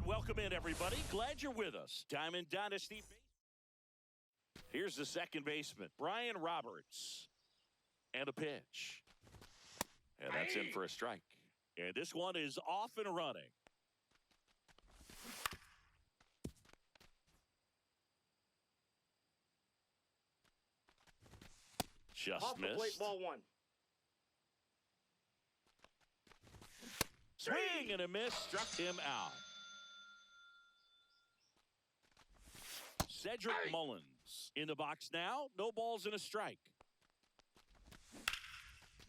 welcome in, everybody. Glad you're with us. Diamond Dynasty. Here's the second baseman, Brian Roberts. And a pitch. And that's in for a strike. And this one is off and running. Just Off missed. the plate, ball one. Swing and a miss, struck him out. Cedric Mullins in the box now. No balls and a strike.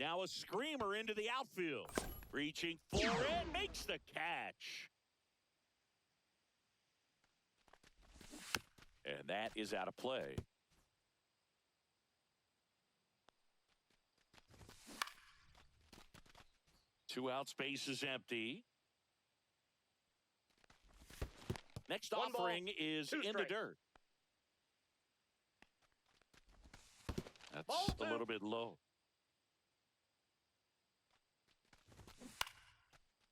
Now a screamer into the outfield. Reaching for it, makes the catch. And that is out of play. Two outs, base is empty. Next One ball, offering is two in the strikes. dirt. That's Ball a two. little bit low.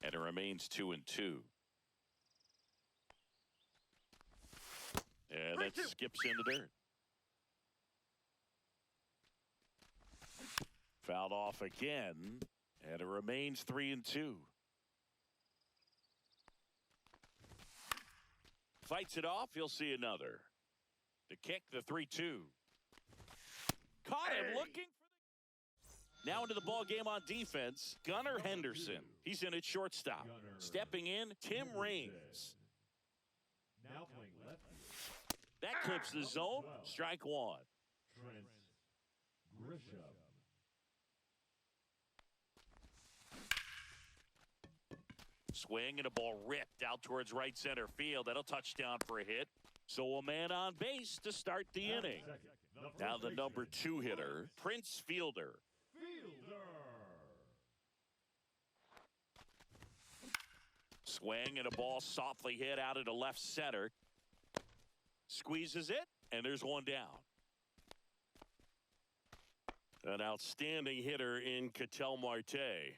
And it remains 2-2. And that 3-2. skips in the dirt. Fouled off again. And it remains 3-2. Fights it off. He'll see another. The kick, the 3-2. Caught him looking for the... Now into the ball game on defense, Gunnar Henderson. He's in at shortstop. Stepping in, Tim Raines. Now playing left. That clips the zone. Strike one. Trent Grisham. Swing and a ball ripped out towards right center field. That'll touchdown for a hit. So a man on base to start the inning. Now the number 2 hitter, Prince Fielder. Fielder. Swing and a ball softly hit out into left center. Squeezes it, and there's one down. An outstanding hitter in Ketel Marte.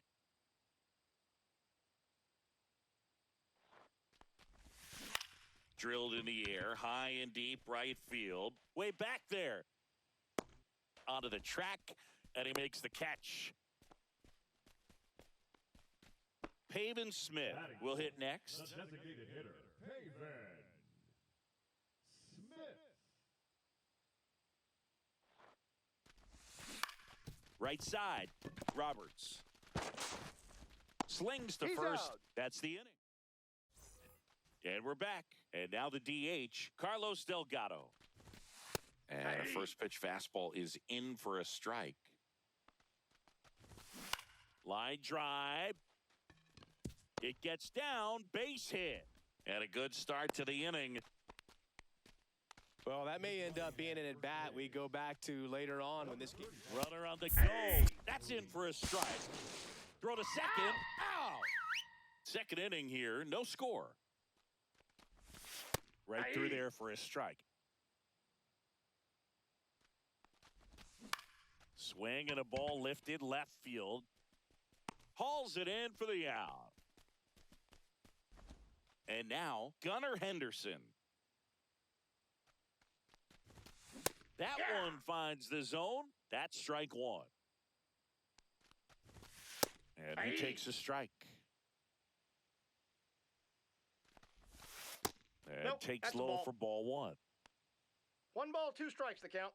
Drilled in the air, high and deep right field. Way back there. Onto the track, and he makes the catch. Pavin Smith will hit The next. designated hitter, Pavin Smith. Right side, Roberts. Slings to He's first. out. That's the inning. And we're back. And now the DH, Carlos Delgado. And a first pitch fastball is in for a strike. Line drive. It gets down, base hit. And a good start to the inning. Well, that may end up being an at-bat we go back to later on when this game. Runner on the go. That's in for a strike. Throw to second. Ow! Second inning here, no score. Right through there for a strike. Swing and a ball lifted left field. Hauls it in for the out. And now Gunnar Henderson. That one finds the zone. That's strike one. And he takes a strike. And Nope, takes that's a low ball. for ball one. 1 ball, 2 strikes the count.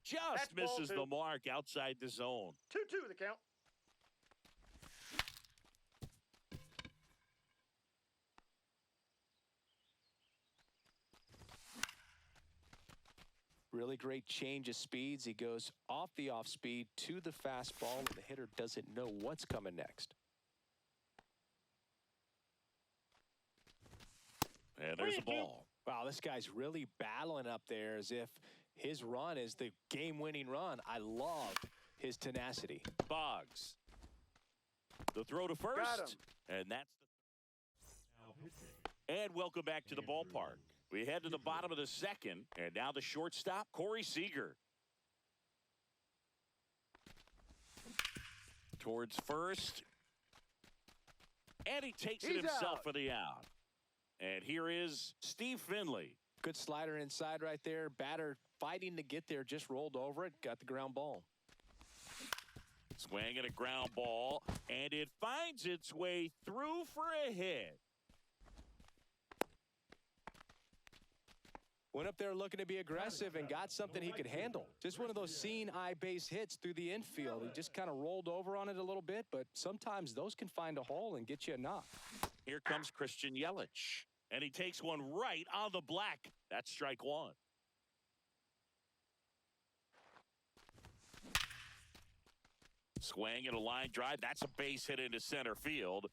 Just That's ball misses two. the mark outside the zone. 2-2 the count. Really great change of speeds. He goes off the off speed to the fastball, and the hitter doesn't know what's coming next. And there's a ball. Wow, this guy's really battling up there as if his run is the game-winning run. I love his tenacity. Boggs. The throw to Got first. him. And that's the... Now pitching. And welcome back to the ballpark. We head to the bottom of the second. And now the shortstop, Corey Seager. Towards first. And he takes it He's himself out. for the out. And here is Steve Finley. Good slider inside right there. Batter fighting to get there, just rolled over it, got the ground ball. Swinging a ground ball, and it finds its way through for a hit. Went up there looking to be aggressive and got something he could handle. Just one of those seeing eye base hits through the infield. He just kind of rolled over on it a little bit, but sometimes those can find a hole and get you a knock. Here comes Christian Yelich, and he takes one right on the black. That's strike one. Swing and a line drive. That's a base hit into center field.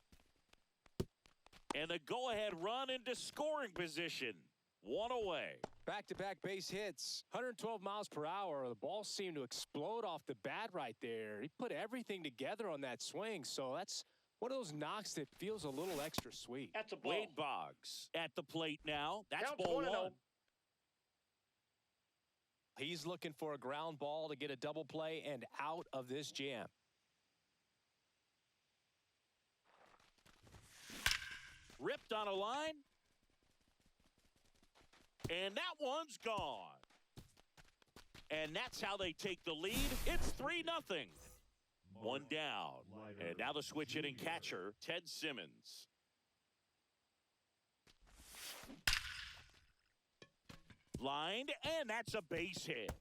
And the go-ahead run into scoring position. One away. Back-to-back base hits, 112 miles per hour. The ball seemed to explode off the bat right there. He put everything together on that swing, so that's one of those knocks that feels a little extra sweet. That's a ball. Wade Boggs at the plate now. That's Counts ball 1-0. one. He's looking for a ground ball to get a double play and out of this jam. Ripped on a line. And that one's gone. And that's how they take the lead. It's 3-0. One down. And now the switch hitting catcher, Ted Simmons. Lined, and that's a base hit.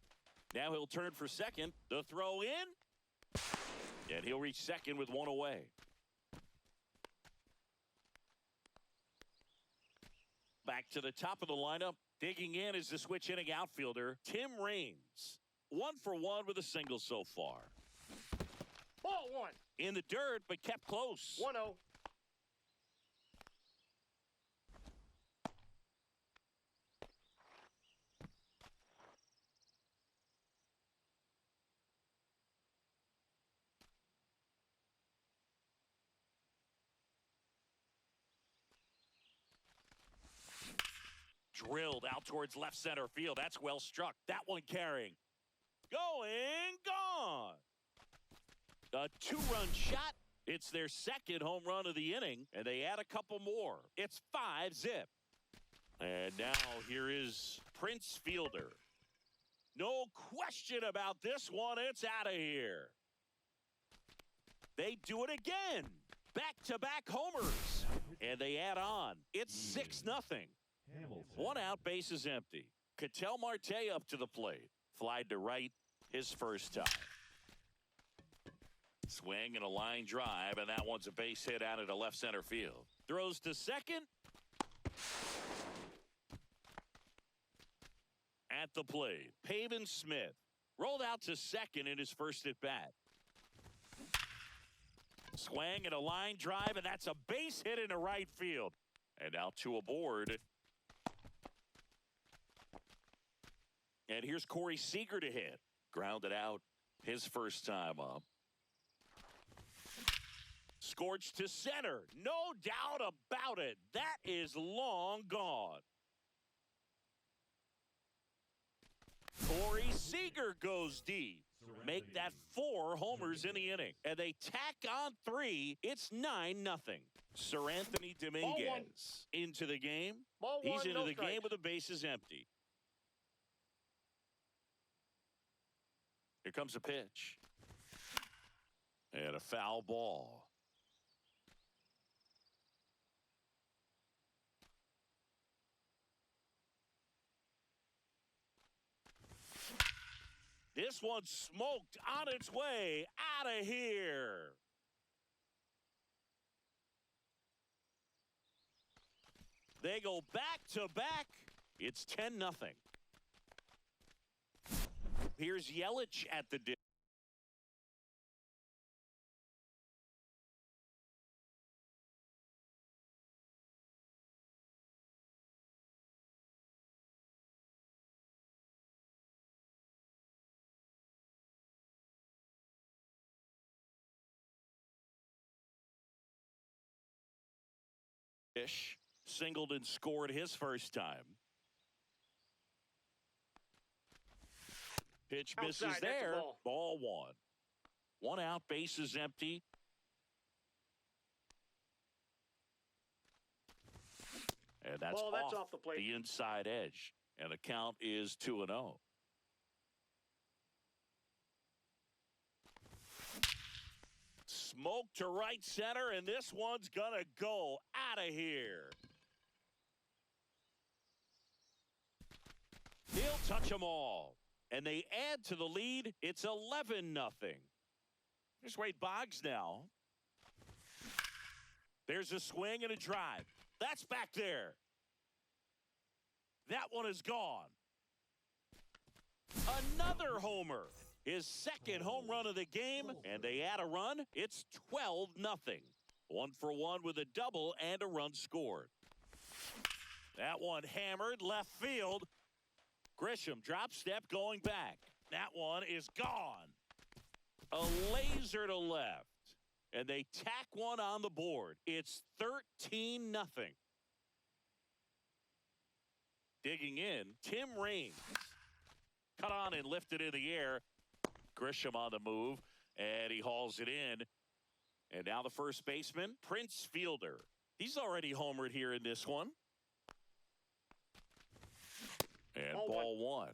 Now he'll turn for second. The throw in. And he'll reach second with one away. Back to the top of the lineup. Digging in is the switch hitting outfielder, Tim Raines. 1 for 1 with a single so far. Ball one. In the dirt, but kept close. 1-0. Drilled out towards left center field. That's well struck. That one carrying. Going, gone. A 2-run shot. It's their second home run of the inning, and they add a couple more. It's 5-0. And now here is Prince Fielder. No question about this one. It's out of here. They do it again. Back-to-back homers. And they add on. It's 6-0. Hamilton. One out, base is empty. Ketel Marte up to the plate. Flied to right his first time. Swing and a line drive, and that one's a base hit out into left center field. Throws to second. At the plate, Pavin Smith rolled out to second in his first at bat. Swing and a line drive, and that's a base hit into right field. And out to aboard. And here's Corey Seager to hit. Grounded out his first time up. Scorched to center. No doubt about it. That is long gone. Corey Seager goes deep. Make that 4 homers in the inning. And they tack on 3. It's 9-0. Sir Anthony Dominguez into the game. Ball one, He's into no the strikes. game with the bases empty. Here comes a pitch. And a foul ball. This one's smoked on its way out of here. They go back to back. It's 10-0. Here's Yelich at the dish. Singleton scored his first time. Pitch misses Outside, that's a there. ball. Ball one. One out, bases empty. And That's Ball, that's off the plate. the inside edge. And the count is 2-0. Smoke to right center, and this one's going to go out of here. He'll touch them all. And they add to the lead. It's 11-0. Here's Wade Boggs now. There's a swing and a drive. That's back there. That one is gone. Another homer. His second home run of the game, and they add a run. It's 12-0. 1-for-1 with a double and a run scored. That one hammered left field. Grisham drop step going back. That one is gone. A laser to left. And they tack one on the board. It's 13-0. Digging in, Tim Raines. Cut on and lifted in the air. Grisham on the move, and he hauls it in. And now the first baseman, Prince Fielder. He's already homered here in this one. And ball one.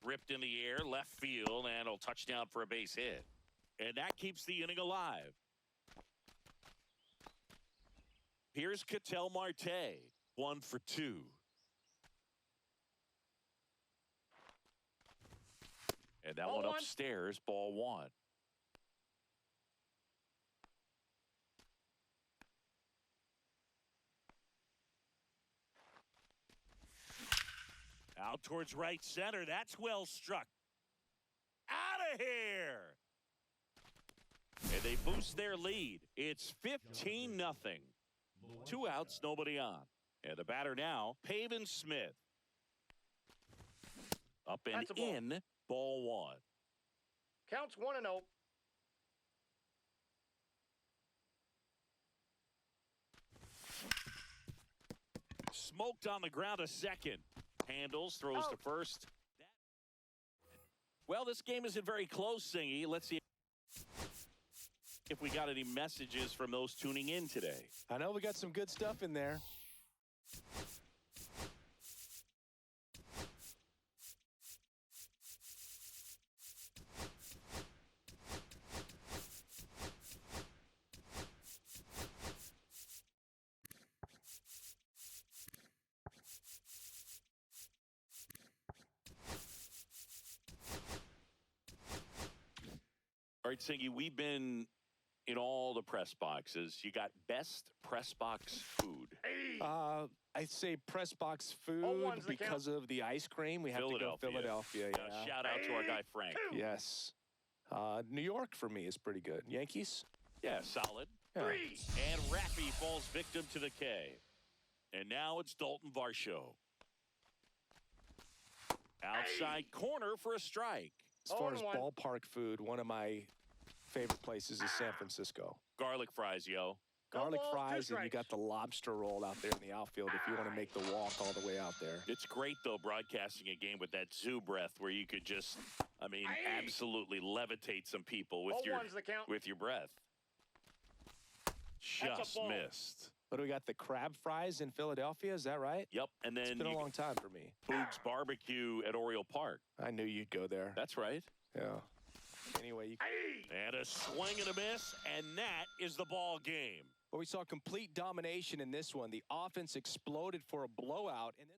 Ripped in the air, left field, and a touchdown for a base hit. And that keeps the inning alive. Here's Ketel Marte, 1 for 2. And that one upstairs, ball one. Out towards right center. That's well struck. Out of here. And they boost their lead. It's 15-0. 2 outs, nobody on. And the batter now, Pavin Smith. Up and in, ball one. Counts 1-0. Smoked on the ground a second. Handles, throws to first. Well, this game isn't very close, Singy. Let's see if we got any messages from those tuning in today. I know we got some good stuff in there. All right, Singy, we've been in all the press boxes. You got best press box food. I'd say press box food because of the ice cream. We have to go Philadelphia. Yeah. Shout out to our guy, Frank. Yes. New York for me is pretty good. Yankees? Yeah, solid. Yeah. And Rappy falls victim to the K. And now it's Dalton Varsho. Outside corner for a strike. As far as ballpark food, one of my favorite places is San Francisco. Garlic fries, yo. Garlic fries, and you got the lobster roll out there in the outfield if you want to make the walk all the way out there. It's great, though, broadcasting a game with that zoo breath where you could just, I mean, absolutely levitate some people with your breath. Just missed. What do we got? The crab fries in Philadelphia, is that right? Yep, and then it's been a long time for me. Boog's Barbecue at Oriole Park. I knew you'd go there. That's right. Yeah. Anyway, and a swing and a miss, and that is the ball game. Well, we saw complete domination in this one. The offense exploded for a blowout, and then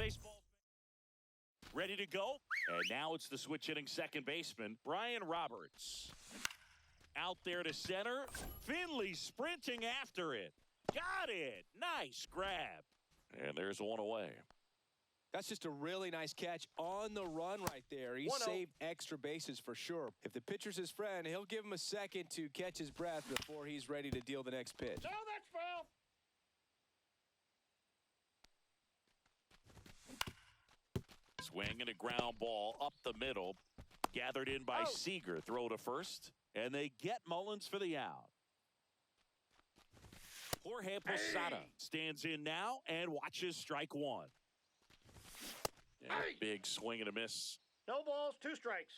baseball. Ready to go. And now it's the switch hitting second baseman, Brian Roberts. Out there to center. Finley sprinting after it. Got it. Nice grab. And there's one away. That's just a really nice catch on the run right there. He 1-0. saved extra bases for sure. If the pitcher's his friend, he'll give him a second to catch his breath before he's ready to deal the next pitch. No, that's foul. Swinging a ground ball up the middle. Gathered in by Out. Seager. Throw to first. And they get Mullins for the out. Jorge Posada stands in now and watches strike one. And a big swing and a miss. No balls, 2 strikes.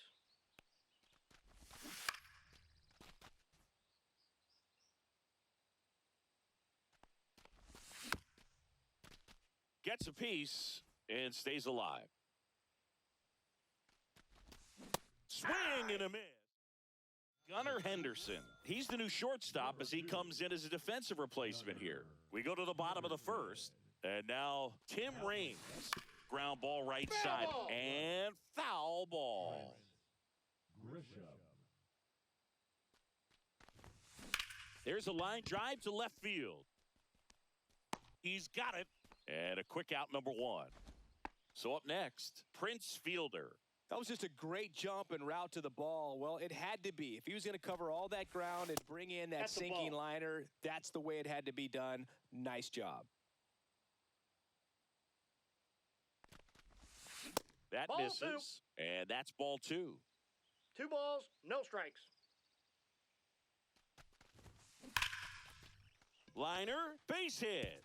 Gets a piece and stays alive. Swing and a miss. Gunnar Henderson. He's the new shortstop as he comes in as a defensive replacement here. We go to the bottom of the first. And now Tim Raines. Ground ball right Foul side. ball. And foul ball. Grisham. There's a line drive to left field. He's got it. And a quick out, number 1. So up next, Prince Fielder. That was just a great jump and route to the ball. Well, it had to be. If he was going to cover all that ground and bring in that That's the sinking ball. liner, that's the way it had to be done. Nice job. That Ball misses. And that's ball 2. 2 balls, no strikes. Liner, base hit.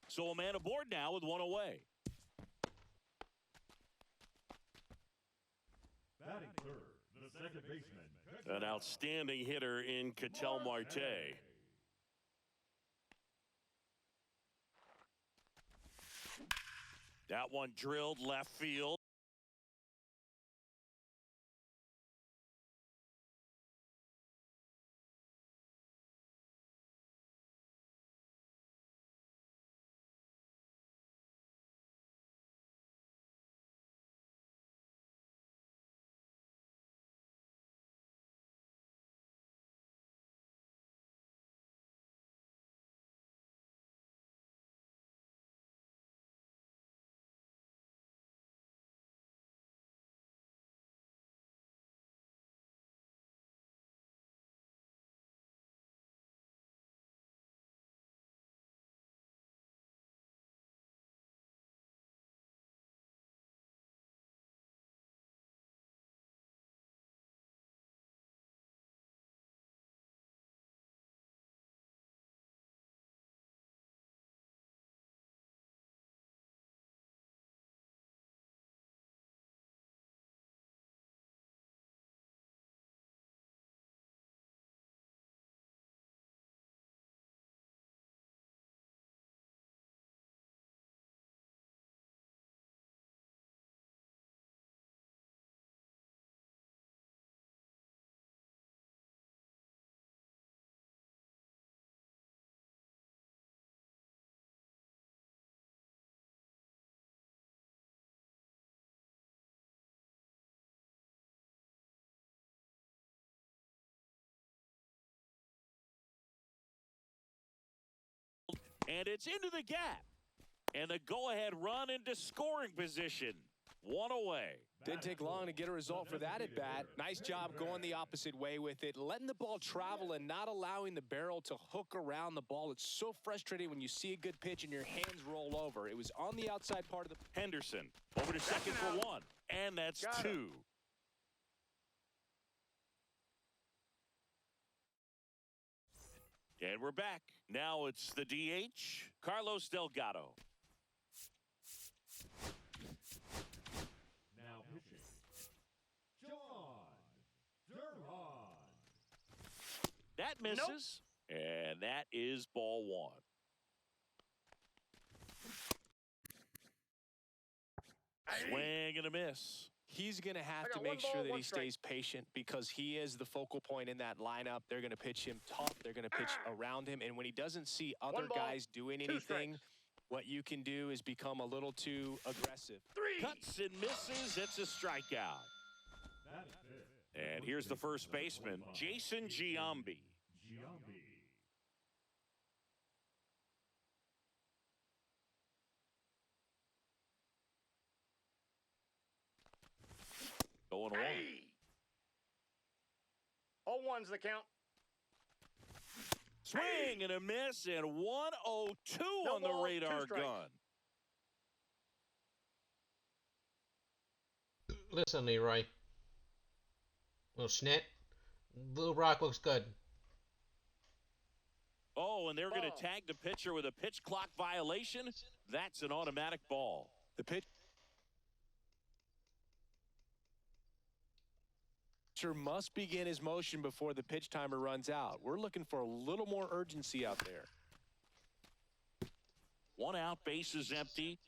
So a man aboard now with one away. Batting third, the second baseman. An outstanding hitter in Ketel Marte. That one drilled left field. And it's into the gap. And the go-ahead run into scoring position. One away. Didn't take long to get a result for that at bat. Nice job going the opposite way with it, letting the ball travel and not allowing the barrel to hook around the ball. It's so frustrating when you see a good pitch and your hands roll over. It was on the outside part of the... Henderson over to second for 1. And that's Got 2. him. And we're back. Now it's the DH, Carlos Delgado. Now pitching. John Durhan. That misses. And that is ball 1. Swing and a miss. He's going to have I to got make one ball, sure that one he strike. stays patient because he is the focal point in that lineup. They're going to pitch him tough. They're going to pitch around him. And when he doesn't see other One ball, guys doing 2 anything, strikes. What you can do is become a little too aggressive. Cuts and misses. It's a strikeout. That is it. And here's the first baseman, Jason Giambi. Giambi. 0-1. 0-1's the count. Swing and a miss, and 1-0-2 No on the ball, 2 radar strikes. gun. Listen, Leroy. Little Schnit. Blue Rock looks good. Oh, and they're going Ball. to tag the pitcher with a pitch clock violation. That's an automatic ball. The pitcher must begin his motion before the pitch timer runs out. We're looking for a little more urgency out there. 1 out, bases empty.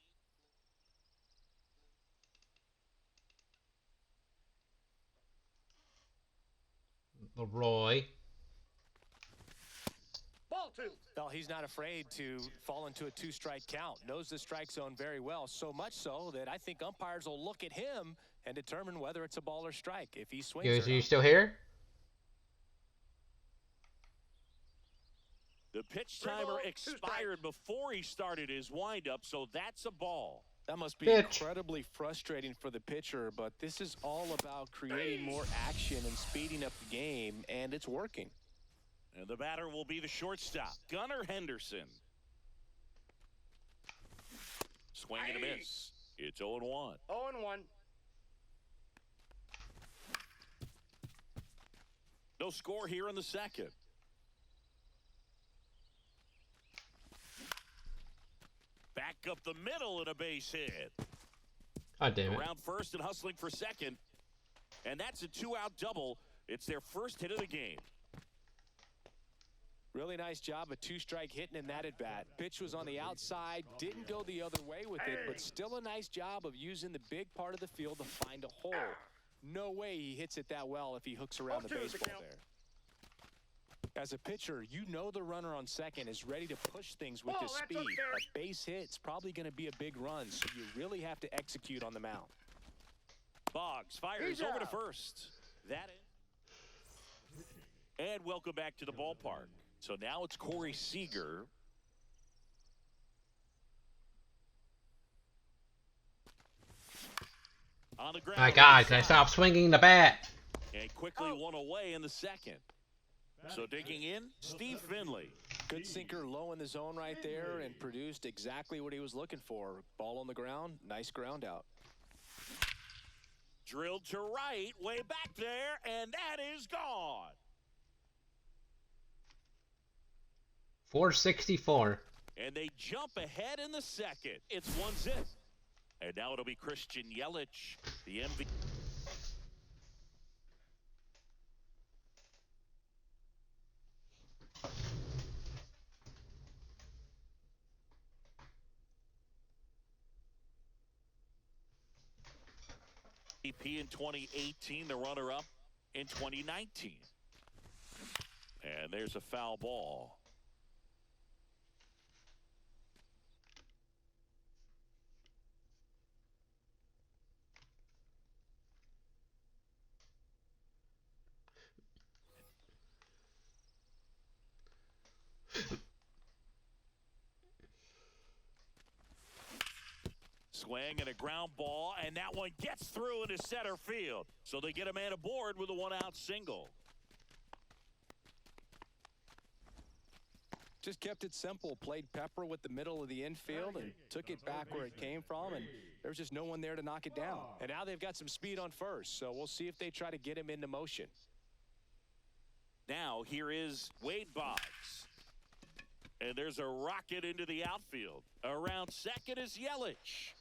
Leroy. Ball 2. Well, he's not afraid to fall into a 2-strike count. Knows the strike zone very well, so much so that I think umpires will look at him and determine whether it's a ball or strike. If he swings or You not. still here? The pitch Three timer balls, 2 expired before he started his windup, so that's a ball. That must be Pitch. incredibly frustrating for the pitcher, but this is all about creating more action and speeding up the game, and it's working. And the batter will be the shortstop, Gunnar Henderson. Swing and a miss. It's 0-1. 0-1. No score here in the second. Back up the middle and a base hit. God damn it. Around first and hustling for second. And that's a 2-out double. It's their first hit of the game. Really nice job of 2-strike hitting in that at-bat. Pitch was on the outside, didn't go the other way with it, but still a nice job of using the big part of the field to find a hole. No way he hits it that well if he hooks around the 0-2 is the baseball count. there. As a pitcher, you know the runner on second is ready to push things with Ball, his that's speed. unfair. A base hit's probably going to be a big run, so you really have to execute on the mound. Boggs fires He's over to out. first. That is. And welcome back to the ballpark. So now it's Corey Seager. On the ground. My God, can I right stop swinging the bat? side. And quickly one away in the second. So digging in, Steve Finley. Good sinker low in the zone right there and produced exactly what he was looking for. Ball on the ground, nice ground out. Drilled to right, way back there, and that is gone. 464. And they jump ahead in the second. It's 1-0. And now it'll be Christian Yelich, the MVP. in 2018, the runner-up in 2019. And there's a foul ball. Swing and a ground ball, and that one gets through into center field. So they get a man aboard with a one-out single. Just kept it simple, played pepper with the middle of the infield and took it back where it came from, and there was just no one there to knock it down. And now they've got some speed on first, so we'll see if they try to get him into motion. Now here is Wade Boggs. And there's a rocket into the outfield. Around second is Yelich.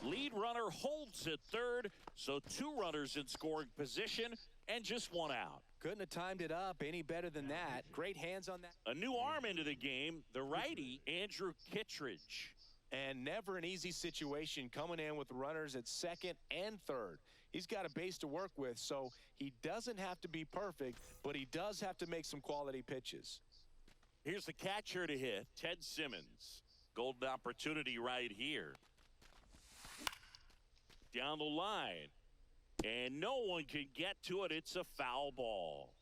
Lead runner holds at third, so two runners in scoring position and just one out. Couldn't have timed it up any better than that. Great hands on that. A new arm into the game, the righty, Andrew Kittredge. And never an easy situation coming in with runners at second and third. He's got a base to work with, so he doesn't have to be perfect, but he does have to make some quality pitches. Here's the catcher to hit, Ted Simmons. Golden opportunity right here. Down the line. And no one can get to it. It's a foul ball.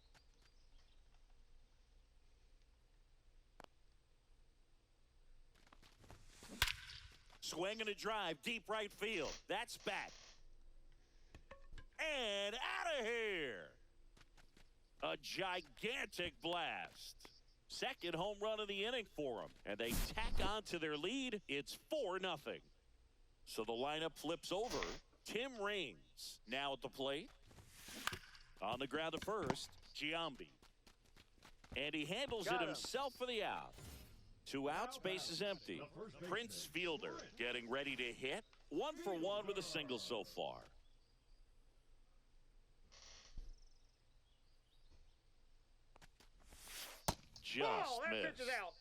Swing and a drive, deep right field. That's back. And out of here. A gigantic blast. Second home run of the inning for them. And they tack on to their lead. It's 4-0. So the lineup flips over. Tim Raines now at the plate. On the ground at first, Giambi. And he handles it himself for the out. 2 outs, base is empty. Prince Fielder getting ready to hit. 1 for 1 with a single so far. Just that pitch missed. is out.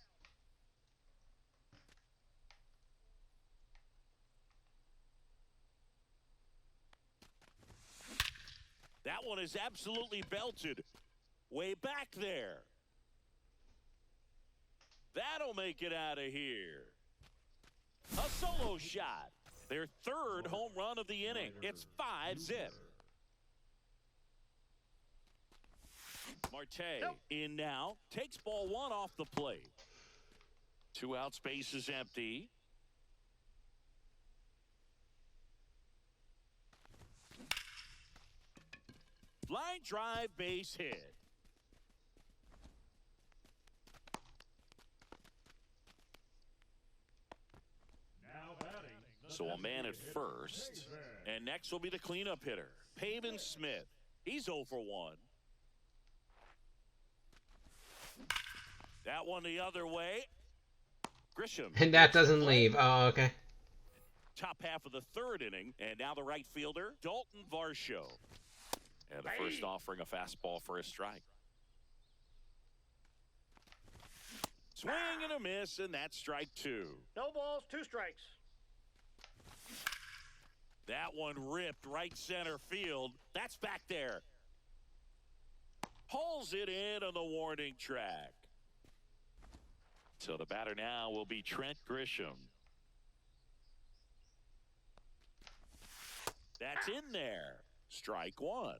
That one is absolutely belted. Way back there. That'll make it out of here. A solo shot. Their 3rd home run of the inning. It's 5-zip. Marte in now. Takes ball 1 off the plate. 2 outs, base is empty. Line drive, base hit. Now batting. So a man at first. And next will be the cleanup hitter, Pavin Smith. He's 0 for 1. That one the other way. Grisham. And that doesn't leave. Oh, okay. Top half of the 3rd inning. And now the right fielder, Dalton Varsho. And the first offering a fastball for a strike. Swing and a miss, and that's strike 2. No balls, 2 strikes. That one ripped right center field. That's back there. Pulls it in on the warning track. So the batter now will be Trent Grisham. That's in there. Strike 1.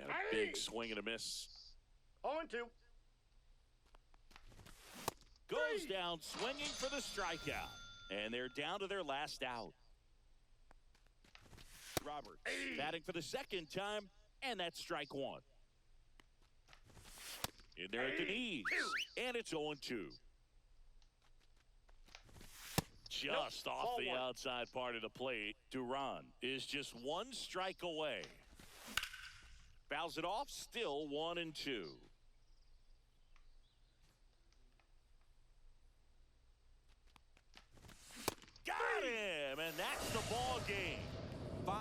And a big swing and a miss. 0-2. Goes down swinging for the strikeout. And they're down to their last out. Roberts batting for the 2nd time, and that's strike 1. In there at the knees, and it's 0-2. Just off the outside part of the plate, Duran is just 1 strike away. Fouls it off, still 1-2. Got him, and that's the ball game. 5.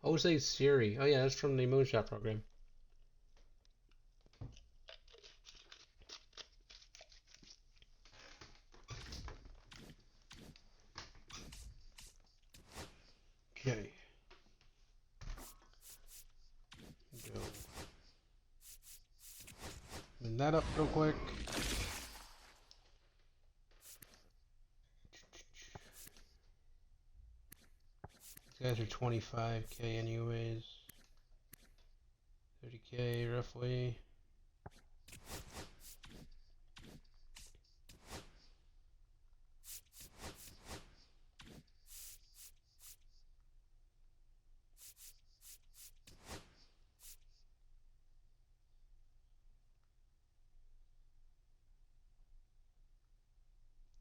Jose Siri. Oh yeah, that's from the Moonshot program. Okay. Go. Open that up real quick. These guys are 25k anyways. 30k roughly.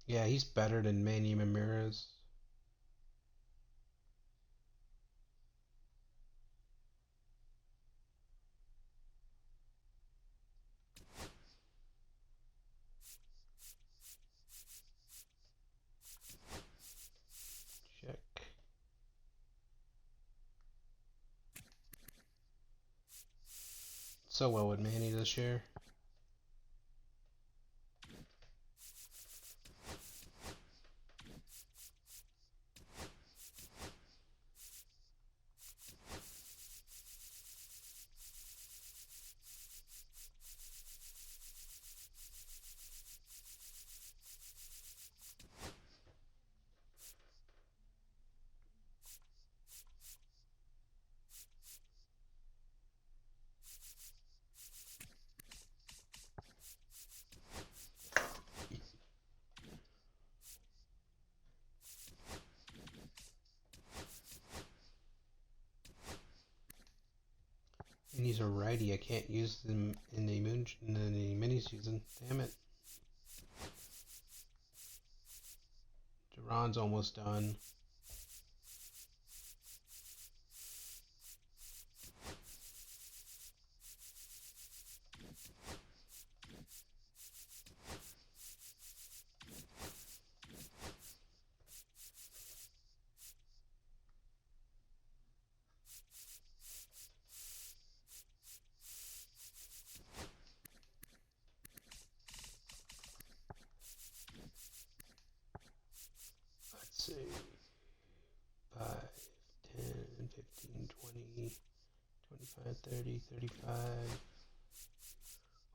Yeah, he's better than Manny Ramirez. Check. so well with Manny this year. And he's a righty. I can't use them in the mini season. Damn it. Duran's almost done. Let's see. 5, 10, 15, 20, 25, 30, 35,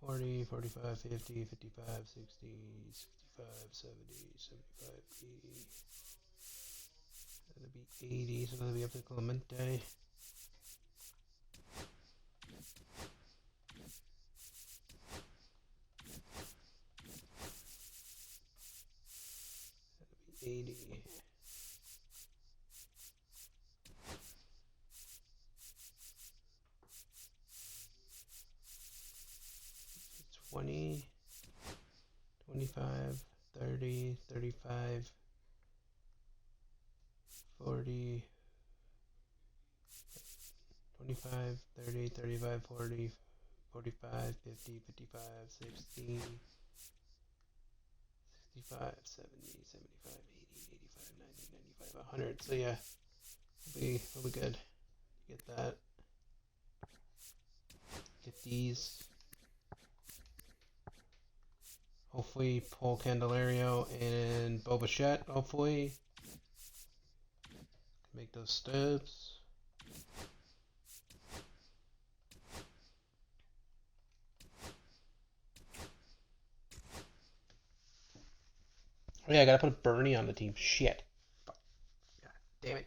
40, 45, 50, 55, 60, 65, 70, 75, 80. That'll be 80, so that'll be up to Clemente. That'll be 80. 20, 25, 30, 35, 40, 25, 30, 35, 40, 45, 50, 55, 60, 65, 70, 75, 80, 85, 90, 95, 100. So yeah, we'll be good. Get that. Get these. Hopefully Paul Candelario and Bo Bichette, hopefully. Make those stubs. Oh yeah, I gotta put Bernie on the team. Shit. God damn it.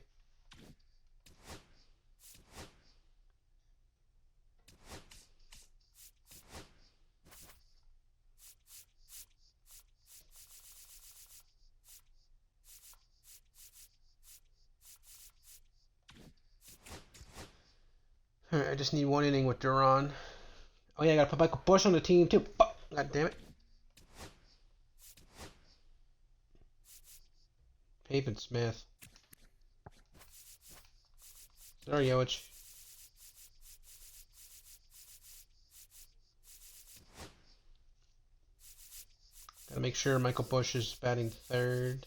Alright, I just need one inning with Duran. Oh yeah, I gotta put Michael Bush on the team too. God damn it. Pavin Smith. Sorry, Yoich. Gotta make sure Michael Bush is batting third.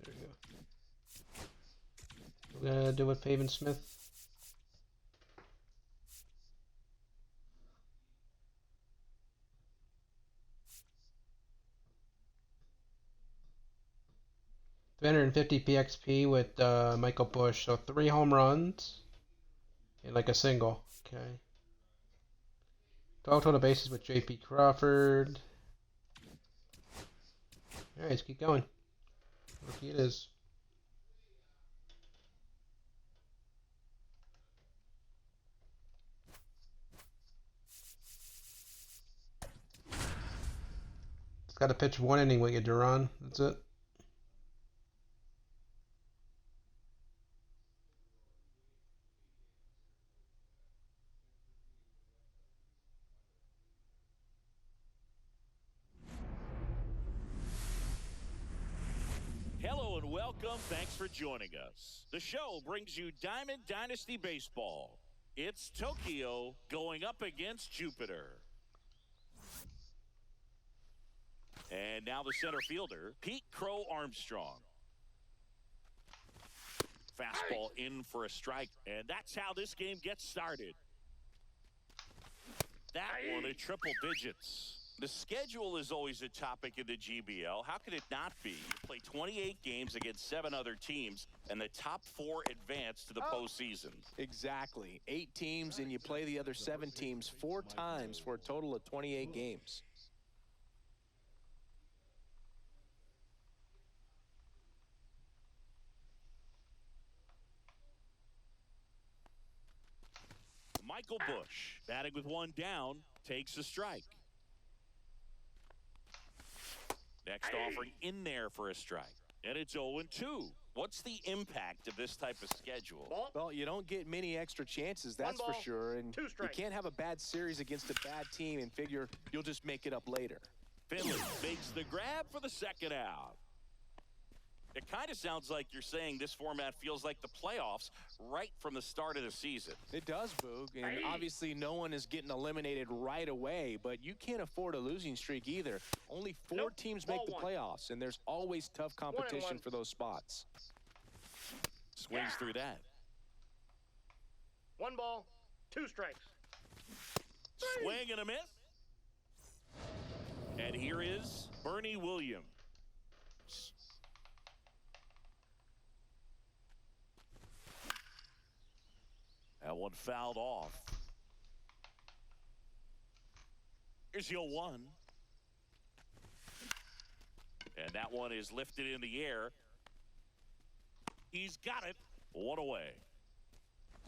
There we go. We're gonna do with Pavin Smith. $350 PXP with Michael Bush. So 3 home runs and like a single. Okay. 12 total bases with JP Crawford. Alright, let's keep going. Rookie it is. It's got to pitch 1 inning with you, Duran. That's it. Hello and welcome. Thanks for joining us. The show brings you Diamond Dynasty Baseball. It's Tokyo going up against Jupiter. And now the center fielder, Pete Crow Armstrong. Fastball in for a strike. And that's how this game gets started. That one at triple digits. The schedule is always a topic in the GBL. How could it not be? You play 28 games against 7 other teams, and the top 4 advance to the postseason. Exactly. 8 teams, and you play the other 7 teams 4 times for a total of 28 games. Michael Busch, batting with 1 down, takes a strike. Next offering in there for a strike. And it's 0-2. What's the impact of this type of schedule? Ball. Well, you don't get many extra chances, that's for ball, sure. And 2 you strikes. can't have a bad series against a bad team and figure you'll just make it up later. Finley makes the grab for the second out. It kind of sounds like you're saying this format feels like the playoffs right from the start of the season. It does, Boog, and obviously no one is getting eliminated right away, but you can't afford a losing streak either. Only 4 Nope. teams make the Ball 1. playoffs, and there's always tough competition 1-1. for those spots. Swings through that. 1 ball, 2 strikes. Swing and a miss. And here is Bernie Williams. That one fouled off. Here's the 0-1. And that one is lifted in the air. He's got it. 1 away.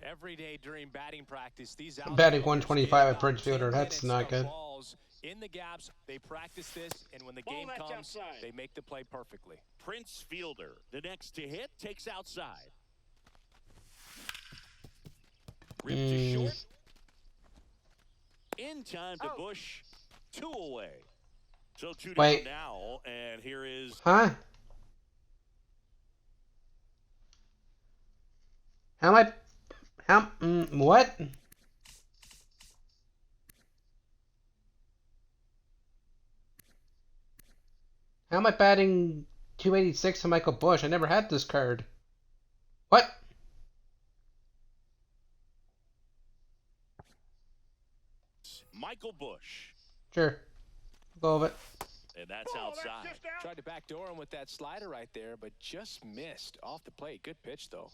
Every day during batting practice, these I'm batting outfielders 125 get at Bridgefielder. about 10 That's not minutes of good. balls in the gaps. They practice this, and when the Ball game that's comes, outside. they make the play perfectly. Prince Fielder, the next to hit, takes outside. Ripped to short. In time to Busch. 2 away. So 2 down Wait. now, and here is Huh? How am I? What? How am I batting 286 to Michael Busch? I never had this card. What? Michael Busch. Sure. Go with it. And that's Ball, that's outside. just out. Tried to backdoor him with that slider right there, but just missed off the plate. Good pitch, though.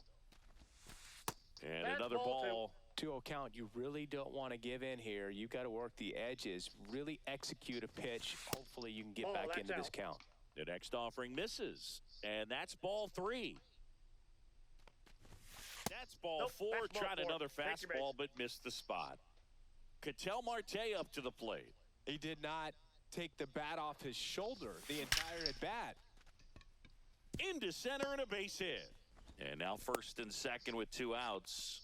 And That's another ball ball. 2-0 count. You really don't want to give in here. You got to work the edges, really execute a pitch. Hopefully you can get Ball, back that's into this out. count. The next offering misses. And that's ball 3. That's ball Nope, 4. that's ball Tried 4. another Take your fastball, but missed the spot. Ketel Marte up to the plate. He did not take the bat off his shoulder the entire at bat. Into center and a base hit. And now first and second with 2 outs.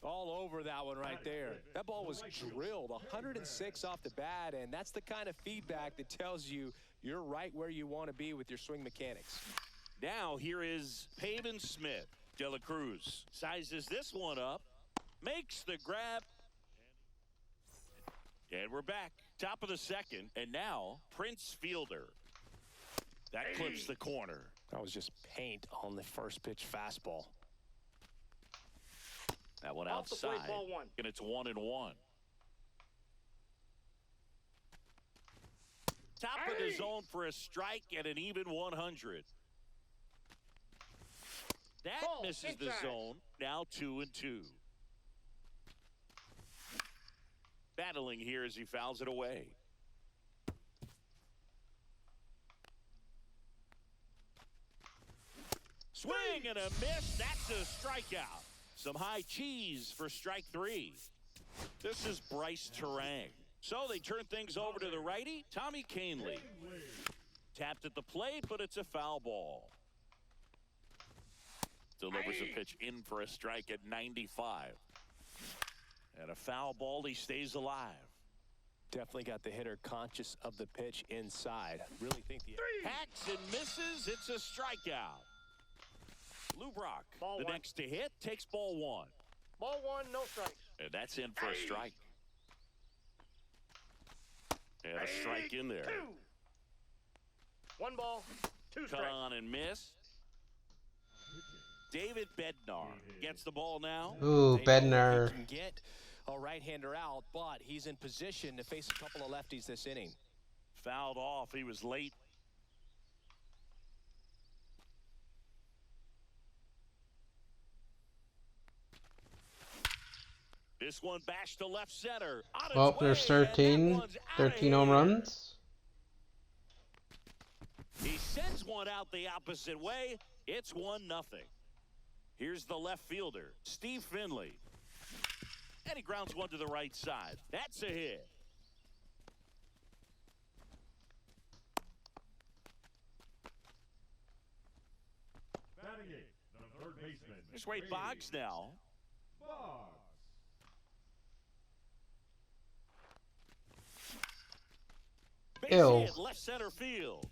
All over that one right there. That ball was drilled 106 off the bat, and that's the kind of feedback that tells you you're right where you want to be with your swing mechanics. Now here is Pavin Smith. De La Cruz sizes this one up, makes the grab, and we're back. Top of the second, and now Prince Fielder. That clips the corner. That was just paint on the first pitch fastball. That one Off the plate, outside, ball 1. and it's 1-1. Top of the zone for a strike at an even 100. That Ball, misses the inside. zone. Now 2-2. Battling here as he fouls it away. Swing and a miss. That's a strikeout. Some high cheese for strike 3. This is Bryce Terang. So they turn things over to the righty, Tommy Kahnle. Tapped at the plate, but it's a foul ball. Delivers a pitch in for a strike at 95. And a foul ball, he stays alive. Definitely got the hitter conscious of the pitch inside. Really think the Hacks and misses, it's a strikeout. Lou Brock, Ball the 1. next to hit, takes ball 1. Ball 1, no strikes. And that's in for a strike. And a strike in there. 2. 1 ball, 2 Cut strikes. on and miss. David Bednar gets the ball now. Ooh, They know Bednar. he can get a right-hander out, but he's in position to face a couple of lefties this inning. Fouled off. He was late. This one bashed to left center. On its Well, there's way, and that 13. one's outta 13 home here. runs. He sends one out the opposite way. It's 1-0. Here's the left fielder, Steve Finley. And he grounds one to the right side. That's a hit. Batting eighth, the third baseman. Here's Wade Boggs now. Boggs. Base Ew. hit, left center field.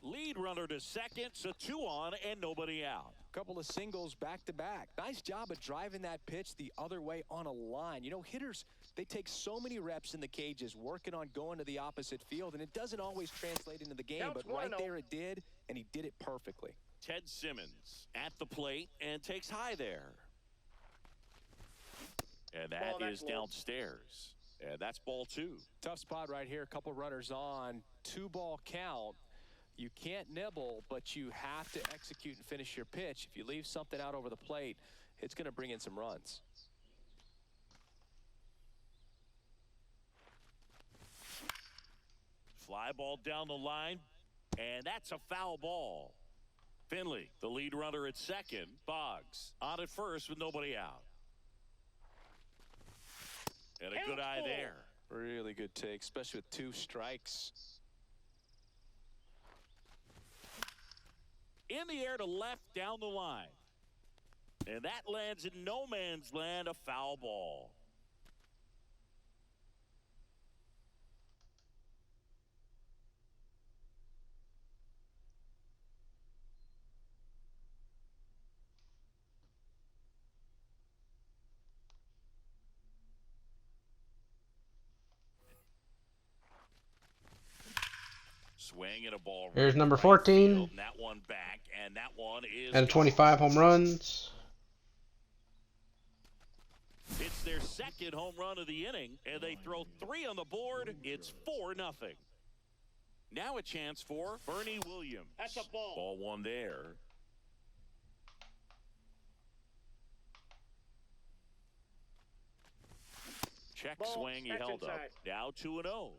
Lead runner to second, so 2 on and nobody out. Couple of singles back-to-back. Nice job of driving that pitch the other way on a line. You know, hitters, they take so many reps in the cages working on going to the opposite field, and it doesn't always translate into the game, Counts but right 1-0. there it did, and he did it perfectly. Ted Simmons at the plate and takes high there. And that Ball, that's is low. downstairs. And that's ball 2. Tough spot right here. A couple runners on. 2-ball count. You can't nibble, but you have to execute and finish your pitch. If you leave something out over the plate, it's going to bring in some runs. Fly ball down the line, and that's a foul ball. Finley, the lead runner at second. Boggs on at first with nobody out. And a good eye there. Really good take, especially with 2 strikes. In the air to left down the line. And that lands in no man's land, a foul ball. Swing and a ball. Here's right number right 14. field, and that one back, and that one is And gone. 25 home runs. It's their second home run of the inning, and they throw 3 on the board. It's 4-0. Now a chance for Bernie Williams. That's a ball. Ball 1 there. Check Ball, swing, he that's held up. inside. Now 2-0.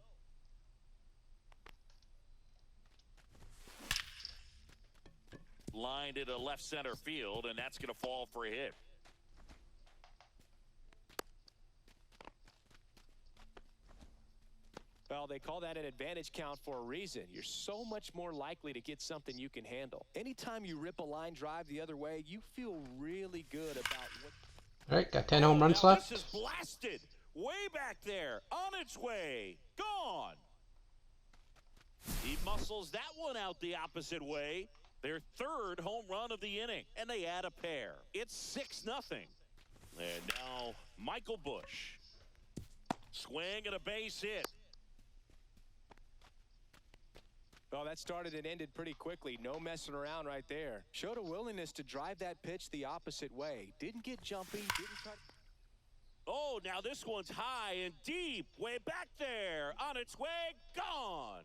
Lined into left center field, and that's going to fall for a hit. Well, they call that an advantage count for a reason. You're so much more likely to get something you can handle. Anytime you rip a line drive the other way, you feel really good about what. Alright, got 10 home runs Now left. This is blasted. Way back there. On its way. Gone. He muscles that one out the opposite way. Their 3rd home run of the inning. And they add a pair. It's 6-0. And now Michael Busch. Swing and a base hit. Well, that started and ended pretty quickly. No messing around right there. Showed a willingness to drive that pitch the opposite way. Didn't get jumpy. Didn't try. Oh, now this one's high and deep. Way back there. On its way. Gone.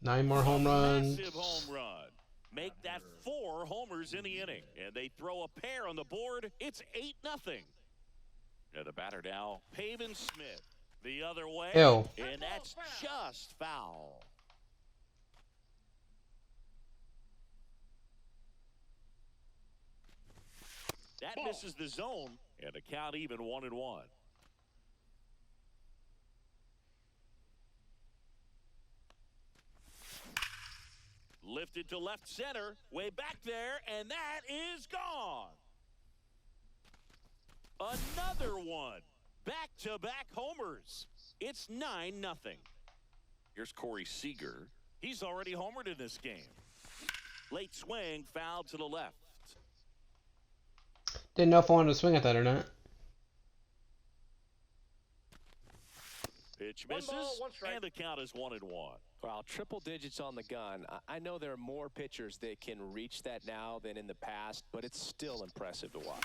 9 more home runs. Massive home run. Make that 4 homers in the inning. And they throw a pair on the board. It's 8-0. And the batter now, Pavin Smith. The other way. Ew. And that's just foul. That misses the zone. And the count even 1-1. Lifted to left center, way back there, and that is gone. Another one. Back-to-back homers. It's 9-0. Here's Corey Seager. He's already homered in this game. Late swing, foul to the left. Didn't know if I wanted to swing at that or not. Pitch One misses, ball, one strike. and the count is 1-1. Wow, triple digits on the gun. I know there are more pitchers that can reach that now than in the past, but it's still impressive to watch.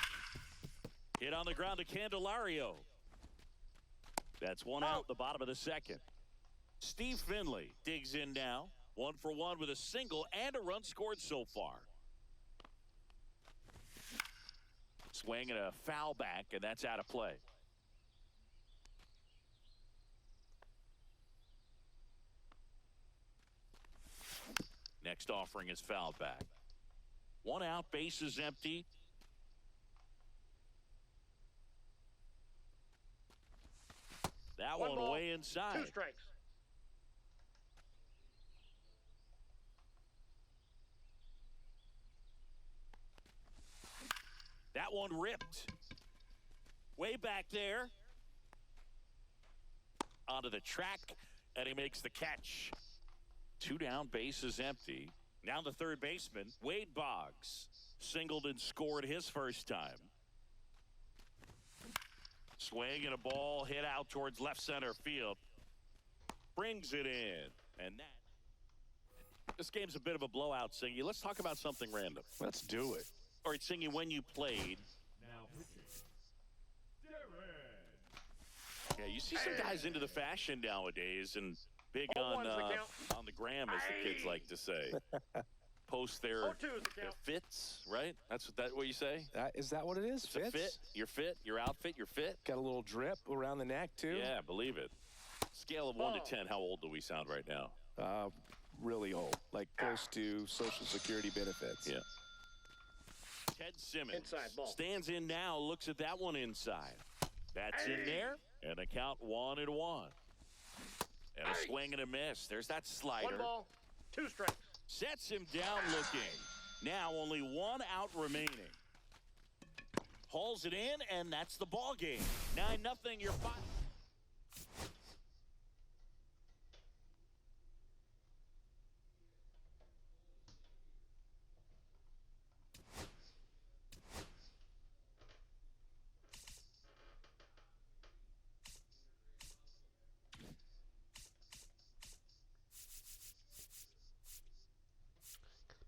Hit on the ground to Candelario. That's one out, the bottom of the second. Steve Finley digs in now. 1 for 1 with a single and a run scored so far. Swing and a foul back, and that's out of play. Next offering is fouled back. 1 out, base is empty. That One one ball, way inside. 2 strikes. That one ripped. Way back there. Onto the track, and he makes the catch. 2 down, base is empty. Now the third baseman, Wade Boggs. Singled and scored his first time. Swing and a ball hit out towards left center field. Brings it in. And this game's a bit of a blowout, Singy. Let's talk about something random. Let's do it. All right, Singy, when you played. Now pitching. Darren. Yeah, you see some guys into the fashion nowadays and big 0-1's the count. on the gram, as the kids like to say. Post their 0-2 is the count. fits, right? That's what you say? Is that what it is? It's a fit. Your fit, your outfit, your fit. Got a little drip around the neck, too? Yeah, believe it. Scale of 1 to 10, how old do we sound right now? Really old, like close to Social Security benefits. Yeah. Ted Simmons Inside ball. stands in now, looks at that one inside. That's in there, and a count 1-1. And a swing and a miss. There's that slider. 1 ball, 2 strikes. Sets him down looking. Now only 1 out remaining. Hauls it in, and that's the ball game. 9-0, you're 5.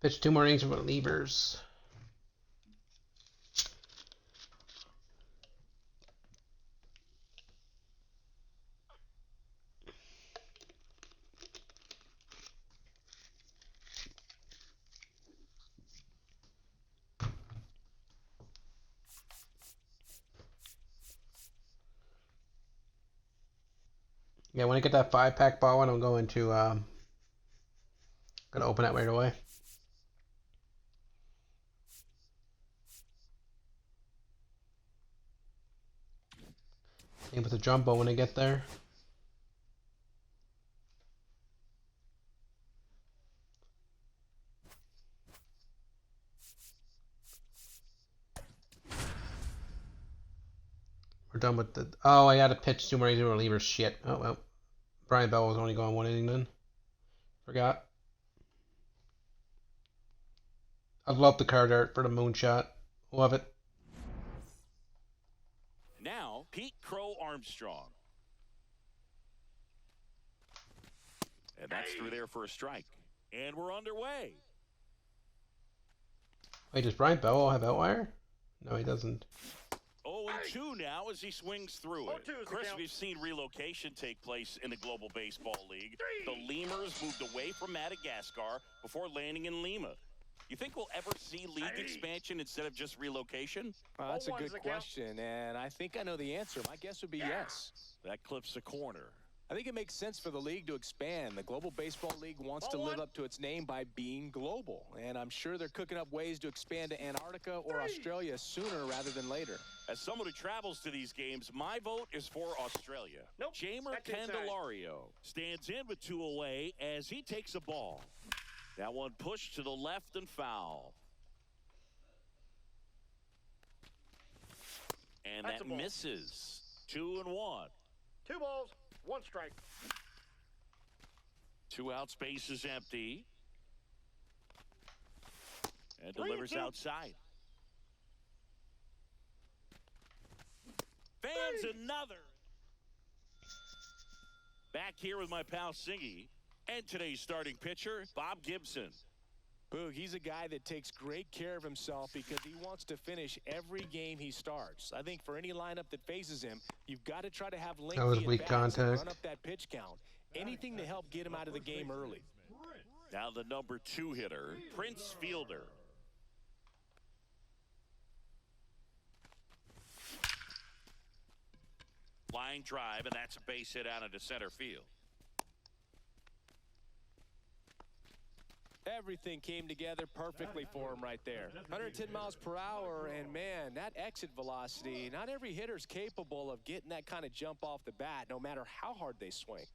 Pitch 2 more innings for relievers. Yeah, when I get that 5-pack ball one, I'm going to gonna open that right away. Same with the jumbo when I get there. We're done with the. Oh, I got to pitch 2 more innings of relievers. Shit. Oh well. Brian Bell was only going 1 inning then. Forgot. I love the card art for the moonshot. Love it. Now, Pete Crow Armstrong. And that's through there for a strike. And we're underway. Wait, does Brian Bell have Outwire? No, he doesn't. 0-2 now as he swings through it. 0-2 is the Chris, count. we've seen relocation take place in the Global Baseball League. The Lemurs moved away from Madagascar before landing in Lima. You think we'll ever see league expansion instead of just relocation? That's a 0-1's good the count. question, and I think I know the answer. My guess would be yes. That clips the corner. I think it makes sense for the league to expand. The Global Baseball League wants to live up to its name by being global, and I'm sure they're cooking up ways to expand to Antarctica or Australia sooner rather than later. As someone who travels to these games, my vote is for Australia. Nope, Jamer that's inside. Candelario stands in with 2 away as he takes a ball. That one pushed to the left and foul. And That's that a ball. misses. 2-1. 2 balls, 1 strike. 2 out, space is empty. And 3-2. delivers outside. Fans another. here with my pal Singy and today's starting pitcher, Bob Gibson. Boog, he's a guy that takes great care of himself because he wants to finish every game he starts. I think for any lineup that faces him, you've got to try to have lengthy That was weak at-bats and contact. run up that pitch count. Anything to help get him out of the game early. Now the number 2 hitter, Prince Fielder. Line drive, and that's a base hit out into center field. Everything came together perfectly for him right there. 110 miles per hour, and man, that exit velocity, not every hitter's capable of getting that kind of jump off the bat, no matter how hard they swing.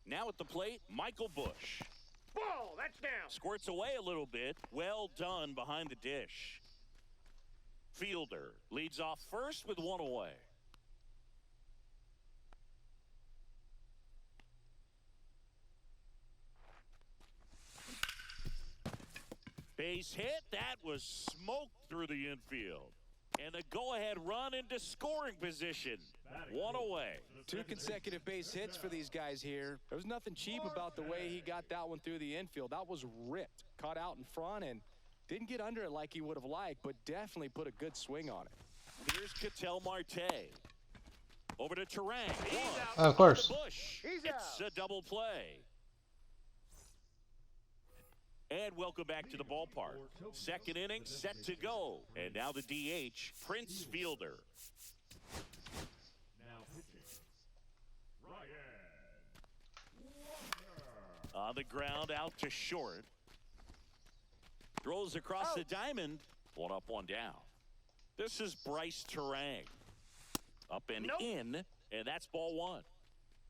Now at the plate, Michael Busch. Ball, that's down. Squirts away a little bit. Well done behind the dish. Fielder leads off first with 1 away. Base hit. That was smoked through the infield. And the go-ahead run into scoring position. 1 away. 2 consecutive base hits for these guys here. There was nothing cheap about the way he got that one through the infield. That was ripped. Caught out in front and didn't get under it like he would have liked, but definitely put a good swing on it. Here's Ketel Marte. Over to Terang. Of course. Busch. He's It's a double play. And welcome back to the ballpark. Second inning set to go. And now the DH, Prince Fielder. Now pitching. Ryan On the ground, out to short. Throws across the diamond. 1 up, 1 down. This is Bryce Terang. Up and in, and that's ball 1.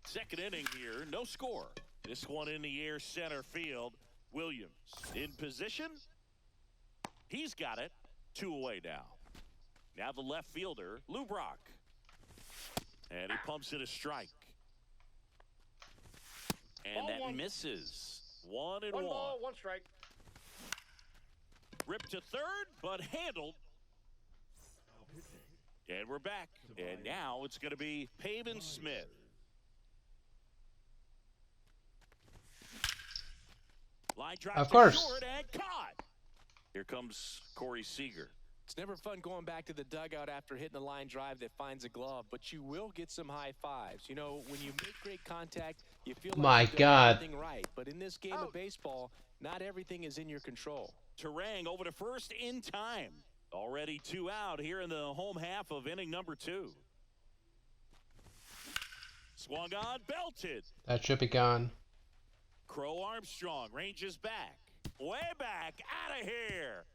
Second inning here, no score. This one in the air, center field. Williams in position. He's got it. 2 away now. Now the left fielder, Lou Brock. And he pumps it a strike. And Ball that 1. misses. 1 and 1 1. ball, 1 strike. Ripped to third, but handled. now pitching. And we're back. And now it's going to be Pavin Smith. Line drive Of to course. short and caught. Here comes Corey Seager. It's never fun going back to the dugout after hitting a line drive that finds a glove, but you will get some high fives. You know, when you make great contact, you feel like My you're doing God. everything right. But in this game of baseball, not everything is in your control. Terang over to first in time. Already 2 out here in the home half of inning number 2. Swung on, belted. That should be gone. Crow Armstrong ranges back. Way back, out of here.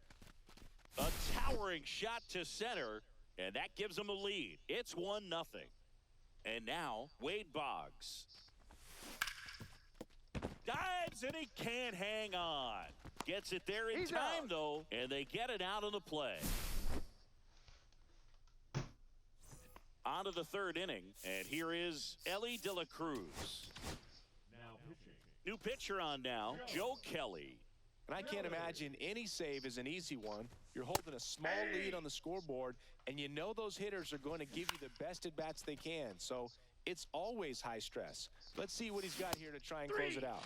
A towering shot to center, and that gives them a lead. It's 1-0. And now, Wade Boggs. Dives, and he can't hang on. Gets it there in He's time, out. though, and they get it out of the play. On to the 3rd inning, and here is Ellie De La Cruz. Now pitching. New pitcher on now, Joe Kelly. And I can't imagine any save is an easy one. You're holding a small lead on the scoreboard, and you know those hitters are going to give you the best at-bats they can. So it's always high stress. Let's see what he's got here to try and close it out.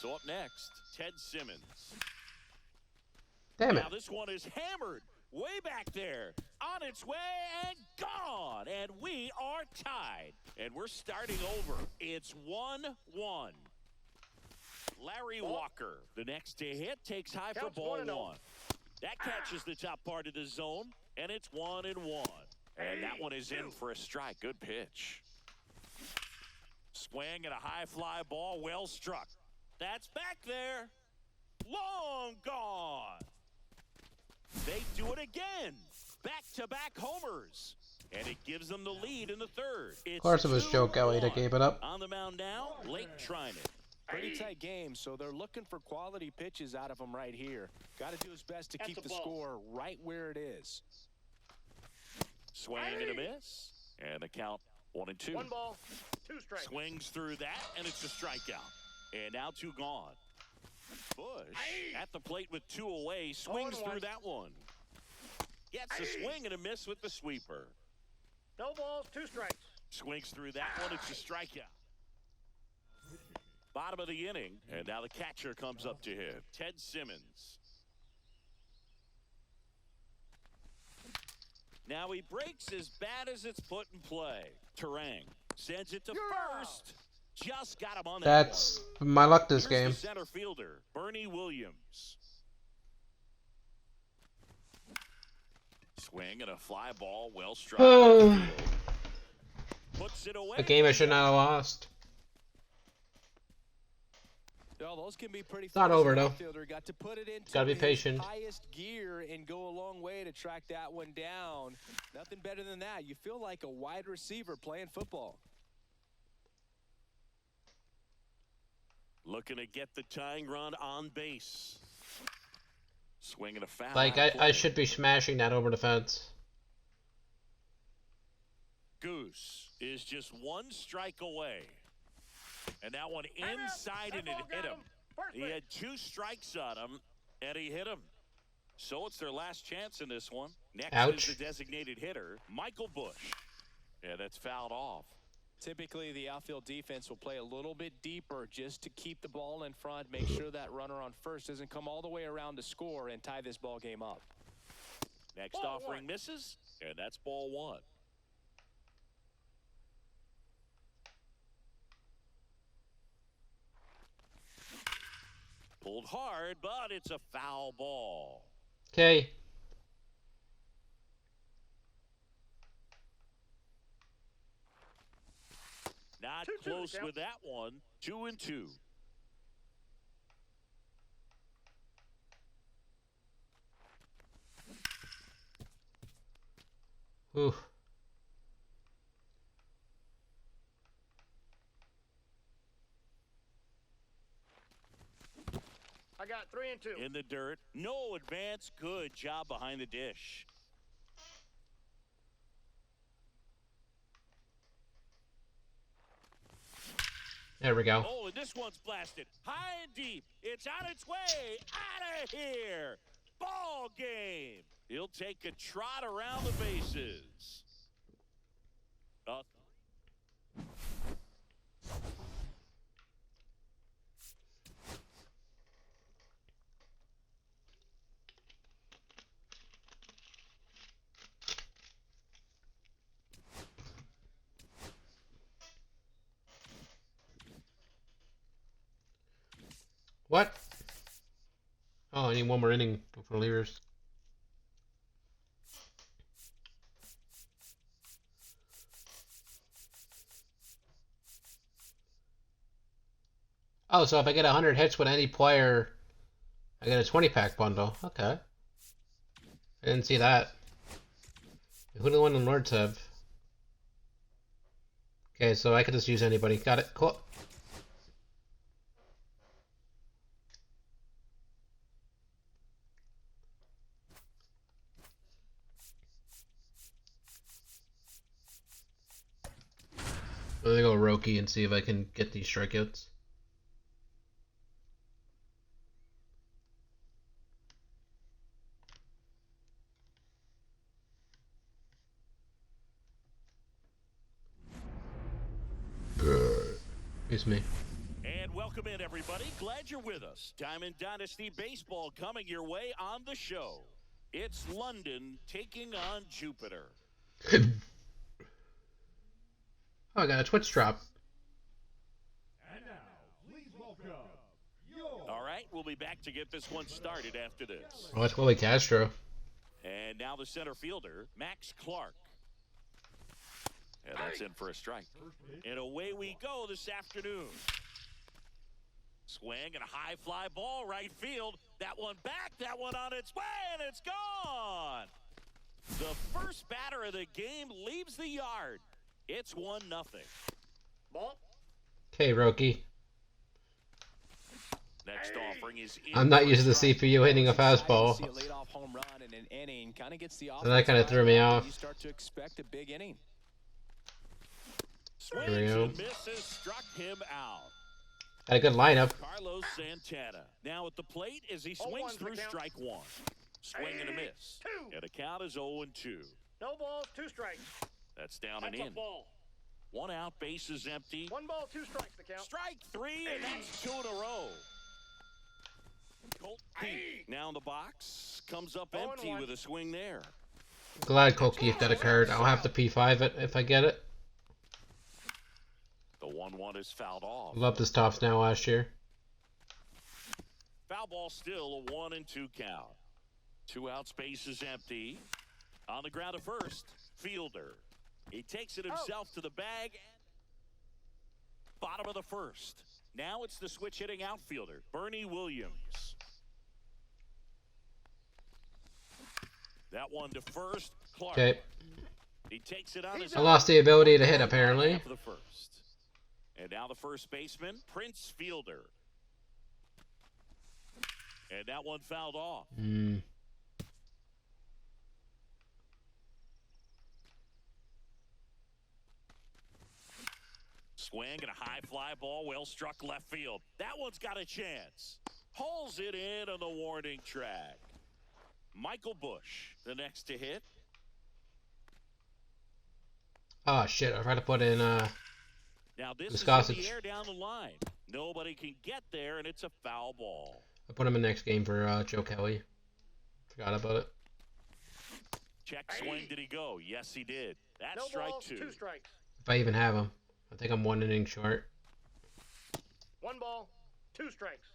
So up next, Ted Simmons. Damn it. Now this one is hammered way back there. On its way and gone. And we are tied. And we're starting over. It's 1-1. Larry Walker, the next to hit, takes high for Counts ball 1-0. 1. That catches the top part of the zone, and it's 1-1. And that one is in for a strike. Good pitch. Swing and a high fly ball, well struck. That's back there. Long gone. They do it again. Back-to-back homers. And it gives them the lead in the 3rd. It's Of course it was Joe Kelly that 2-1. gave it up. On the mound now, Blake Trinan. Pretty tight game, so they're looking for quality pitches out of him right here. Got to do his best to That's keep a the ball. score right where it is. Swing and a miss. And the count 1-2. 1 ball, 2 strikes. Swings through that, and it's a strikeout. And now 2 gone. Busch at the plate with 2 away. Swings 0-1. through that one. Gets a swing and a miss with the sweeper. No balls, 2 strikes. Swings through that one. It's a strikeout. Bottom of the inning, and now the catcher comes up to hit. Ted Simmons. Now he breaks as bad as it's put in play. Terang sends it to first. Just got him on that. That's my luck this Here's game. the center fielder, Bernie Williams. Swing and a fly ball, well struck. Puts it away. A game I should not have lost. Well, those can be pretty. It's not over, though. Outfielder got to put it into Gotta be his patient. highest gear and go a long way to track that one down. Nothing better than that. You feel like a wide receiver playing football. Looking to get the tying run on base. Swinging a foul. Like, I should be smashing that over the fence. Goose is just one strike away. And that one inside and it hit him. He had 2 strikes on him, and he hit him. So it's their last chance in this one. Next Ouch. is the designated hitter, Michael Bush. Yeah, that's fouled off. Typically, the outfield defense will play a little bit deeper just to keep the ball in front, make sure that runner on first doesn't come all the way around to score and tie this ball game up. Next offering misses, and that's ball 1. Pulled hard, but it's a foul ball. Okay. Not 2-2 close count. with that one. 2-2. Ooh. I got 3 and 2. In the dirt. No advance. Good job behind the dish. There we go. Oh, and this one's blasted. High and deep. It's on its way. Out of here. Ball game. He'll take a trot around the bases. What? Oh, I need one more inning before leaders. Oh, so if I get 100 hits with any player, I get a 20-pack bundle. Okay. I didn't see that. Who do the one in Lords have? Okay, so I could just use anybody. Got it. Cool. I'm gonna go Roki and see if I can get these strikeouts. Excuse me. And welcome in, everybody. Glad you're with us. Diamond Dynasty Baseball coming your way on the show. It's London taking on Jupiter. Oh, I got a Twitch drop. And now, please welcome All right, we'll be back to get this one started after this. Oh, it's Willie Castro. And now the center fielder, Max Clark. And that's in for a strike. And away we go this afternoon. Swing and a high fly ball right field. That one back, that one on its way, and it's gone. The first batter of the game leaves the yard. It's 1-0. Ball. Okay, Roki. Next offering is in I'm not for a used to the strike. CPU hitting a fastball. See a leadoff home run in an inning kind of gets the So that kinda threw me off. You start to expect a big inning. Swings Here we go. and misses, struck him out. Had a good lineup. Carlos Santana. Now at the plate as he swings 0-1's the through count. strike 1. Swing and a miss. 2. And the count is 0-2. No balls, 2 strikes. That's down and That's a in. ball. One out, base is empty. 1 ball, 2 strikes the count. Strike 3, and that's 2 in a row. Colt Keith now in the box. Comes up empty with a swing there. Glad Colt Keith that occurred. I'll have to P5 it if I get it. The 1-1 is fouled off. Loved his tops now last year. Foul ball still, a 1-2 count. 2 outs, base is empty. On the ground at first, Fielder. He takes it himself to the bag. Bottom of the first. Now it's the switch hitting outfielder, Bernie Williams. That one to first, Clark. Okay. He takes it on his I lost the ability to hit apparently. the first. And now the first baseman, Prince Fielder. And that one fouled off. Swing and a high fly ball, well struck left field. That one's got a chance. Pulls it in on the warning track. Michael Busch, the next to hit. Oh shit, I tried to put in Now this is in Gossage. the air down the line. Nobody can get there, and it's a foul ball. I put him in the next game for Joe Kelly. Forgot about it. Check swing, did he go? Yes, he did. That's No strike balls, 2. 2 strikes. If I even have him. I think I'm 1 inning short. 1 ball, 2 strikes.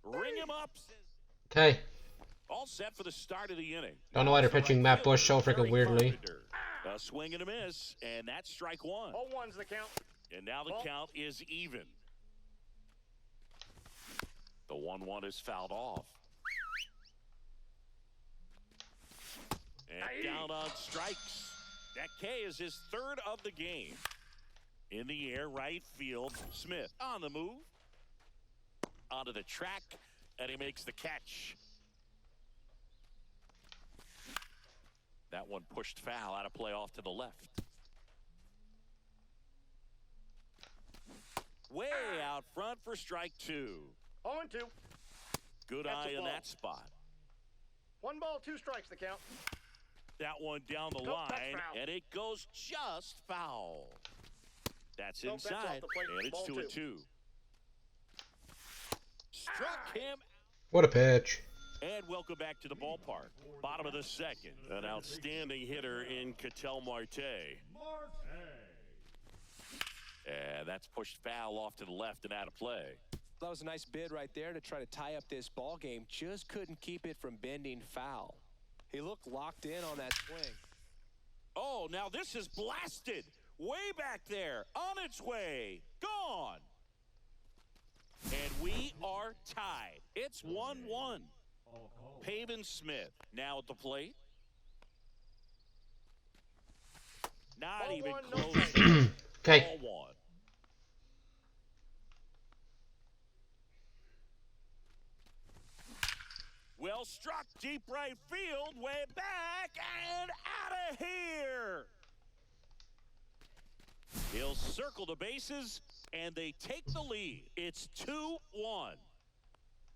Ring him up. Okay. All set for the start of the inning. Don't know why they're pitching Matt Bush so freaking weirdly. A swing and a miss, and that's strike 1. 0-1's the count. And now the count is even. The 1-1 is fouled off. And down on strikes. That K is his 3rd of the game. In the air, right field. Smith on the move. Onto the track, and he makes the catch. That one pushed foul out of play off to the left. Way out front for strike 2. 0-2. Good That's eye a in ball. that spot. 1 ball, 2 strikes the count. That one down the Nope, that's line, foul. and it goes just foul. That's Nope, that's off inside, the plate. and it's Ball 2-2. Struck him, What a pitch. and welcome back to the ballpark. Bottom of the second, an outstanding hitter in Ketel Marte. And that's pushed foul off to the left and out of play. That was a nice bid right there to try to tie up this ball game. Just couldn't keep it from bending foul. He looked locked in on that swing. Oh, now this is blasted. Way back there. On its way. Gone. And we are tied. It's 1-1. Pavin Smith now at the plate. Not Ball even one, no close. strike. Okay. Ball 1. Well struck deep right field, way back and out of here. He'll circle the bases and they take the lead. It's 2-1.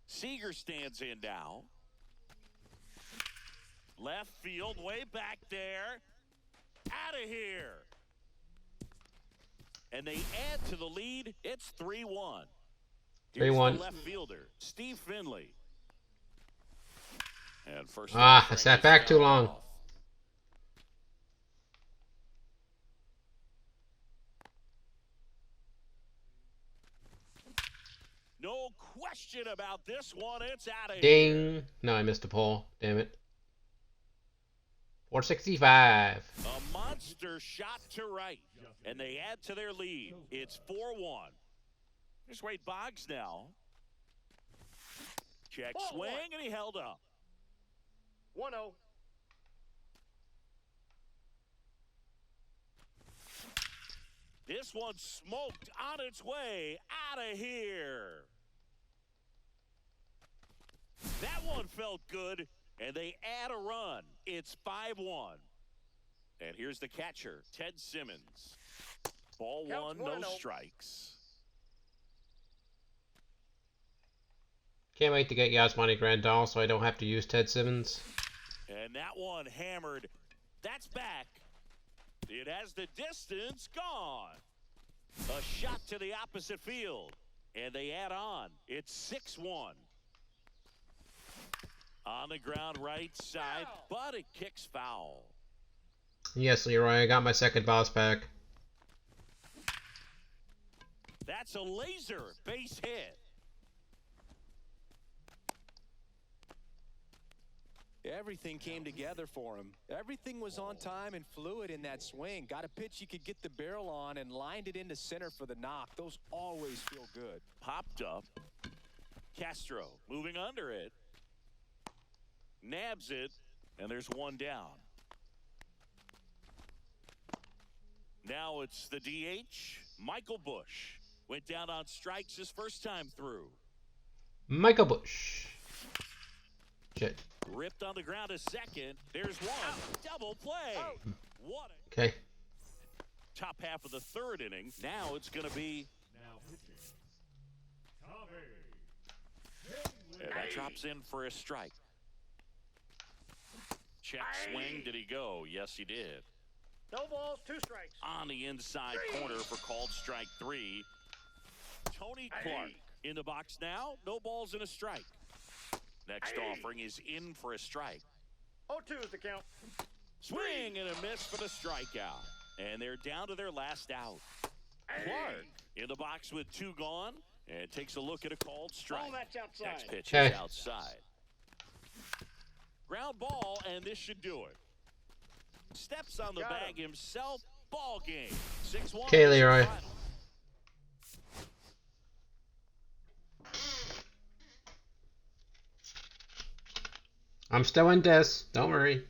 Seager stands in now. Left field, way back there. Out of here. And they add to the lead. It's 3-1. Here's 3-1. the left fielder, Steve Finley. And first I sat back too long. No question about this one. It's out of here. Ding. No, I missed a pull. Damn it. 465. A monster shot to right. And they add to their lead. It's 4-1. Here's Wade Boggs now. Check Ball swing, one. and he held up. 1-0. This one smoked on its way out of here. That one felt good, and they add a run. It's 5-1. And here's the catcher, Ted Simmons. Ball Counts 1, no 1-0. strikes. Can't wait to get Yasmani Grandal so I don't have to use Ted Simmons. And that one hammered. That's back. It has the distance gone. A shot to the opposite field. And they add on. It's 6-1. On the ground right side, but it kicks foul. Yes, Leroy, I got my second boss pack. That's a laser base hit. Everything came together for him. Everything was on time and fluid in that swing. Got a pitch he could get the barrel on and lined it into center for the knock. Those always feel good. Popped up. Castro moving under it. Nabs it, and there's one down. Now it's the DH, Michael Busch. Went down on strikes his first time through. Michael Busch. Shit. Ripped on the ground a second. There's one. Double play. What a Okay. top half of the third inning. Now it's going to be. Now pitching. Tommy. And that drops in for a strike. Check swing. Did he go? Yes, he did. No balls, 2 strikes. On the inside corner for called strike 3. Tony Clark in the box now. No balls and a strike. Next offering is in for a strike. 0-2 is the count. Swing and a miss for the strikeout. And they're down to their last out. Clark in the box with 2 gone. And takes a look at a called strike. Oh, that's outside. Next pitch Okay. is outside. Ground ball, and this should do it. Steps on the Got bag himself. Ball game. 6-1. Okay, Leroy. I'm still in this. Don't worry.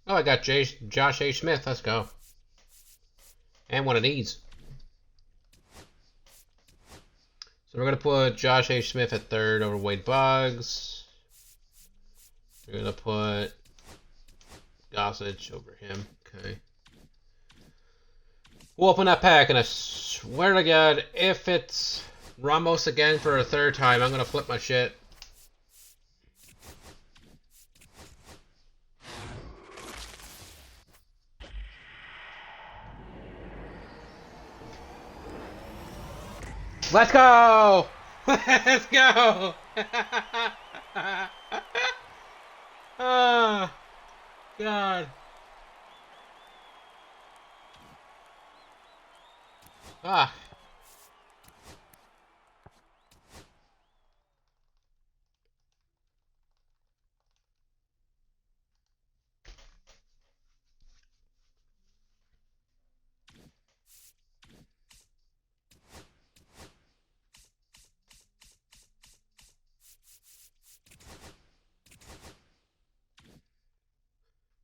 Oh, I got Josh H. Smith. Let's go. And one of these. So we're going to put Josh H. Smith at third over Wade Buggs. We're going to put Gossage over him. Okay. We'll open that pack, and I swear to God, if it's Ramos again for a third time, I'm going to flip my shit. Let's go! Let's go! Oh, God. Ah.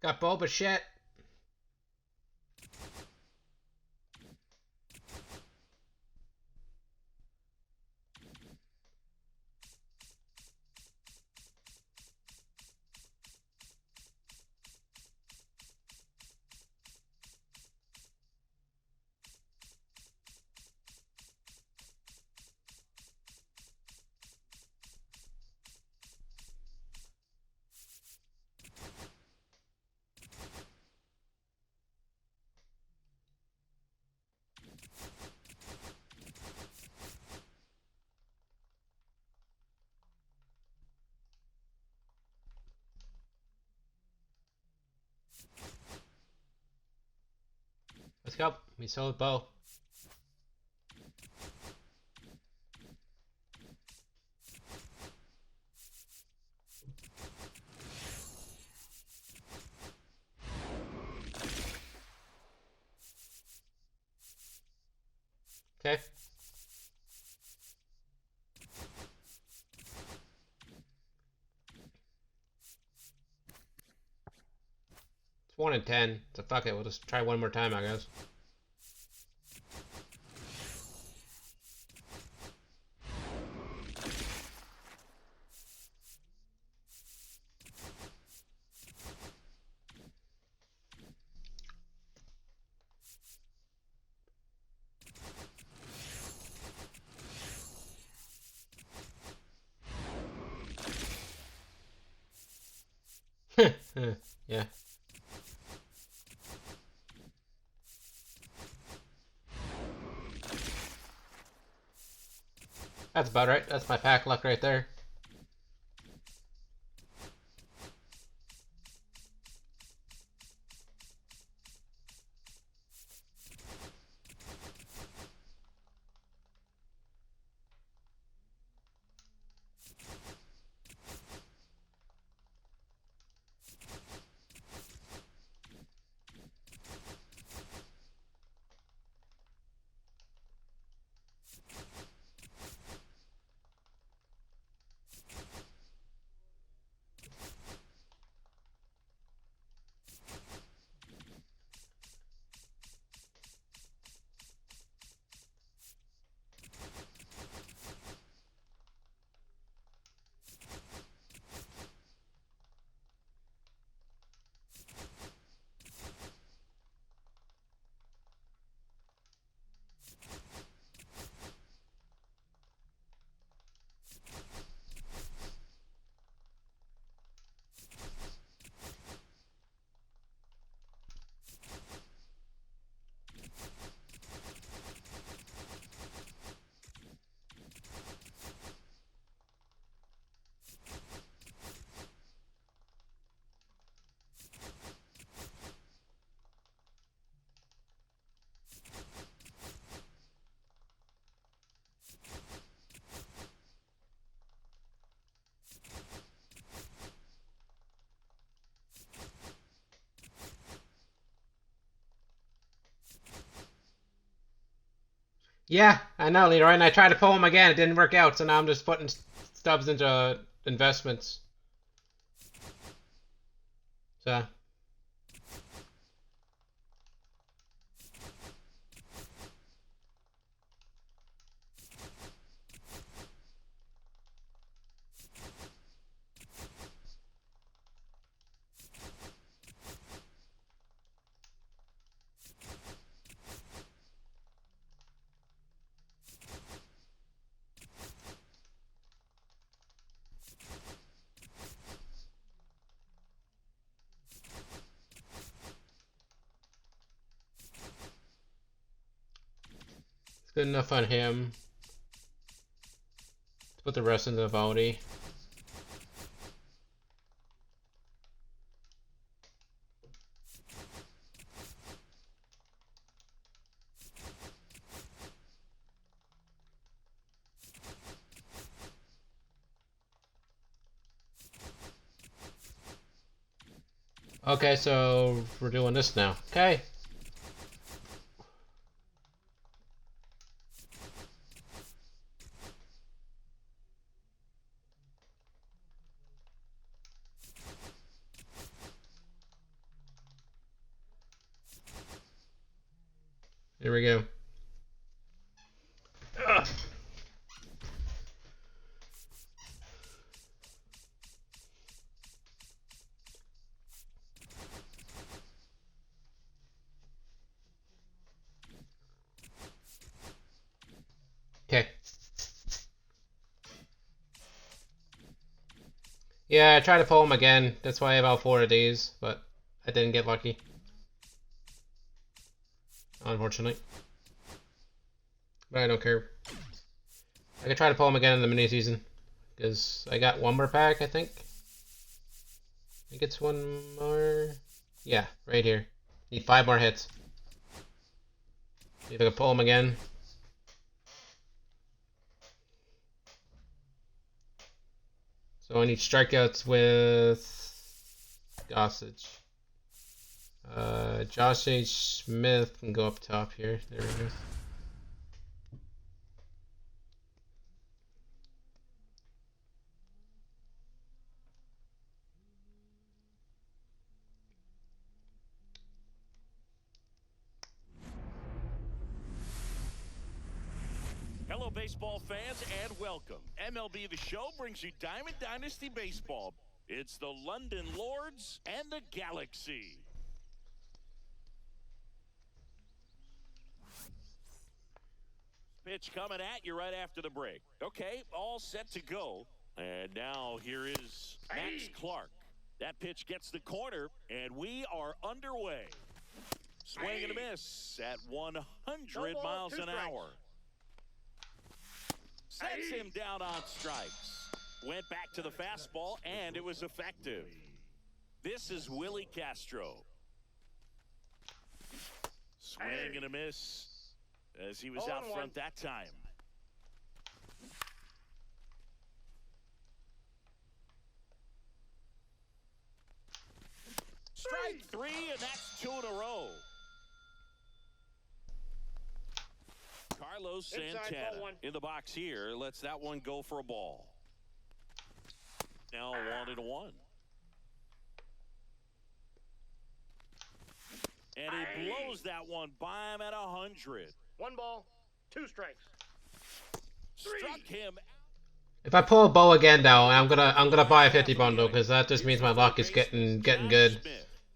Got Boba shit. Let's go. We sold Bo. Okay. It's 1 in 10, so fuck it, we'll just try one more time, I guess. Yeah. That's about right. That's my pack luck right there. Yeah, I know, Leroy, and I tried to pull him again. It didn't work out, so now I'm just putting stubs into investments. So. It's good enough on him. Let's put the rest in the Valdi. Okay, so we're doing this now. Okay. Here we go. Ugh. Okay. Yeah, I tried to pull him again. That's why I have all 4 of these, but I didn't get lucky. Unfortunately. But I don't care. I could try to pull him again in the mini season. Because I got one more pack, I think. I think it's one more. Yeah, right here. Need 5 more hits. See if I can pull him again. So I need strikeouts with Gossage. Josh H. Smith can go up top here. There we go. Hello, baseball fans, and welcome. MLB The Show brings you Diamond Dynasty Baseball. It's the London Lords and the Galaxy. Pitch coming at you right after the break. Okay, all set to go. And now here is Max Clark. That pitch gets the corner, and we are underway. Swing and a miss at 100 miles an hour. Sets him down on strikes. Went back to the fastball, and it was effective. This is Willie Castro. Swing and a miss as he was out front that time. Strike 3, and that's 2 in a row. Carlos Santana in the box here. Lets that one go for a ball. Now 1-1. And he blows that one by him at 100. 1 ball, 2 strikes. Struck him. If I pull a bow again, though, I'm gonna buy a 50 bundle because that just means my luck is getting good.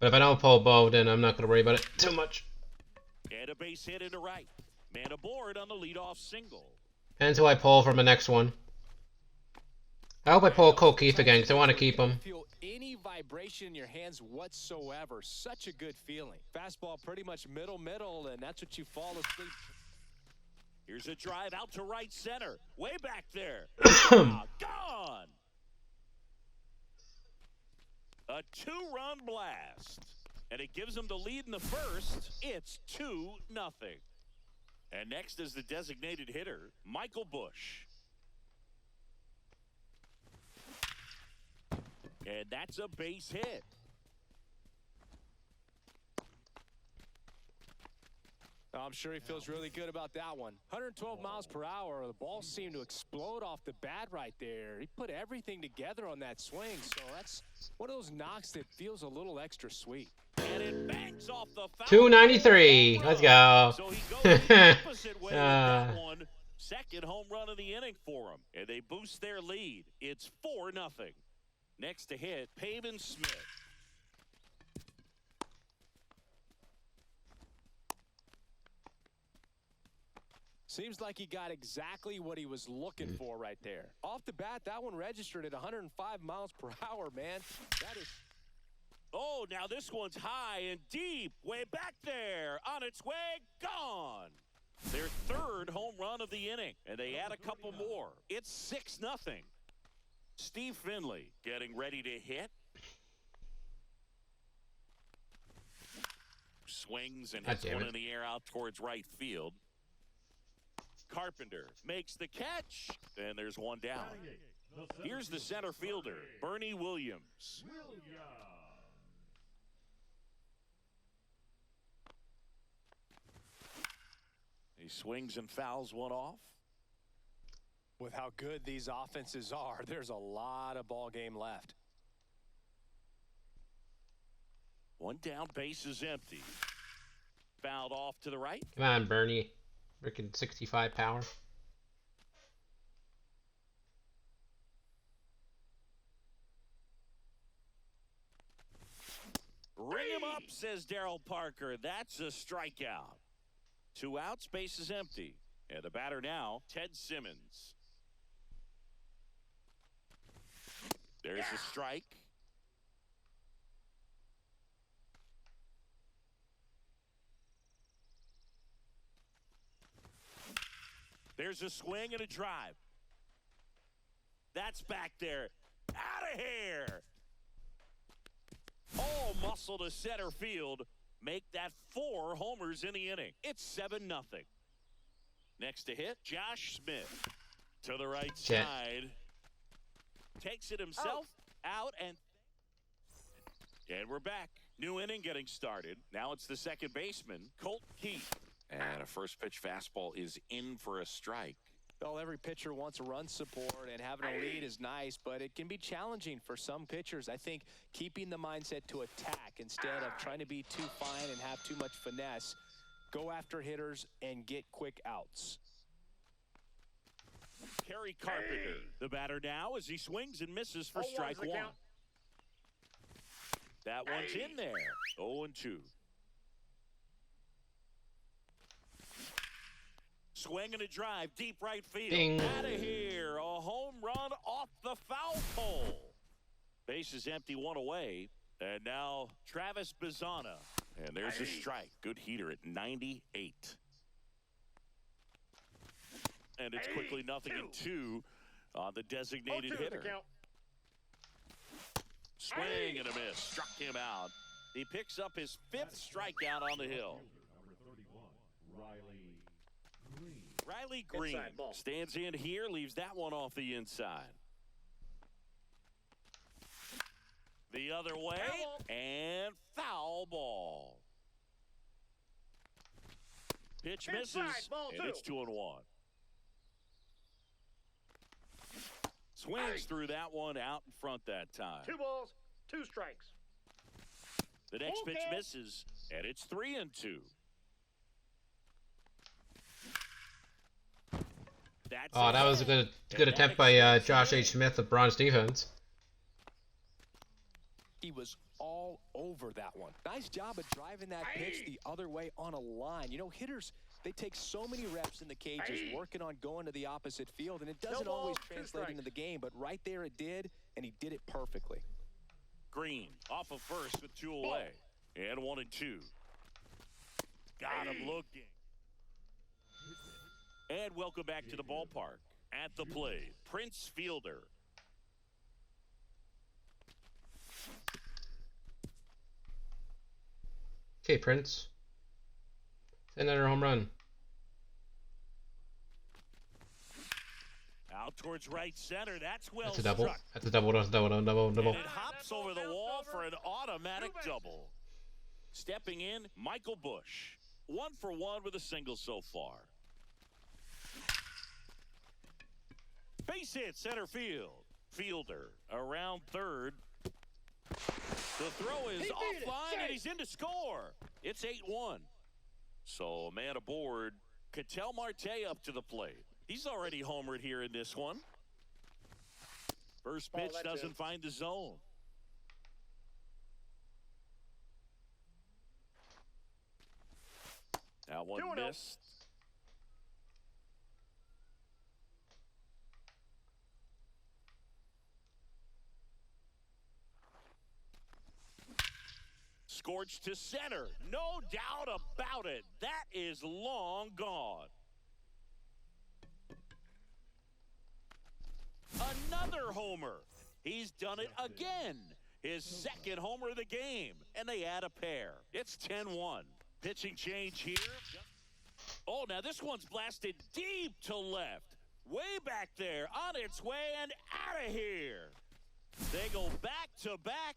But if I don't pull a bow, then I'm not gonna worry about it too much. And a base hit into right. Man aboard on the leadoff single. Depends who I pull for my next one. I hope I pull Cole Keith again because I want to keep him. Feel any vibration in your hands whatsoever. Such a good feeling. Fastball pretty much middle, and that's what you fall asleep. Here's a drive out to right center. Way back there. Gone. A 2-run blast. And it gives them the lead in the first. It's 2-0. And next is the designated hitter, Michael Busch. And that's a base hit. I'm sure he feels really good about that one. 112 miles per hour. The ball seemed to explode off the bat right there. He put everything together on that swing, so that's one of those knocks that feels a little extra sweet. And it bangs off the foul. 293. Let's go. So he goes the opposite way with that one. Second home run of the inning for him. And they boost their lead. It's 4-0. Next to hit, Pavin Smith. Seems like he got exactly what he was looking for right there. Off the bat, that one registered at 105 miles per hour, man. That is... Oh, now this one's high and deep. Way back there. On its way, gone. Their third home run of the inning. And they add a couple more. It's 6-0. Steve Finley getting ready to hit. Swings and hits one in the air out towards right field. Carpenter makes the catch, and there's one down. Here's the center fielder, Bernie Williams. He swings and fouls one off. With how good these offenses are, there's a lot of ball game left. One down, base is empty. Fouled off to the right. Come on, Bernie. Freaking 65 power. Ring him up, says Daryl Parker. That's a strikeout. 2 outs, base is empty. And the batter now, Ted Simmons. There's a strike. There's a swing and a drive. That's back there. Out of here. All muscle to center field. Make that 4 homers in the inning. It's 7-0. Next to hit, Josh Smith. To the right side. Takes it himself out and we're back. New inning getting started. Now it's the second baseman, Colt Keith. And a first pitch fastball is in for a strike. Well, every pitcher wants a run support, and having a lead is nice, but it can be challenging for some pitchers. I think keeping the mindset to attack instead of trying to be too fine and have too much finesse. Go after hitters and get quick outs. Kerry Carpenter, the batter now as he swings and misses for strike 1. That one's in there. 0-2. Swing and a drive, deep right field. Ding. Out of here. A home run off the foul pole. Base is empty, one away. And now Travis Bazzana. And there's a strike. Good heater at 98. And it's quickly 0-2 on the designated hitter. Swing and a miss. Struck him out. He picks up his 5th strikeout on the hill. Number 31, Riley Green. Riley Green stands in here, leaves that one off the inside. The other way, and foul ball. Pitch misses, and it's 2-1. Swings through that one out in front that time. 2 balls, 2 strikes. The next pitch misses, and it's 3-2. Oh, that was a good attempt by Josh H. Smith of Bronze defense. He was all over that one. Nice job of driving that pitch the other way on a line. You know, hitters, they take so many reps in the cages working on going to the opposite field, and it doesn't always translate into the game, but right there it did, and he did it perfectly. Green off of first with 2 away, and 1-2. Got him looking. And welcome back to the ballpark. At the plate, Prince Fielder. Okay, Prince. Another home run. Out towards right center. That's well That's a double. struck. That's a double. That's a double. Double. Double. And it hops over the wall for an automatic double. Stepping in, Michael Busch. 1 for 1 with a single so far. Base hit, center field. Fielder around third. The throw is offline, and he's in to score. It's 8-1. So, man aboard, Ketel Marte up to the plate. He's already homered here in this one. First pitch doesn't find the zone. That one missed. Scorched to center. No doubt about it. That is long gone. Another homer. He's done it again. His 2nd homer of the game. And they add a pair. It's 10-1. Pitching change here. Oh, now this one's blasted deep to left. Way back there. On its way and out of here. They go back to back.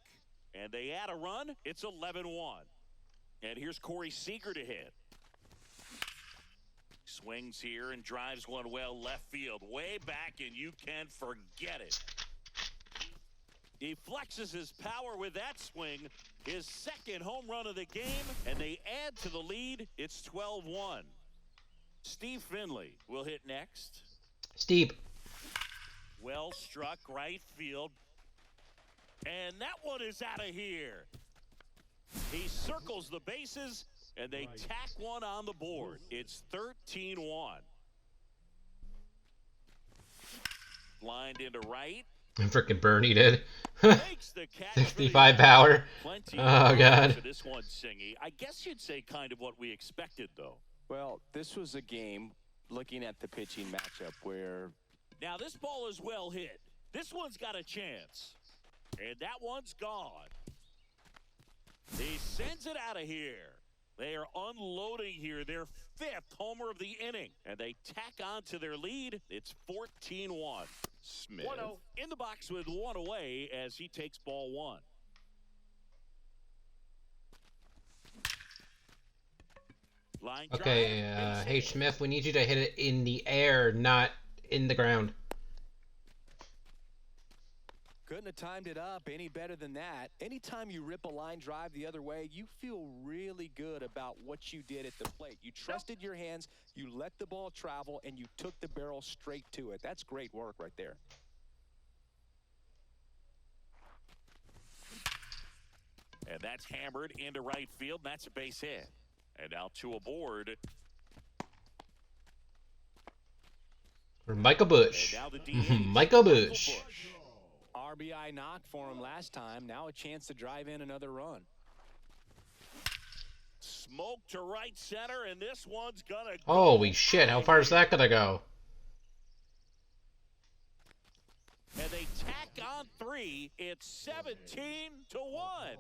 And they add a run. It's 11-1. And here's Corey Seager to hit. Swings here and drives one well left field. Way back, and you can forget it. He flexes his power with that swing. His 2nd home run of the game, and they add to the lead. It's 12-1. Steve Finley will hit next. Steve. Well struck right field. And that one is out of here. He circles the bases, and they tack one on the board. It's 13-1. Lined into right. Freaking Bernie did. Makes the catch 65 power. Oh, God. For this one, Singy. I guess you'd say kind of what we expected, though. Well, this was a game, looking at the pitching matchup, where... Now, this ball is well hit. This one's got a chance. And that one's gone. He sends it out of here. They are unloading here their 5th homer of the inning. And they tack on to their lead. It's 14-1. Smith in the box with 1 away as he takes ball 1. Line Okay, H. Smith, we need you to hit it in the air, not in the ground. Couldn't have timed it up any better than that. Anytime you rip a line drive the other way, you feel really good about what you did at the plate. You trusted your hands, you let the ball travel, and you took the barrel straight to it. That's great work right there. And that's hammered into right field. That's a base hit. And now 2 aboard. For Michael Busch. And now the DH, Michael Busch. Our RBI knock for him last time. Now a chance to drive in another run. Smoke to right center, and this one's gonna go. Holy shit, how far is that gonna go? And they tack on 3. It's 17-1.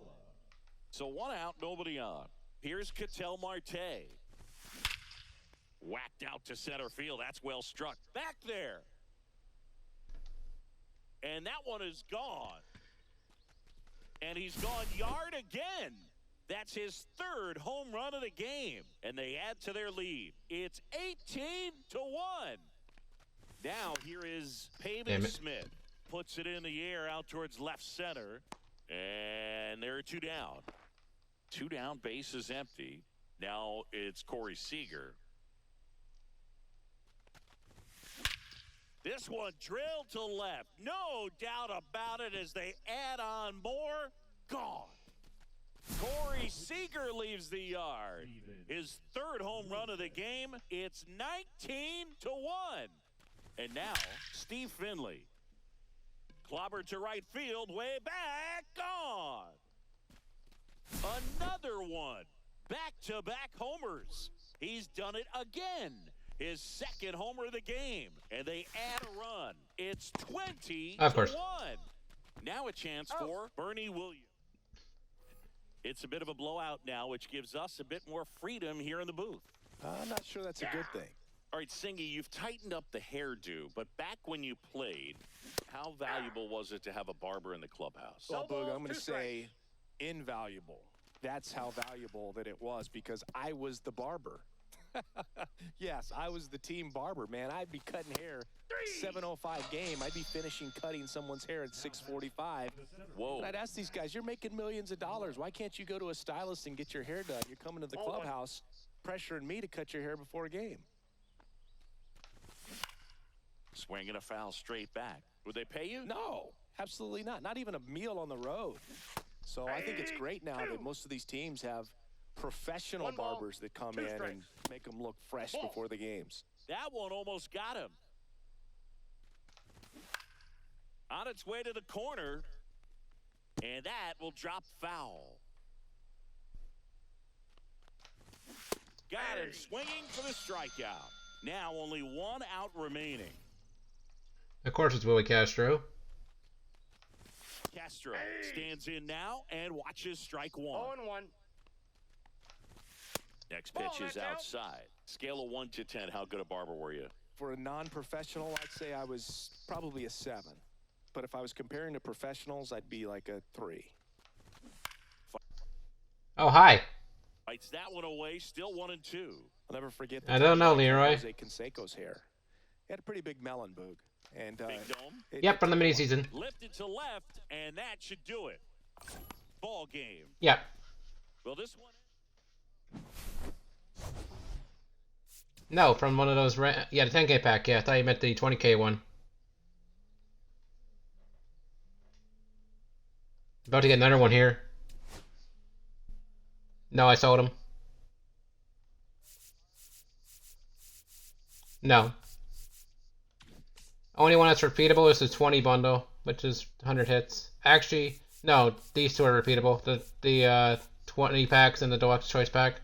So 1 out, nobody on. Here's Ketel Marte. Whacked out to center field. That's well struck. Back there. And that one is gone. And he's gone yard again. That's his 3rd home run of the game. And they add to their lead. It's 18-1. Now here is Pavin Smith. Puts it in the air out towards left center. And there are 2 down. 2 down, base is empty. Now it's Corey Seager. This one drilled to left. No doubt about it as they add on more. Gone. Corey Seager leaves the yard. His 3rd home run of the game. It's 19-1. And now Steve Finley. Clobber to right field. Way back. Gone. Another one. Back-to-back homers. He's done it again. His 2nd homer of the game. And they add a run. It's 20-1. Of course. Now a chance for Bernie Williams. It's a bit of a blowout now, which gives us a bit more freedom here in the booth. I'm not sure that's a good thing. All right, Singy, you've tightened up the hairdo, but back when you played, how valuable was it to have a barber in the clubhouse? Well, No Boog, ball, I'm going to 2 say invaluable. That's how valuable that it was because I was the barber. Yes, I was the team barber, man. I'd be cutting hair 7:05 game. I'd be finishing cutting someone's hair at 6:45. Whoa. And I'd ask these guys, you're making millions of dollars. Why can't you go to a stylist and get your hair done? You're coming to the clubhouse pressuring me to cut your hair before a game. Swinging a foul straight back. Would they pay you? No, absolutely not. Not even a meal on the road. So I think it's great now that most of these teams have professional 1 ball, barbers that come 2 in and strikes. make them look fresh Ball. before the games. That one almost got him. On its way to the corner. And that will drop foul. Got him swinging for the strikeout. Now only 1 out remaining. Of course it's Willie Castro. Castro stands in now and watches strike 1. 0-1. Next Ball, pitch is that's out. outside. Scale of 1 to 10, how good a barber were you? For a non-professional, I'd say I was probably a 7. But if I was comparing to professionals, I'd be like a 3. Oh, hi. Fights that one away, still 1-2. I'll never forget. I don't know, Leroy. Jose Canseco's hair. He had a pretty big melon, Boog. And Big dome. Yep, from the mini season. Lifted to left, and that should do it. Ball game. Yep. Will this one? No, from one of those. Yeah, the 10K pack. Yeah, I thought you meant the 20K one. About to get another one here. No, I sold him. No. Only one that's repeatable is the 20 bundle, which is 100 hits. Actually, no, these 2 are repeatable. The 20 packs and the deluxe choice pack.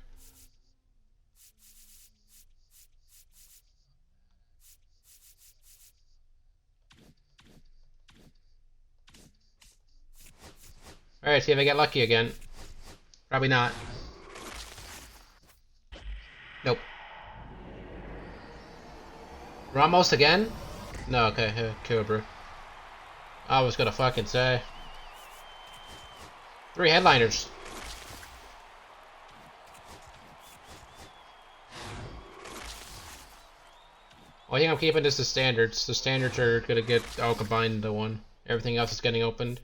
Alright, see if I get lucky again. Probably not. Nope. Ramos again? No, okay, Cobra. I was gonna fucking say. 3 headliners. Well, I think I'm keeping this as standards. The standards are gonna get all combined into one. Everything else is getting opened.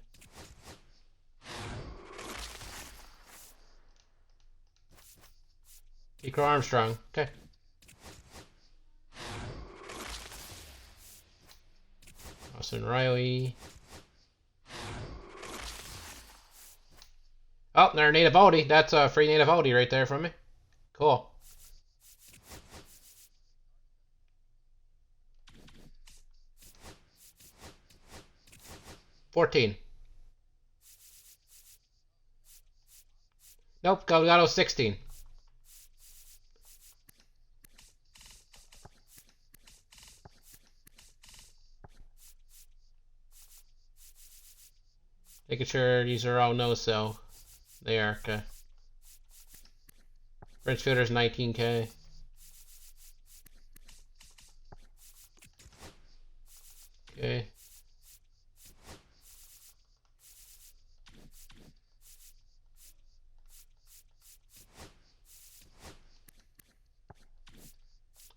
Kiko Armstrong. Okay. Austin Riley. Oh, there's Native Aldi. That's a free Native Aldi right there from me. Cool. 14. Nope, Delgado 16. Making sure these are all no-sell. They are, okay. French Fielder's 19K. Okay.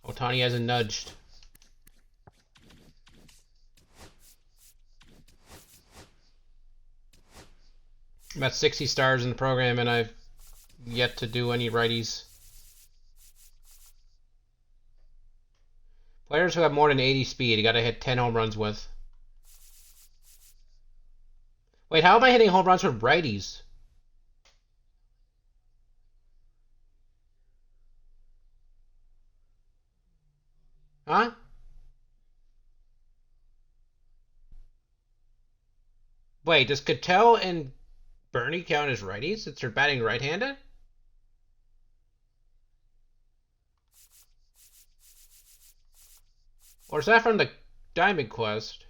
Otani hasn't nudged. I'm at 60 stars in the program and I've yet to do any righties. Players who have more than 80 speed, you gotta hit 10 home runs with. Wait, how am I hitting home runs with righties? Huh? Wait, does Cattell and Bernie count as righties since they're batting right-handed? Or is that from the Diamond Quest?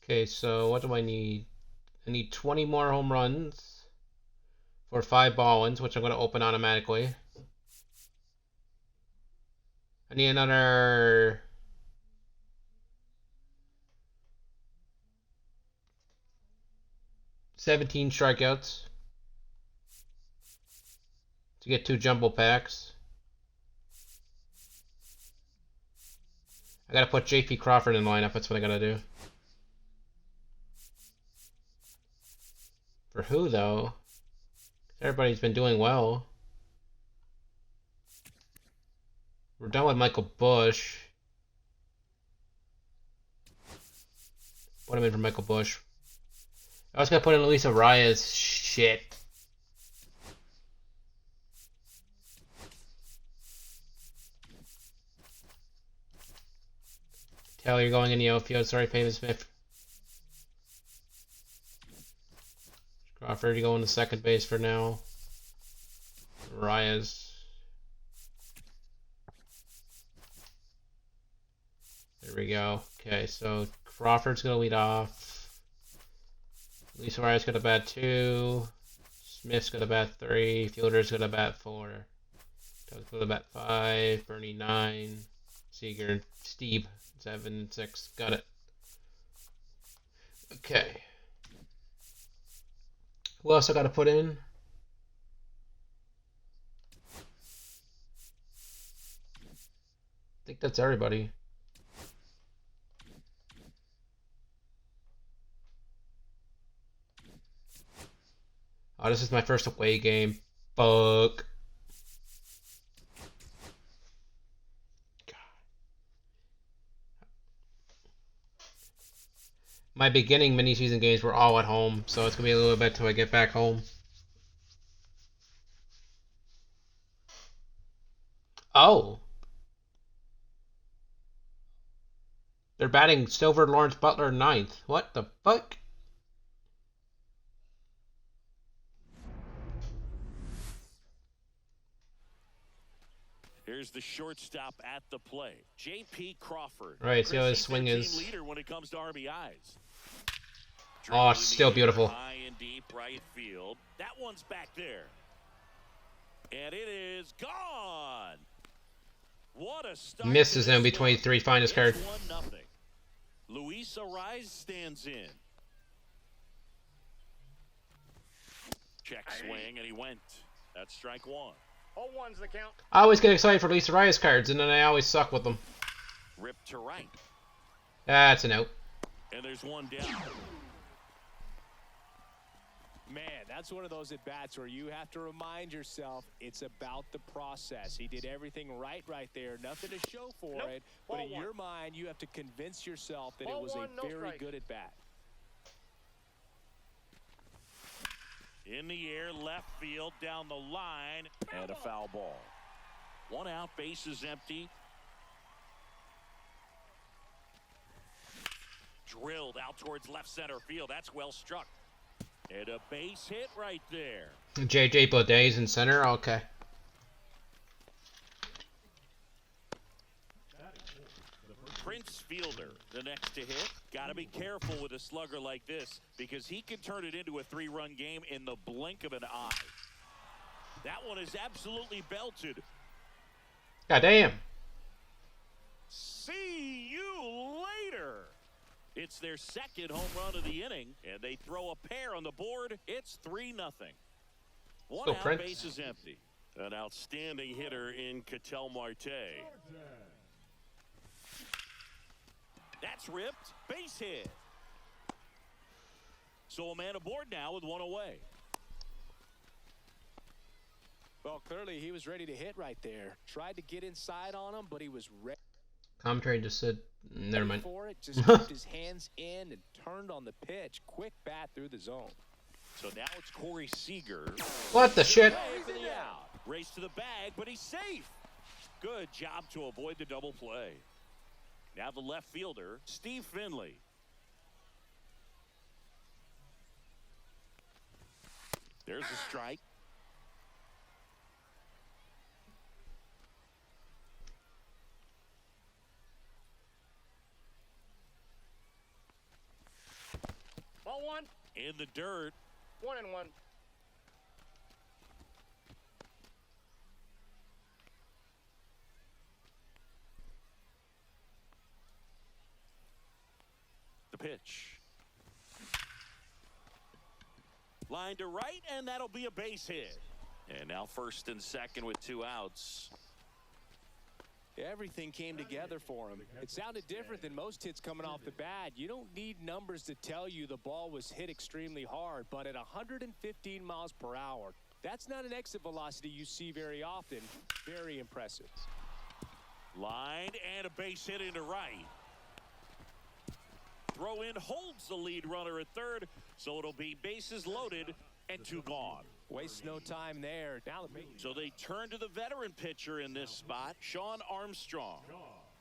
Okay, so what do I need? I need 20 more home runs for 5 ball-ins, which I'm going to open automatically. I need another 17 strikeouts to get 2 jumbo packs. I gotta put JP Crawford in the lineup, that's what I gotta do. For who, though? Everybody's been doing well. We're done with Michael Bush. Put him in for Michael Bush. I was gonna put in Luis Arias. Shit. Taylor, you're going in the outfield. Sorry, Pavin Smith. Crawford, you go into second base for now. Arias. There we go. Okay, so Crawford's gonna lead off. Luis Arias gonna bat 2. Smith's gonna bat 3. Fielder's gonna bat 4. Tubbs gonna bat 5. Bernie 9. Seager, Steve 7, 6. Got it. Okay. Who else I gotta put in? I think that's everybody. Oh, this is my first away game. Fuck. God. My beginning mini-season games were all at home, so it's gonna be a little bit till I get back home. Oh. They're batting Silver Lawrence Butler 9th. What the fuck? Here's the shortstop at the plate, J.P. Crawford. Right, see how his swing is. Leader when it comes to RBIs. Oh, it's still beautiful. High and deep right field. That one's back there. And it is gone. What a start. Misses him between 3 finest card. 1-0. Luis Arias stands in. Check swing and he went. That's strike 1. 0-1's the count. I always get excited for Luis Arias cards, and then I always suck with them. Ripped to right. That's an out. And there's one down. Man, that's one of those at-bats where you have to remind yourself it's about the process. He did everything right there. Nothing to show for Nope. it. But Ball in one. your mind, you have to convince yourself that Ball it was one, a no very strike. good at-bat. In the air, left field, down the line, and a foul ball. One out, bases empty. Drilled out towards left center field. That's well struck. And a base hit right there. JJ Boday's in center. Okay. Prince Fielder, the next to hit. Got to be careful with a slugger like this because he can turn it into a 3-run game in the blink of an eye. That one is absolutely belted. God damn. See you later. It's their second home run of the inning, and they throw a pair on the board. It's 3-0. One Go, out, Prince. bases empty. An outstanding hitter in Ketel Marte. That's ripped. Base hit. So a man aboard now with one away. Well, clearly he was ready to hit right there. Tried to get inside on him, but he was ready Commentary just said, never mind. for it. Just kept his hands in and turned on the pitch. Quick bat through the zone. So now it's Corey Seager. What the shit? Away for the out. Race to the bag, but he's safe. Good job to avoid the double play. Now the left fielder, Steve Finley. There's a strike. Ball one. In the dirt. 1-1. The pitch. Line to right, and that'll be a base hit. And now first and second with 2 outs. Everything came together for him. It sounded different than most hits coming off the bat. You don't need numbers to tell you the ball was hit extremely hard, but at 115 miles per hour, that's not an exit velocity you see very often. Very impressive. Lined and a base hit into right. Throw in holds the lead runner at third, so it'll be bases loaded and 2 gone. Waste no time there. Now So they turn to the veteran pitcher in this spot, Sean Armstrong.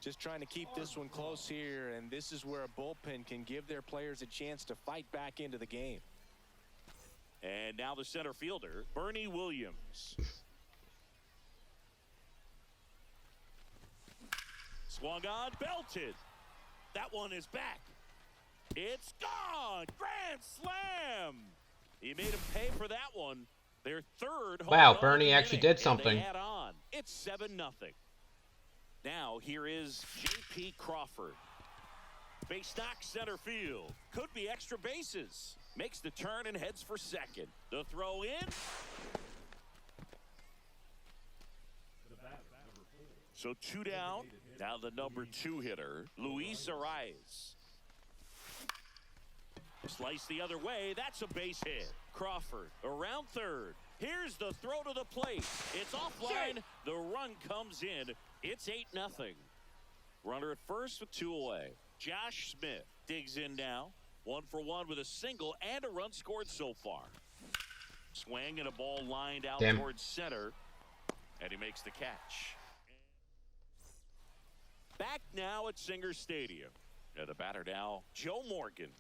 just trying to keep this one close here, and this is where a bullpen can give their players a chance to fight back into the game. And now the center fielder, Bernie Williams. Swung on, belted. That one is back. It's gone. Grand slam. He made him pay for that one. Their third home Wow, run Bernie of the actually inning, did and something. they add on. It's 7-0. Now here is J.P. Crawford. Base knock center field. Could be extra bases. Makes the turn and heads for second. The throw in. So 2 down. Now the number 2 hitter, Luis Arias. Slice the other way. That's a base hit. Crawford around third. Here's the throw to the plate. It's offline. The run comes in. It's 8-0. Runner at first with 2 away. Josh Smith digs in now. 1 for 1 with a single and a run scored so far. Swing and a ball lined out Damn. towards center. And he makes the catch. Back now at Singer Stadium. And the batter now, Joe Morgan.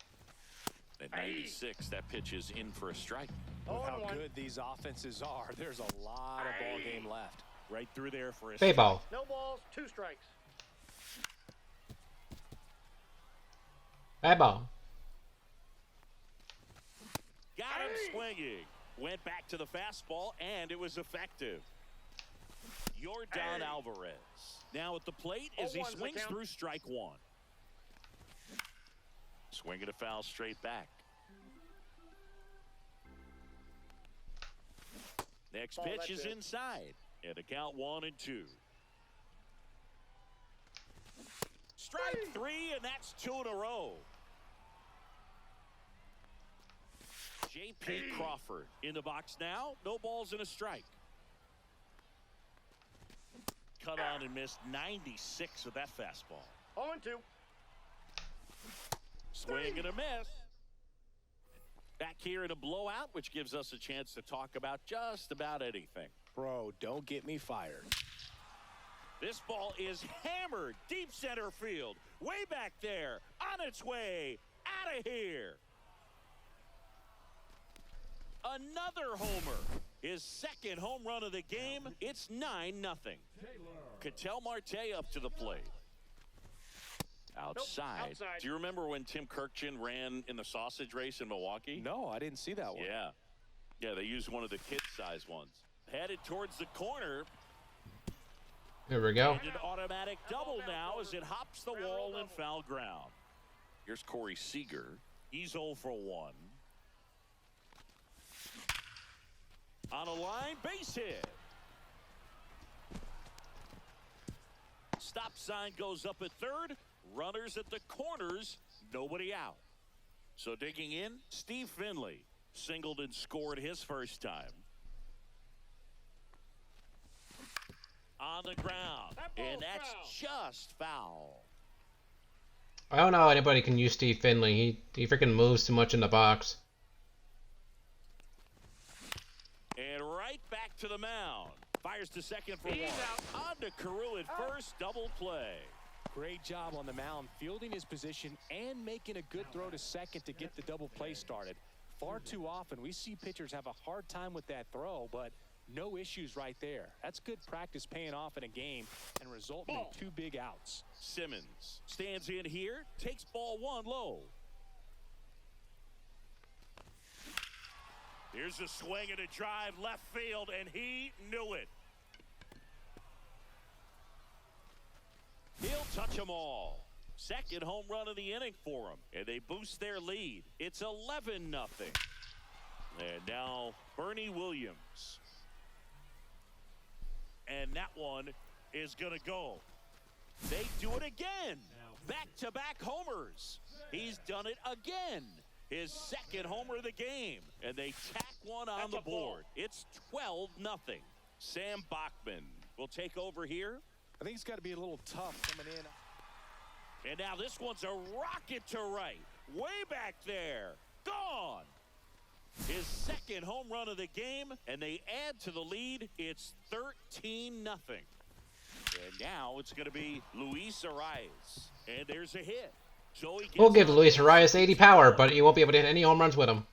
At 96, that pitch is in for a strike. With how 0-1. good these offenses are, there's a lot of ball game left. Right through there for a Bay strike. ball. No balls, 2 strikes. Bay ball. Got him swinging. Went back to the fastball, and it was effective. Yordan Alvarez. Now at the plate as he 0-1's the swings count. through strike 1. Swinging a foul straight back. Next Ball, pitch that's is it. inside. And the count 1-2. Strike 3, and that's 2 in a row. J.P. Crawford in the box now. No balls and a strike. Cut on and missed 96 with that fastball. 0-2. Swing and a miss. Back here in a blowout, which gives us a chance to talk about just about anything. Bro, don't get me fired. This ball is hammered deep center field. Way back there. On its way. Out of here. Another homer. His second home run of the game. It's 9-0. Ketel Marte up to the plate. Outside. Nope, outside. Do you remember when Tim Kirkjian ran in the sausage race in Milwaukee? No, I didn't see that one. Yeah, they used one of the kid-sized ones. Headed towards the corner. Here we go. And an automatic double now as it hops the wall in foul ground. Here's Corey Seager. He's 0 for 1. On a line, base hit. Stop sign goes up at third. Runners at the corners. Nobody out. So digging in, Steve Finley singled and scored his first time. On the ground. And that's just foul. I don't know how anybody can use Steve Finley. He freaking moves too much in the box. And right back to the mound. Fires to second for 1. On to Carew at first. Double play. Great job on the mound, fielding his position and making a good throw to second to get the double play started. Far too often we see pitchers have a hard time with that throw, but no issues right there. That's good practice paying off in a game and resulting in 2 big outs. Simmons stands in here, takes ball 1 low. Here's a swing and a drive left field, and he knew it. He'll touch them all. Second home run of the inning for him, and they boost their lead. It's 11-0. And now Bernie Williams. And that one is going to go. They do it again. Back-to-back homers. He's done it again. His second homer of the game. And they tack one on the board. It's 12-0. Sam Bachman will take over here. I think it's got to be a little tough coming in. And now this one's a rocket to right. Way back there. Gone. His second home run of the game, and they add to the lead. It's 13-0. And now it's going to be Luis Arias. And there's a hit. So he We'll give Luis Arias 80 power, but you won't be able to hit any home runs with him.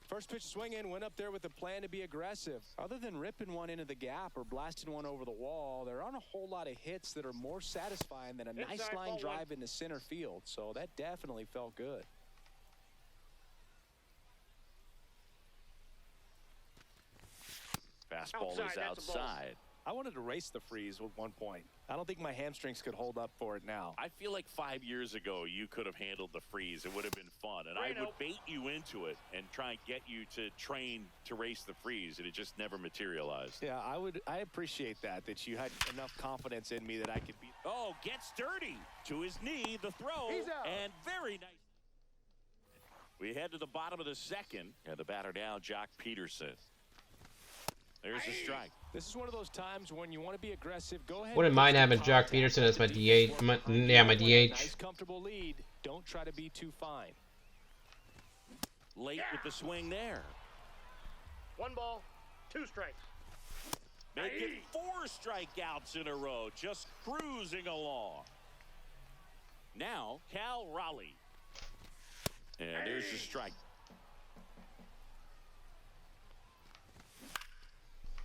First pitch swing in, went up there with a plan to be aggressive. Other than ripping one into the gap or blasting one over the wall, there aren't a whole lot of hits that are more satisfying than a nice line drive into center field. So that definitely felt good. Fastball is outside. I wanted to race the freeze at one point. I don't think my hamstrings could hold up for it now. I feel like 5 years ago you could have handled the freeze. It would have been fun, and I would bait you into it and try and get you to train to race the freeze, and it just never materialized. Yeah, I appreciate that you had enough confidence in me that I could beat. Oh, gets dirty to his knee, the throw, and very nice. We head to the bottom of the second, and the batter now, Jock Peterson. There's a strike. This is one of those times when you want to be aggressive. Go ahead. Wouldn't mind having Jock Peterson as my DH. My DH. Nice, comfortable lead. Don't try to be too fine. Late with the swing there. 1 ball, 2 strikes. Making 4 strikeouts in a row, just cruising along. Now, Cal Raleigh. And there's the strike.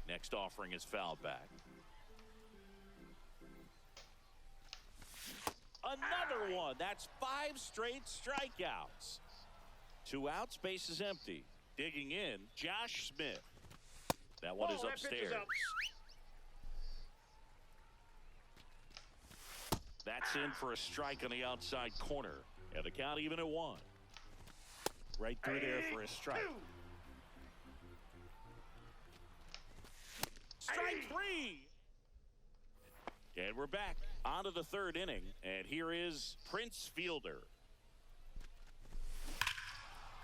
Next offering is fouled back. Another one. That's 5 straight strikeouts. 2 outs, base is empty. Digging in, Josh Smith. That one is upstairs. That's in for a strike on the outside corner. And the count even at 1. Right through there for a strike. strike three. And we're back onto the third inning. And here is Prince Fielder.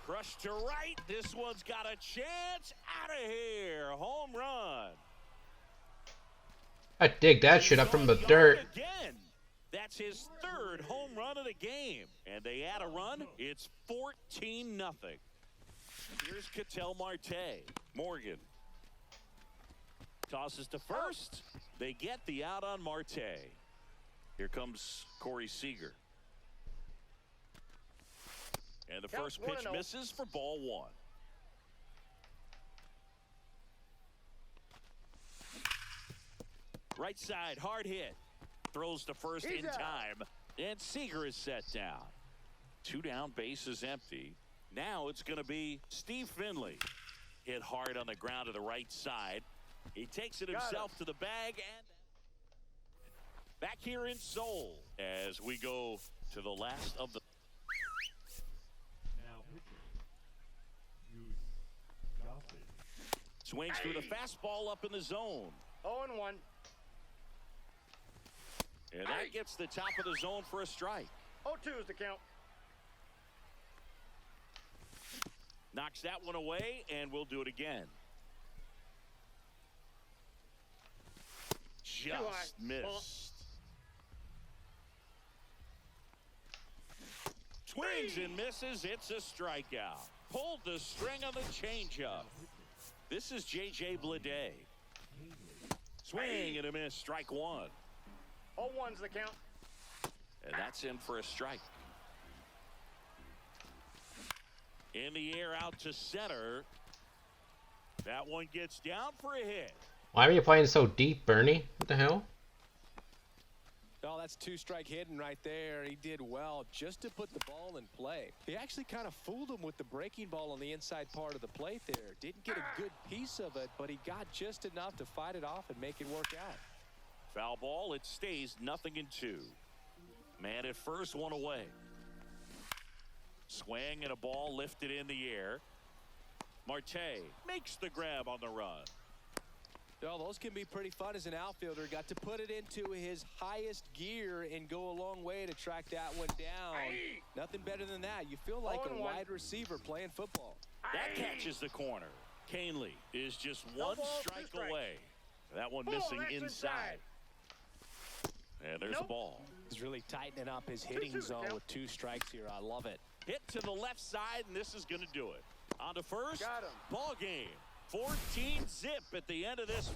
Crushed to right. This one's got a chance. Out of here. Home run. I dig that shit up from the dirt. Again. That's his third home run of the game. And they add a run. It's 14-0. Here's Ketel Marte. Morgan tosses to first. They get the out on Marte. Here comes Corey Seager. And the first pitch misses for ball one. Right side, hard hit. Throws to first in time. And Seager is set down. 2 down, bases empty. Now it's going to be Steve Finley. Hit hard on the ground to the right side. He takes it himself to the bag. And back here in Seoul as we go to the last of the. Now pitching. Use Gossage. Swings through the fastball up in the zone. 0-1. And that gets the top of the zone for a strike. 0-2 is the count. Knocks that one away, and we'll do it again. Just missed. Swings and misses. It's a strikeout. Pulled the string on the changeup. This is J.J. Bleday. Swing and a miss. Strike one. 0-1's the count. And that's in for a strike. In the air out to center. That one gets down for a hit. Why are you playing so deep, Bernie? What the hell? Oh, that's 2-strike hitting right there. He did well just to put the ball in play. He actually kind of fooled him with the breaking ball on the inside part of the plate there. Didn't get a good piece of it, but he got just enough to fight it off and make it work out. Foul ball. It stays 0-2. Man at first, one away. Swing and a ball lifted in the air. Marte makes the grab on the run. Oh, those can be pretty fun as an outfielder. Got to put it into his highest gear and go a long way to track that one down. Nothing better than that. You feel like a wide receiver playing football. That catches the corner. Canely is just one strike away. That one missing inside. And there's a ball. He's really tightening up his hitting zone with 2 strikes here. I love it. Hit to the left side, and this is going to do it. On to first. Got him. Ball game. 14-0 at the end of this.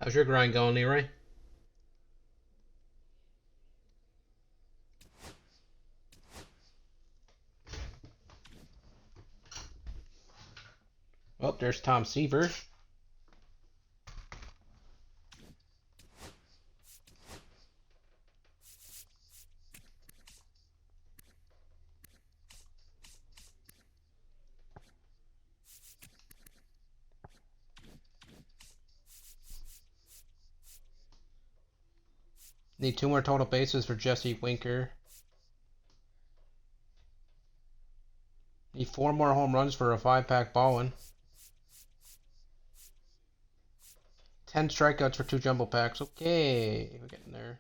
How's your grind going, Leroy? Oh, there's Tom Seaver. Need 2 more total bases for Jesse Winker. Need 4 more home runs for a 5-pack Baldwin. 10 strikeouts for 2 jumbo packs. Okay, we're getting there.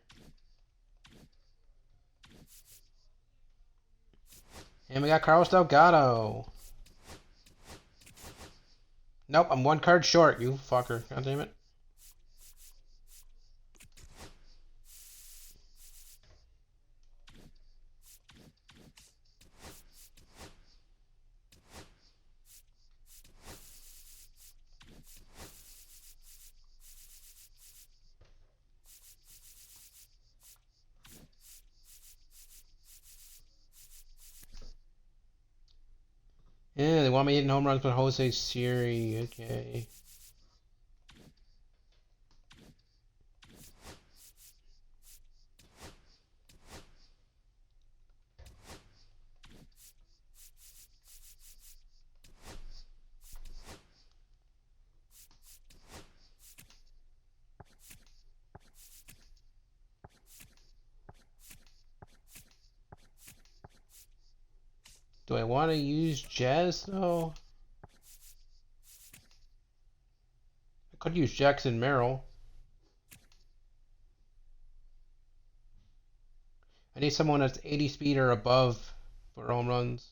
And we got Carlos Delgado. Nope, I'm 1 card short, you fucker. God damn it. Yeah, they want me hitting home runs with Jose Siri. Okay. Do I want to use Jazz though? I could use Jackson Merrill. I need someone that's 80 speed or above for home runs.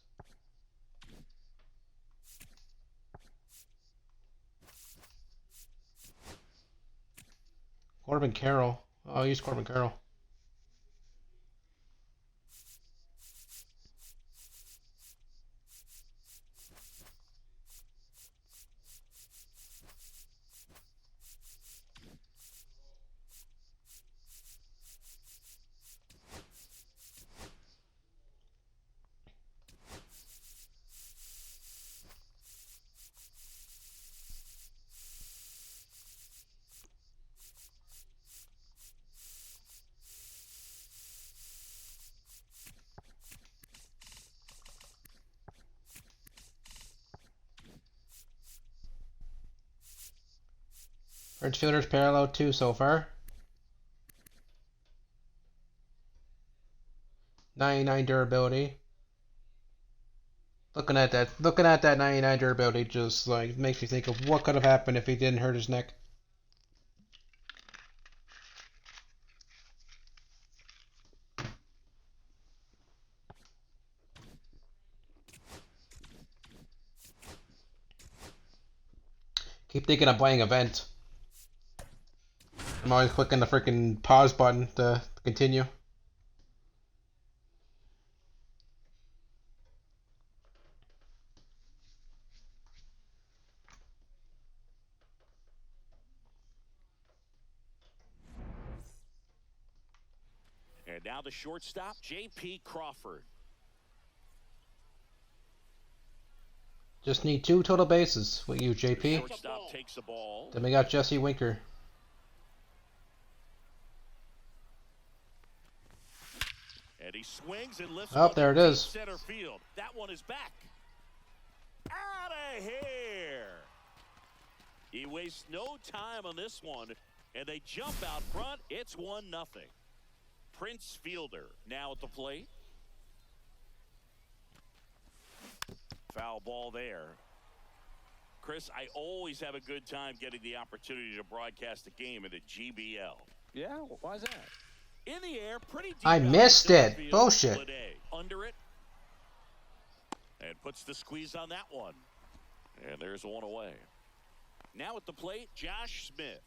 Corbin Carroll. I'll use Corbin Carroll. French fielders parallel 2 so far. 99 durability. Looking at that 99 durability just like makes me think of what could have happened if he didn't hurt his neck. Keep thinking of buying a vent. I'm always clicking the freaking pause button to continue. And now the shortstop, J.P. Crawford. Just need 2 total bases with you, JP. Shortstop takes the ball. Then we got Jesse Winker. And he swings and lifts. Oh, there it is. Center field. That one is back. Out of here. He wastes no time on this one, and they jump out front. It's 1-0. Prince Fielder now at the plate. Foul ball there. Chris, I always have a good time getting the opportunity to broadcast a game in the GBL. Yeah, why is that? In the air, pretty deep. I missed it. Bullshit. Under it. And puts the squeeze on that one. And there's one away. Now at the plate, Josh Smith.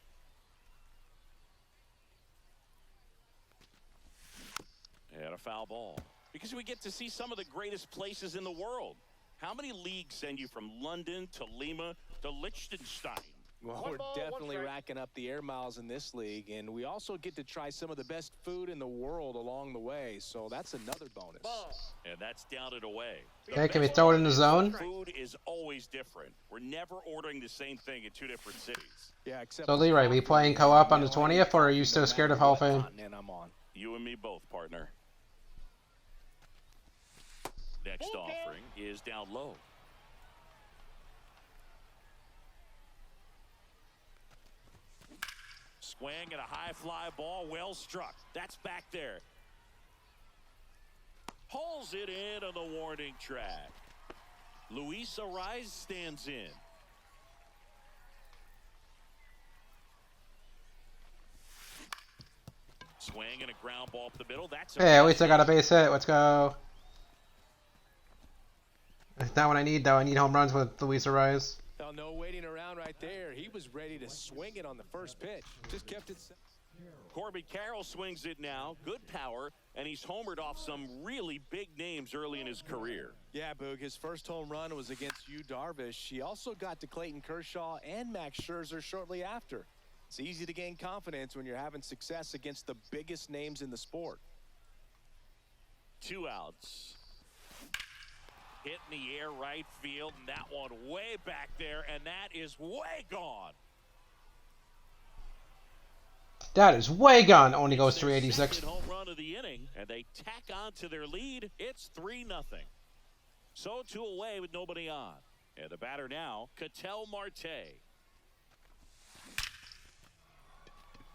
And a foul ball. Because we get to see some of the greatest places in the world. How many leagues send you from London to Lima to Liechtenstein? Well, One we're ball, definitely one strike. racking up the air miles in this league, and we also get to try some of the best food in the world along the way, so that's another bonus. Ball. And that's down and away. Okay, can we throw it in the zone? Food is always different. We're never ordering the same thing in 2 different cities. Yeah, except So for Leroy, we coffee, playing co-op on the you know, 20th, or are you still no scared of matter Hall of what Fame? continent I'm on. You and me both, partner. Next Okay. offering is down low. Swing and a high fly ball, well struck. That's back there. Hauls it in on the warning track. Luis Ariz stands in. Swing and a ground ball up the middle. That's Hey, at least I got a base hit. Let's go. That's not what I need, though. I need home runs with Luis Ariz. Oh, no waiting around right there. He was ready to swing it on the first pitch. Just kept it. Corbin Carroll swings it now. Good power, and he's homered off some really big names early in his career. Yeah, Boog, his first home run was against Yu Darvish. He also got to Clayton Kershaw and Max Scherzer shortly after. It's easy to gain confidence when you're having success against the biggest names in the sport. 2 outs. Hit in the air right field, and that one way back there, and that is way gone. That is way gone. Only goes It's their 386. second home run of the inning, and they tack on to their lead. It's 3-0. So 2 away with nobody on. And the batter now, Ketel Marte.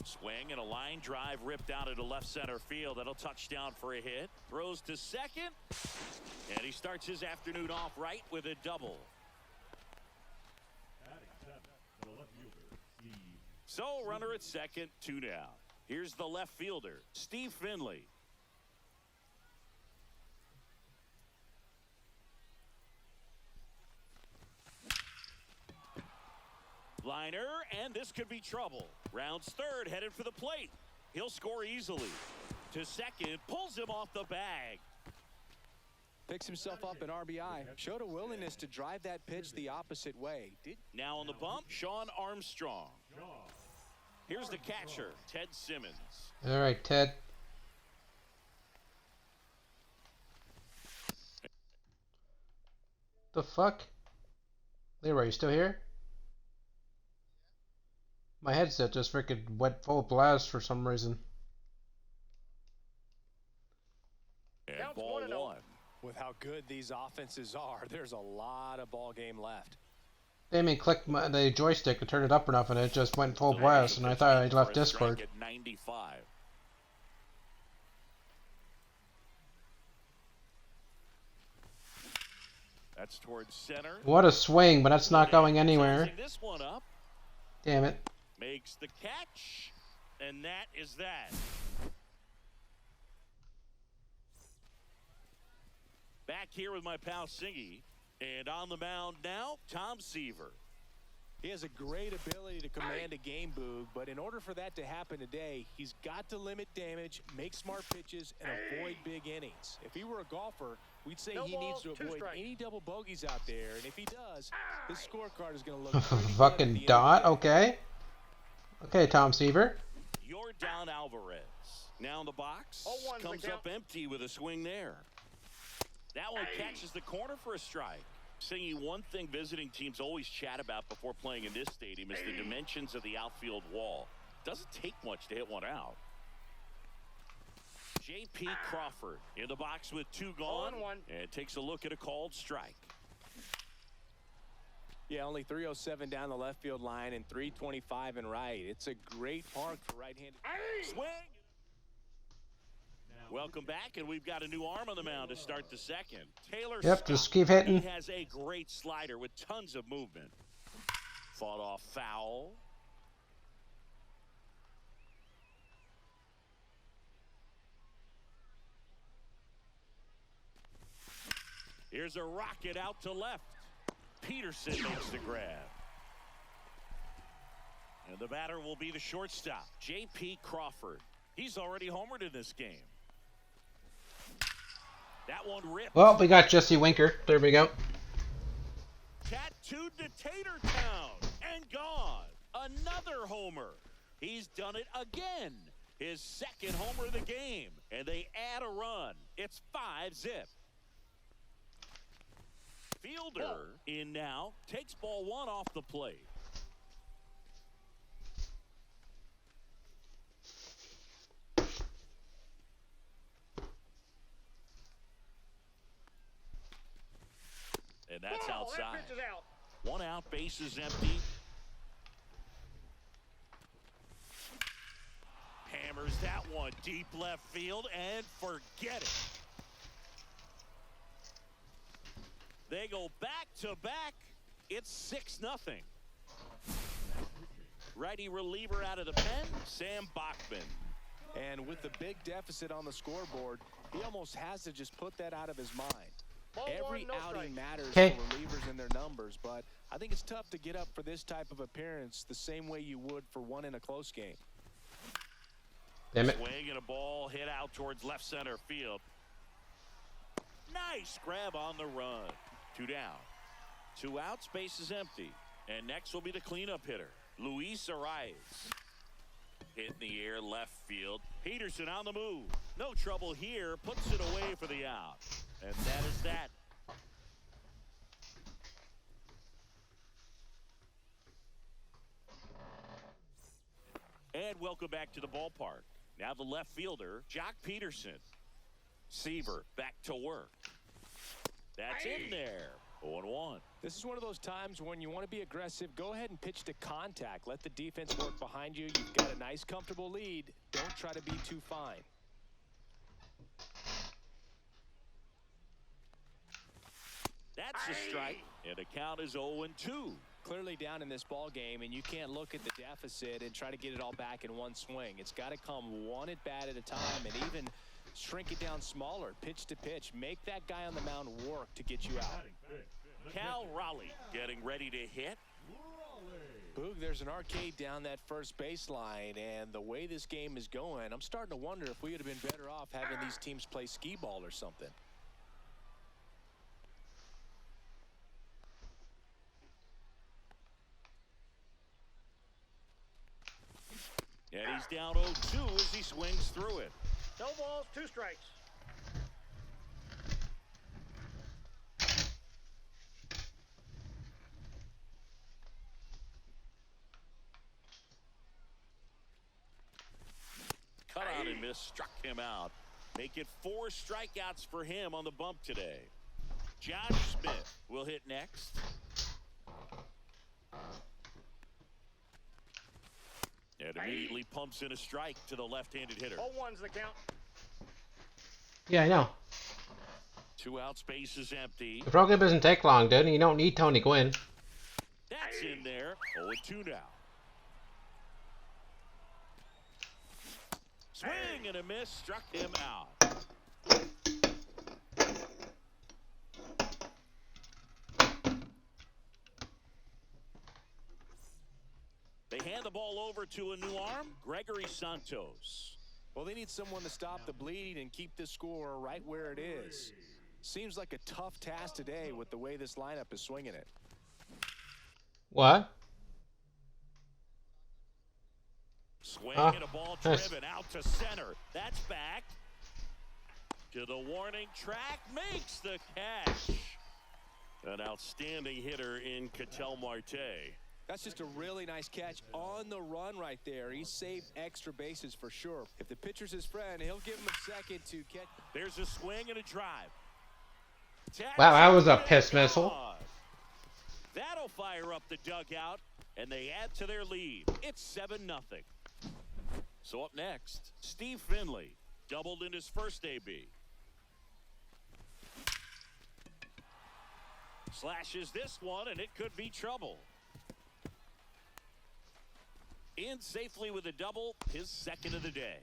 Swing and a line drive ripped out into left center field. That'll touch down for a hit. Throws to second. And he starts his afternoon off right with a double. So runner at second, 2 down. Here's the left fielder, Steve Finley. Liner, and this could be trouble. Rounds third, headed for the plate. He'll score easily. To second, pulls him off the bag. Picks himself up an RBI. Showed a willingness to drive that pitch the opposite way. Now on the bump, Sean Armstrong. Here's the catcher, Ted Simmons. All right, Ted. The fuck? Leroy, you still here? My headset just freaking went full blast for some reason. And Counts ball 1-0. 1. With how good these offenses are, there's a lot of ball game left. They didn't even click the joystick to turn it up enough, and it just went full blast, and I thought I left Discord. At 95. That's towards center. What a swing, but that's not going anywhere. This one up. Damn it. Makes the catch, and that is that. Back here with my pal Singy, and on the mound now, Tom Seaver. He has a great ability to command a game, Boog, but in order for that to happen today, he's got to limit damage, make smart pitches, and avoid big innings. If he were a golfer, we'd say No he needs ball, to 2 avoid strikes. any double bogeys out there, and if he does, his scorecard is going to look pretty good at the Fucking end of dot, the day. okay. Okay, Tom Seaver. Yordan Alvarez. Now in the box. 0-1's the Comes count. up empty with a swing there. That one catches the corner for a strike. Singy, one thing visiting teams always chat about before playing in this stadium is the dimensions of the outfield wall. Doesn't take much to hit one out. J.P. Crawford in the box with 2 gone. 0-1. And takes a look at a called strike. Yeah, only 307 down the left field line and 325 in right. It's a great park for right-handed. Swing. Welcome back, and we've got a new arm on the mound to start the second. Taylor Yep, Scott. just keep hitting. He has a great slider with tons of movement. Fought off foul. Here's a rocket out to left. Peterson makes the grab. And the batter will be the shortstop, J.P. Crawford. He's already homered in this game. That one ripped. Well, we got Jesse Winker. There we go. Tattooed to Tatertown and gone. Another homer. He's done it again. His second homer of the game. And they add a run. It's 5-zip. Fielder in now. Takes ball 1 off the plate. And that's Ball, outside. That pitch is out. 1 out, bases empty. Hammers that one deep left field and forget it. They go back to back. It's 6-0. Righty reliever out of the pen, Sam Bachman. And with the big deficit on the scoreboard, he almost has to just put that out of his mind. Ball Every 1, no outing strike. matters Okay. for relievers and their numbers, but I think it's tough to get up for this type of appearance the same way you would for one in a close game. Damn it. Swing and a ball hit out towards left center field. Nice grab on the run. 2 down. 2 outs, base is empty. And next will be the cleanup hitter, Luis Arias. Hit in the air, left field. Peterson on the move. No trouble here. Puts it away for the out. And that is that. And welcome back to the ballpark. Now the left fielder, Jock Peterson. Seaver back to work. That's in there. 0-1. This is one of those times when you want to be aggressive. Go ahead and pitch to contact. Let the defense work behind you. You've got a nice, comfortable lead. Don't try to be too fine. That's a strike, and the count is 0-2. Clearly down in this ball game, and you can't look at the deficit and try to get it all back in one swing. It's got to come one at bat at a time, and even shrink it down smaller, pitch to pitch. Make that guy on the mound work to get you out. Cal Raleigh getting ready to hit. Boog, there's an arcade down that first baseline, and the way this game is going, I'm starting to wonder if we would have been better off having these teams play skee ball or something. And he's down 0-2 as he swings through it. No balls, 2 strikes. Cut out and miss, struck him out. Make it 4 strikeouts for him on the bump today. Josh Smith will hit next. And immediately pumps in a strike to the left-handed hitter. 0-1's the count. Yeah, I know. 2 outs, base is empty. The program doesn't take long, dude. You don't need Tony Gwynn. That's in there. 0-2 now. Swing and a miss, struck him out. They hand the ball over to a new arm, Gregory Santos. Well, they need someone to stop the bleed and keep this score right where it is. Seems like a tough task today with the way this lineup is swinging it. What? Swing and a ball driven out to center. That's back to the warning track. Makes the catch. An outstanding hitter in Ketel Marte. That's just a really nice catch on the run right there. He saved extra bases for sure. If the pitcher's his friend, he'll give him a second to catch. There's a swing and a drive. Wow, that was a piss missile. That'll fire up the dugout, and they add to their lead. It's 7-0. So up next, Steve Finley, doubled in his first AB. Slashes this one, and it could be trouble. In safely with a double, his second of the day.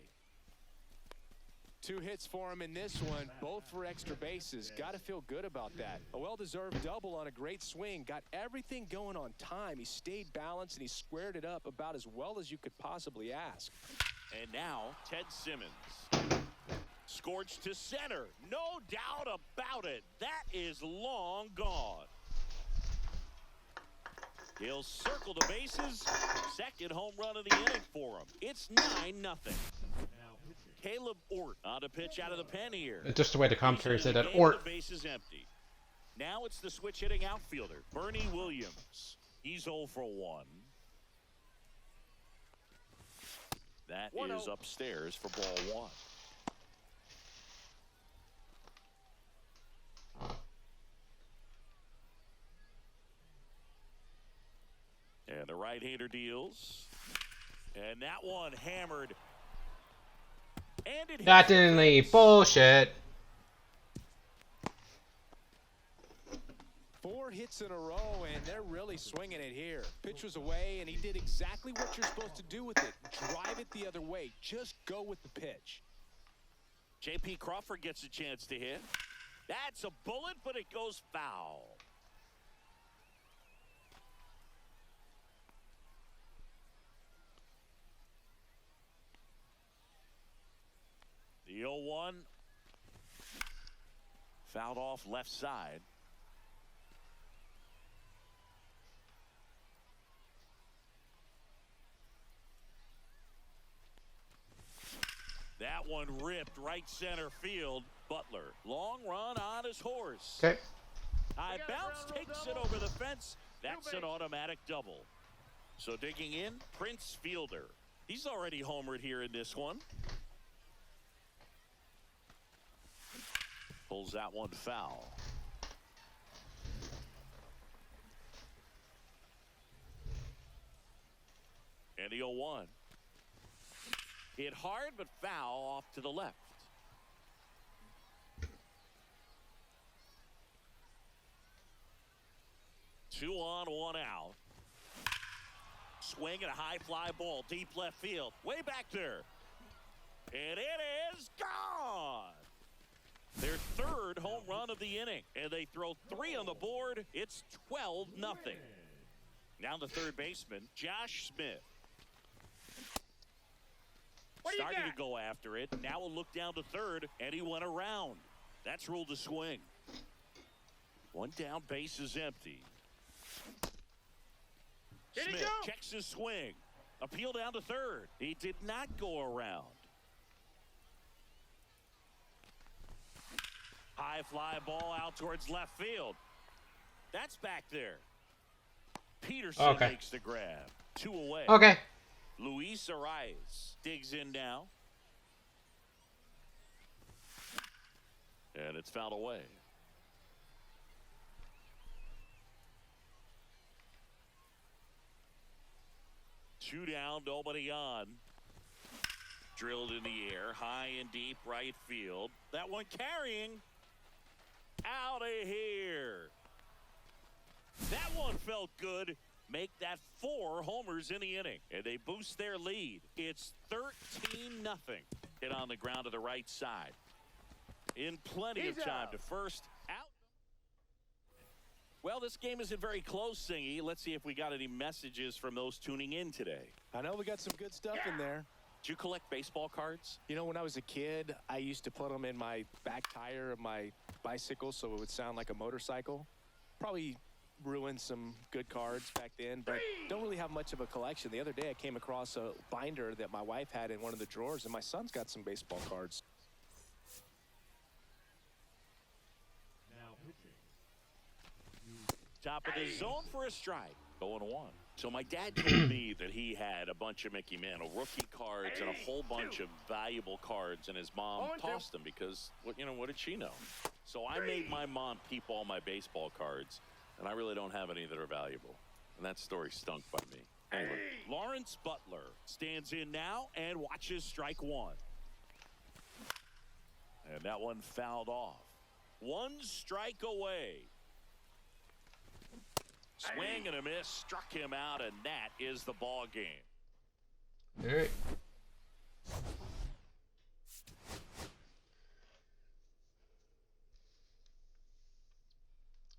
2 hits for him in this one, both for extra bases. Got to feel good about that. A well-deserved double on a great swing. Got everything going on time. He stayed balanced, and he squared it up about as well as you could possibly ask. And now, Ted Simmons. Scorched to center. No doubt about it. That is long gone. He'll circle the bases. Second home run of the inning for him. It's 9-0. Caleb Ort on a pitch out of the pen here. It's just the way the commentary said that. The Ort. base is empty. Now it's the switch hitting outfielder, Bernie Williams. He's 0 for 1. That is upstairs for ball 1. And the right-hander deals. And that one hammered. And it That didn't leave. Bullshit. 4 hits in a row, and they're really swinging it here. Pitch was away, and he did exactly what you're supposed to do with it. Drive it the other way. Just go with the pitch. J.P. Crawford gets a chance to hit. That's a bullet, but it goes foul. The 0-1. Fouled off left side. That one ripped right center field. Butler, long run on his horse. Okay. High bounce takes it over the fence. That's an automatic double. So digging in, Prince Fielder. He's already homered here in this one. Pulls that one foul. And the 0-1. Hit hard, but foul off to the left. 2 on, 1 out. Swing and a high fly ball, deep left field. Way back there. And it is gone. Their third home run of the inning. And they throw 3 on the board. It's 12-0. Now the third baseman, Josh Smith. Starting to go after it. Now a look down to third, and he went around. That's ruled a swing. 1 down, base is empty. Smith checks his swing. Appeal down to third. He did not go around. High fly ball out towards left field. That's back there. Peterson makes the grab. 2 away. Okay. Luis Arias digs in now. And it's fouled away. Two down, nobody on. Drilled in the air, high and deep right field. That one carrying. Out of here. That one felt good. Make that 4 homers in the inning. And they boost their lead. It's 13-0. Hit on the ground to the right side. In plenty of time to first. Out. Well, this game isn't very close, Singy. Let's see if we got any messages from those tuning in today. I know we got some good stuff in there. Do you collect baseball cards? You know, when I was a kid, I used to put them in my back tire of my bicycle so it would sound like a motorcycle. Probably ruined some good cards back then, but don't really have much of a collection. The other day I came across a binder that my wife had in one of the drawers, and my son's got some baseball cards. Now pitching. Top of the zone for a strike. 0-1. So my dad told me that he had a bunch of Mickey Mantle rookie cards and a whole bunch of valuable cards, and his mom tossed them because, what did she know? So I made my mom keep all my baseball cards, and I really don't have any that are valuable. And that story stunk by me. Anyway, Lawrence Butler stands in now and watches strike 1. And that one fouled off. 1 strike away. Swing and a miss, struck him out, and that is the ball game. All right.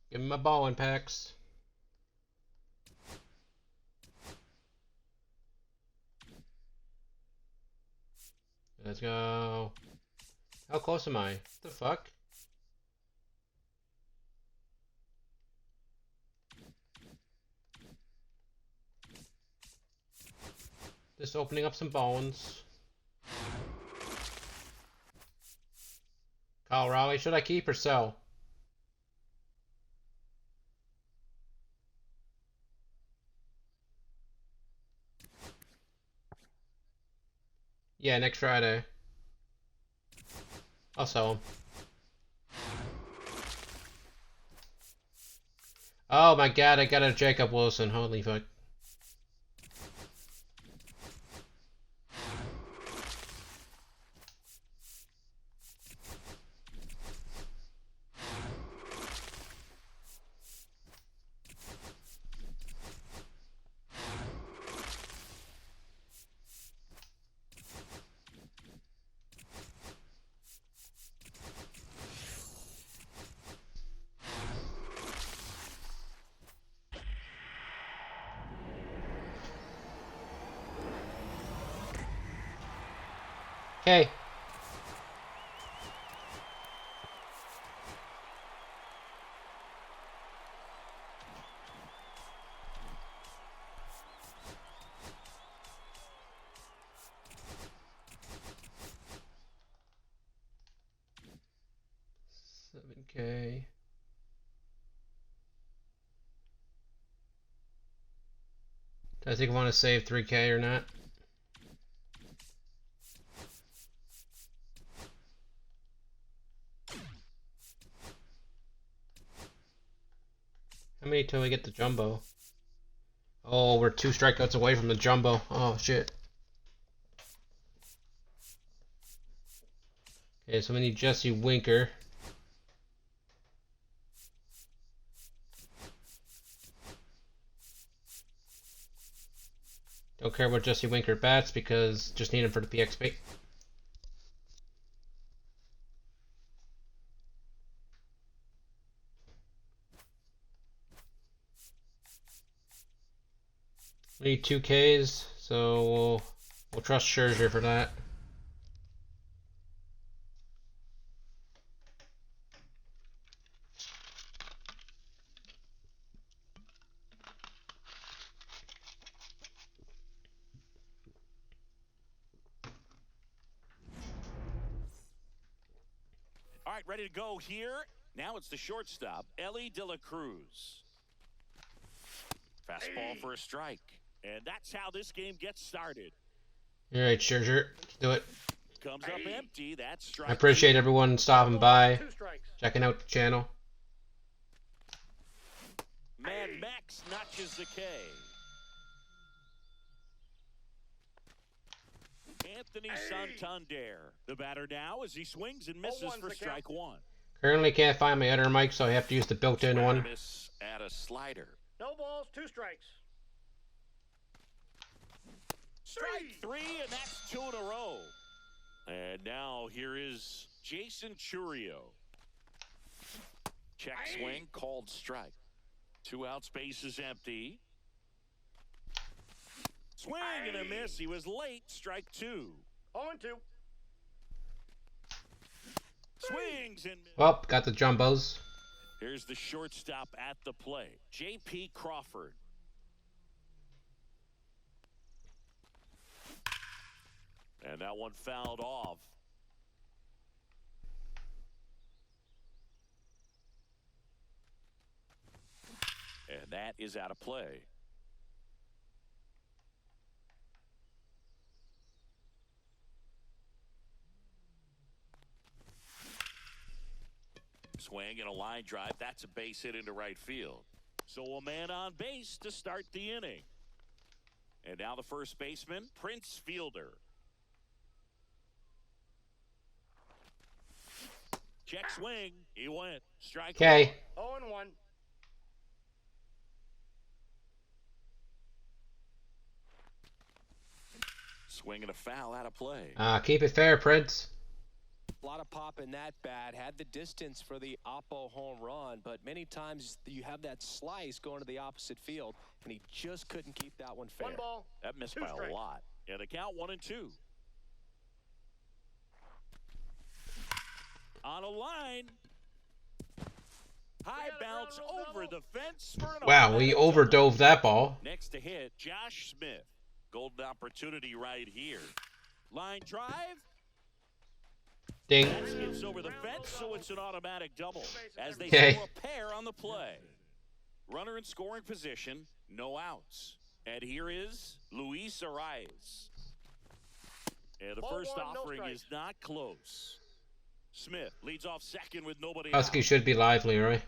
Give him my ball packs. Let's go. How close am I? What the fuck? Just opening up some bones. Kyle Raleigh, should I keep or sell? Yeah, next Friday. I'll sell him. Oh my god, I got a Jacob Wilson. Holy fuck. Okay. $7K. Do I think I want to save $3K or not? How many till I get the jumbo? Oh, we're 2 strikeouts away from the jumbo. Oh, shit. Okay, so we need Jesse Winker. Don't care about Jesse Winker bats because just need him for the PXP. We need 2 Ks, so we'll trust Scherzer for that. All right, ready to go here. Now it's the shortstop, Ellie De La Cruz. Fastball for a strike. And that's how this game gets started. Alright, Scherzer, let's do it. Comes up empty. That's strike. I appreciate everyone stopping by, 2 strikes. checking out the channel. Mad Max notches the K. Anthony Santander. The batter now as he swings and misses 0-1's for the strike count. 1. Currently can't find my other mic, so I have to use the built-in one. Miss at a slider. No balls, 2 strikes. Strike 3, and that's 2 in a row. And now here is Jason Churio. Check swing, called strike. 2 outs, base is empty. Swing and a miss. He was late. Strike 2. 0-2. Swings and misses. Well, got the jumbos. Here's the shortstop at the plate, J.P. Crawford. And that one fouled off. And that is out of play. Swing and a line drive. That's a base hit into right field. So a man on base to start the inning. And now the first baseman, Prince Fielder. Check swing. He went. Strike. Okay. 0-1. Swing and a foul out of play. Keep it fair, Prince. A lot of pop in that bat. Had the distance for the Oppo home run, but many times you have that slice going to the opposite field, and he just couldn't keep that one fair. 1 ball. That missed 2 by strikes. a lot. And the count 1-2. On a line. High got a bounce ground rule over double. the fence for an Wow, we automatic double. overdove that ball. Next to hit, Josh Smith. Golden opportunity right here. Line drive. Ding. That skips over the fence, so it's an automatic double. As they Okay. score a pair on the play. Runner in scoring position, no outs. And here is Luis Arias. And the Ball first 1, no offering strikes. is not close. Smith leads off second with nobody Husky out. should be lively, right?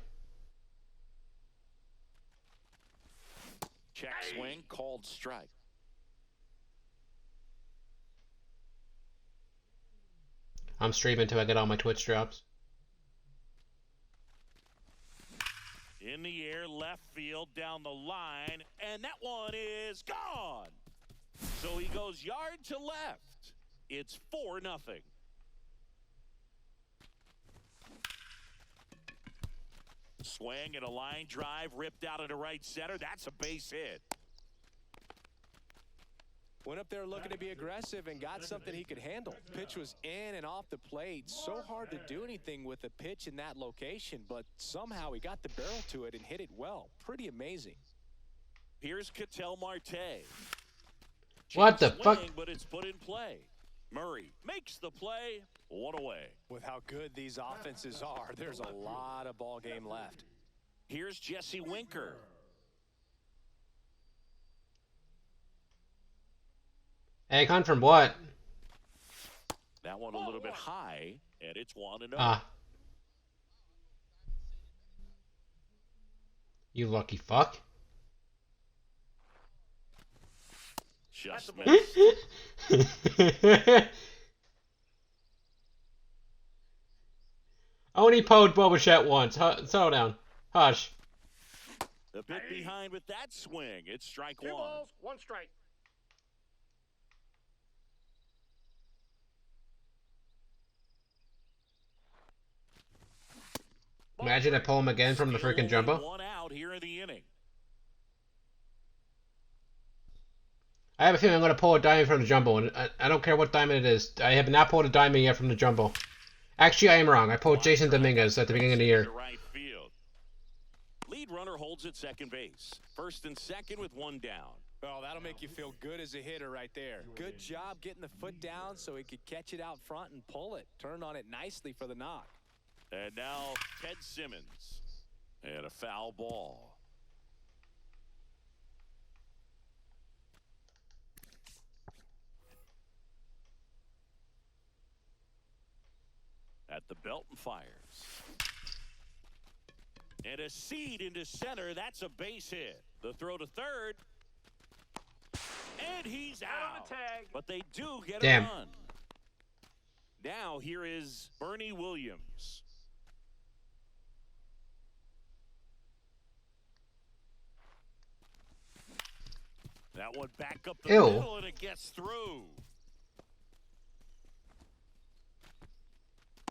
Check swing, called strike. I'm streaming until I get all my Twitch drops. In the air, left field, down the line, and that one is gone. So he goes yard to left. It's 4-0. Swing and a line drive ripped out into right center. That's a base hit. Went up there looking to be aggressive and got something he could handle. Pitch was in and off the plate. So hard to do anything with a pitch in that location, but somehow he got the barrel to it and hit it well. Pretty amazing. Here's Ketel Marte. What the Swing, fuck? But it's put in play. Murray makes the play. 1 away. With how good these offenses are, there's a lot of ball game left. Here's Jesse Winker. Egg hunt from what? That one a little bit high, and it's 1-0. You lucky fuck. Just That's a missed. Only poed Boba Fett once. Settle down. Hush. A bit behind with that swing. It's strike Two one. balls, one strike. Imagine I pull him again from the Still freaking only jumbo. one out here in the inning. I have a feeling I'm going to pull a diamond from the jumbo, and I don't care what diamond it is. I have not pulled a diamond yet from the jumbo. Actually, I am wrong. I pulled Jason Dominguez at the beginning of the year. Right field. Lead runner holds at second base. First and second with one down. Well, that'll make you feel good as a hitter right there. Good job getting the foot down so he could catch it out front and pull it. Turn on it nicely for the knock. And now Ted Simmons. And a foul ball. At the belt and fires. And a seed into center. That's a base hit. The throw to third. And he's Out on out. the tag. But they do get Damn. a run. Now here is Bernie Williams. That one back up the Ew. middle and it gets through.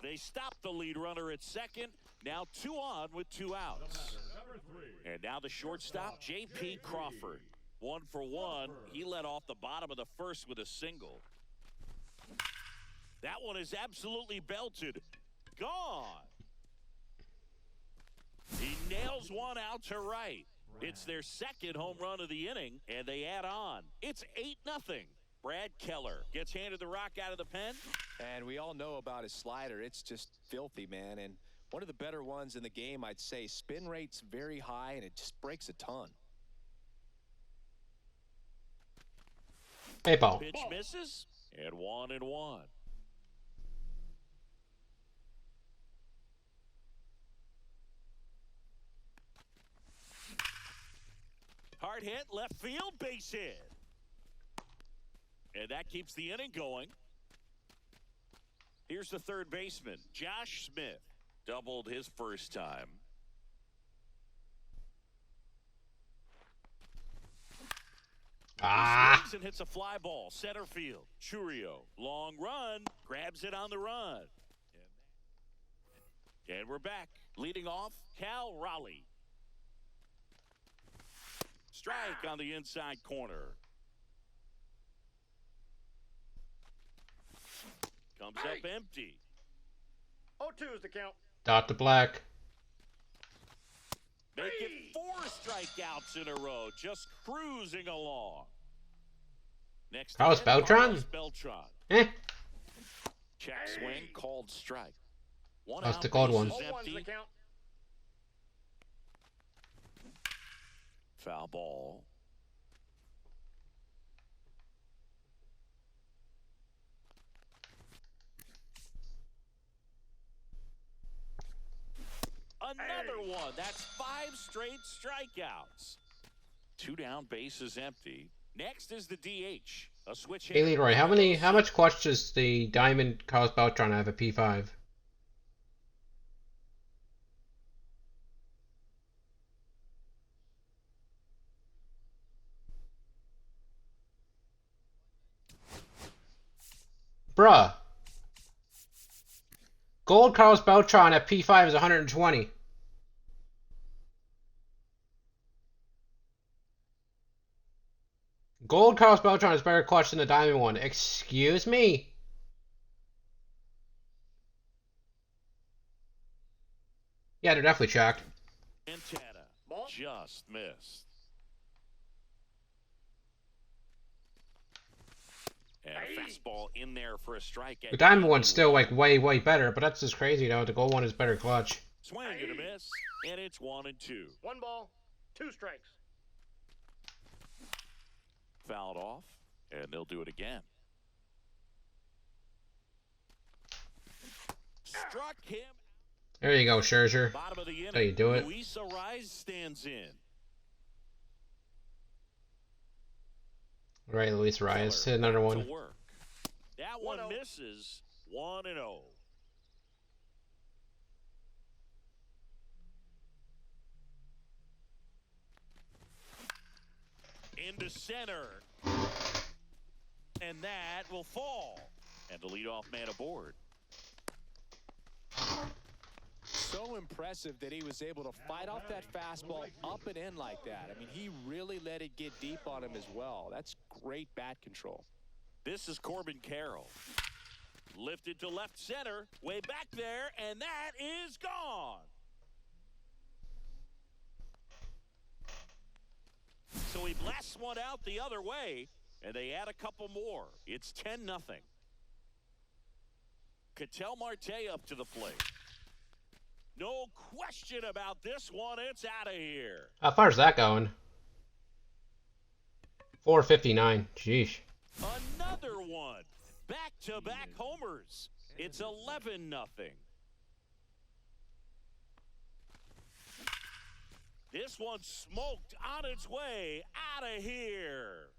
They stop the lead runner at second. Now 2 on with 2 outs. Number 3. And now the shortstop, J.P. Crawford. 1 for 1. He led off the bottom of the first with a single. That one is absolutely belted. Gone. He nails one out to right. It's their second home run of the inning, and they add on. It's 8-0. Brad Keller gets handed the rock out of the pen. And we all know about his slider. It's just filthy, man. And one of the better ones in the game, I'd say. Spin rate's very high, and it just breaks a ton. Hey, ball. Pitch misses, and 1-1. Hard hit, left field, base hit. And that keeps the inning going. Here's the third baseman, Josh Smith. Doubled his first time. Ah. He swings and hits a fly ball, center field. Churio, long run, grabs it on the run. And we're back. Leading off, Cal Raleigh. Strike on the inside corner. Comes up empty. 0-2 is the count. Dot to black. Make it 4 strikeouts in a row, just cruising along. Next, Carlos hit, Beltran? Carlos Beltran. Eh. Check swing, called strike. One That's out, the called one. bases 0-1 is empty. the count. Foul ball. Another one. That's 5 straight strikeouts. 2 down, bases empty. Next is the DH. A switch Hey, hitter. Leroy, how much clutch does the Diamond Carlos Beltran have at P5? Bruh. Gold Carlos Beltran at P5 is 120. Gold Carlos Beltran is better clutch than the diamond one. Excuse me? Yeah, they're definitely checked. Antenna. Ball. Just missed. And a fastball in there for a strike. The diamond one's still like way better, but that's just crazy though. The gold one is better clutch. Swing and a miss, and it's 1-2. 1 ball, 2 strikes. Fouled off, and they'll do it again. Struck him. There you go, Scherzer. Bottom of the inning. How you do it. Luis Arraez stands in. All right, Luis Arias, hit Miller another back one. to work. That one 1-0. misses. 1-0. Into center. And that will fall. And the leadoff man aboard. So impressive that he was able to fight off that fastball up and in like that. I mean, he really let it get deep on him as well. That's great bat control. This is Corbin Carroll. Lifted to left center. Way back there. And that is gone. So he blasts one out the other way. And they add a couple more. It's 10-0. Ketel Marte up to the plate. No question about this one. It's out of here. How far is that going? 459. Sheesh. Another one. Back-to-back homers. It's 11-0. This one smoked on its way out of here.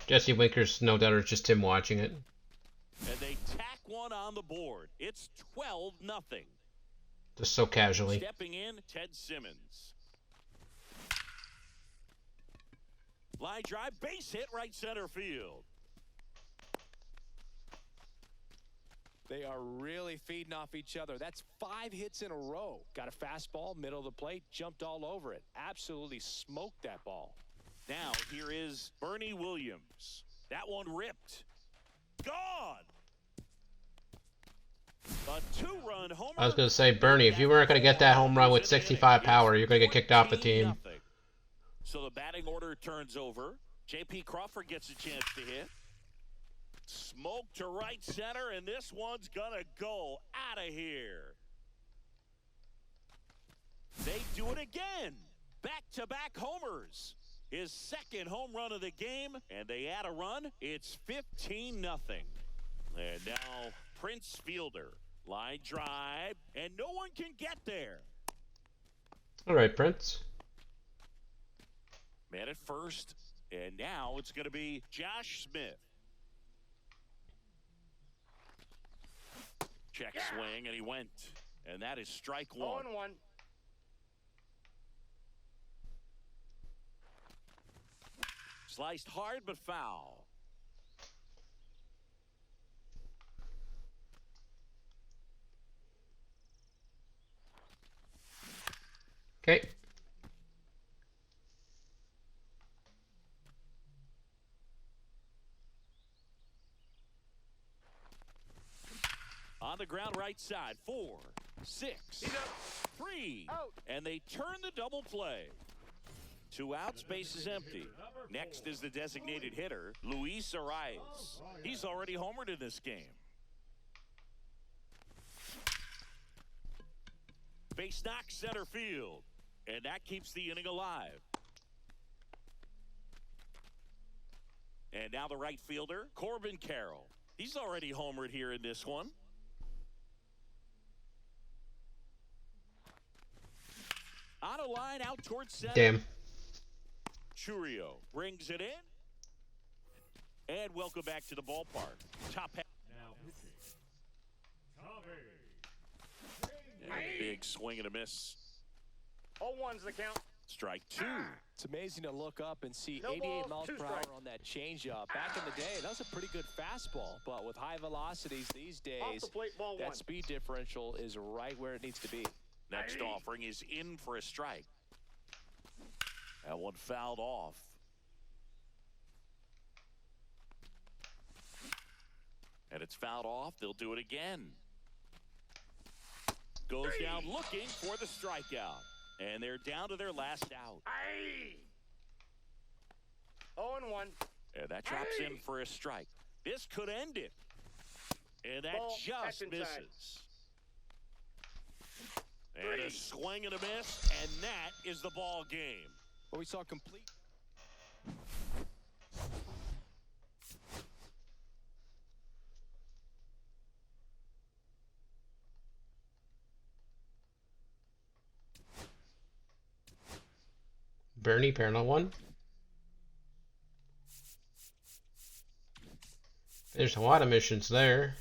Jesse Winker's no doubter just him watching it. And they tack one on the board. It's 12-0. Just so casually. Stepping in, Ted Simmons. Line drive, base hit, right center field. They are really feeding off each other. That's 5 hits in a row. Got a fastball, middle of the plate, jumped all over it. Absolutely smoked that ball. Now, here is Bernie Williams. That one ripped. Gone. A 2-run homer. I was going to say, Bernie, if you weren't going to get that home run with 65 power, you're going to get kicked off the team. 14-0. So the batting order turns over. J.P. Crawford gets a chance to hit. Smoke to right center, and this one's going to go out of here. They do it again. Back-to-back homers. His second home run of the game, and they add a run. It's 15-0. And now Prince Fielder. Line drive, and no one can get there. All right, Prince. Man at first, and now it's going to be Josh Smith. Check swing, and he went. And that is strike one. 0-1. Sliced hard, but foul. Okay. On the ground right side. 4, 6, 3. Out. And they turn the double play. 2 outs, base is empty. Next is the designated hitter, Luis Arias. He's already homered in this game. Base knock center field. And that keeps the inning alive. And now the right fielder, Corbin Carroll. He's already homered here in this one. On a line out towards center. Damn. Churio brings it in. And welcome back to the ballpark. Top half. Now pitching. Tommy. And a big swing and a miss. 0-1's the count. Strike 2. It's amazing to look up and see No 88 balls, miles 2 per hour strikes. on that changeup. Back in the day, that was a pretty good fastball. But with high velocities these Off days, the plate, ball 1. that speed differential is right where it needs to be. Next offering is in for a strike. That one fouled off. And it's fouled off. They'll do it again. Goes down looking for the strikeout. And they're down to their last out. 0-1. And that drops in for a strike. This could end it. And that Ball, just that's inside. misses. And a swing and a miss, and that is the ball game. Well, we saw complete. Bernie, parallel one. There's a lot of missions there.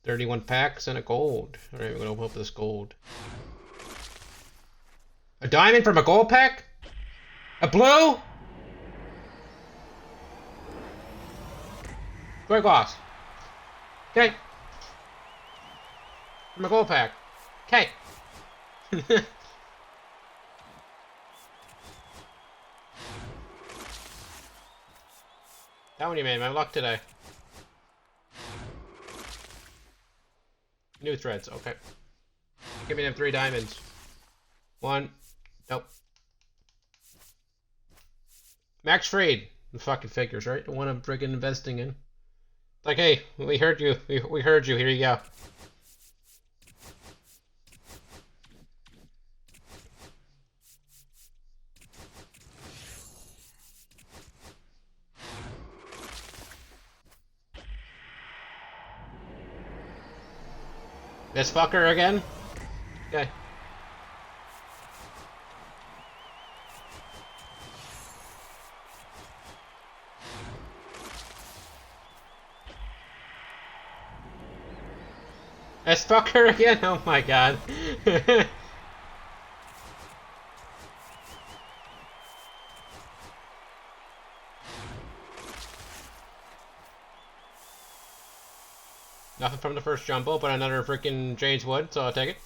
$31 packs and a gold. Alright, we're gonna open up this gold. A diamond from a gold pack? A blue? Toy gloss. Okay. From a gold pack. Okay. How many made my luck today? New threads, okay. Give me them 3 diamonds. 1. Nope. Max Freed. The fucking figures, right? The one I'm friggin' investing in. Like, hey, we heard you. We heard you. Here you go. This fucker again? Okay. This fucker again? Oh my god. Nothing from the first jumbo, but another freaking Jade's Wood, so I'll take it.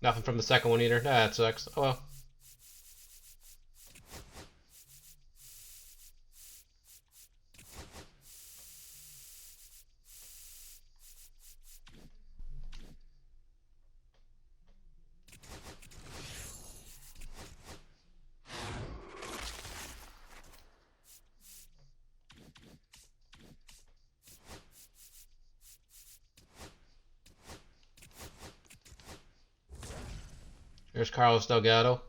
Nothing from the second one either. That sucks. Oh well. There's Carlos Delgado.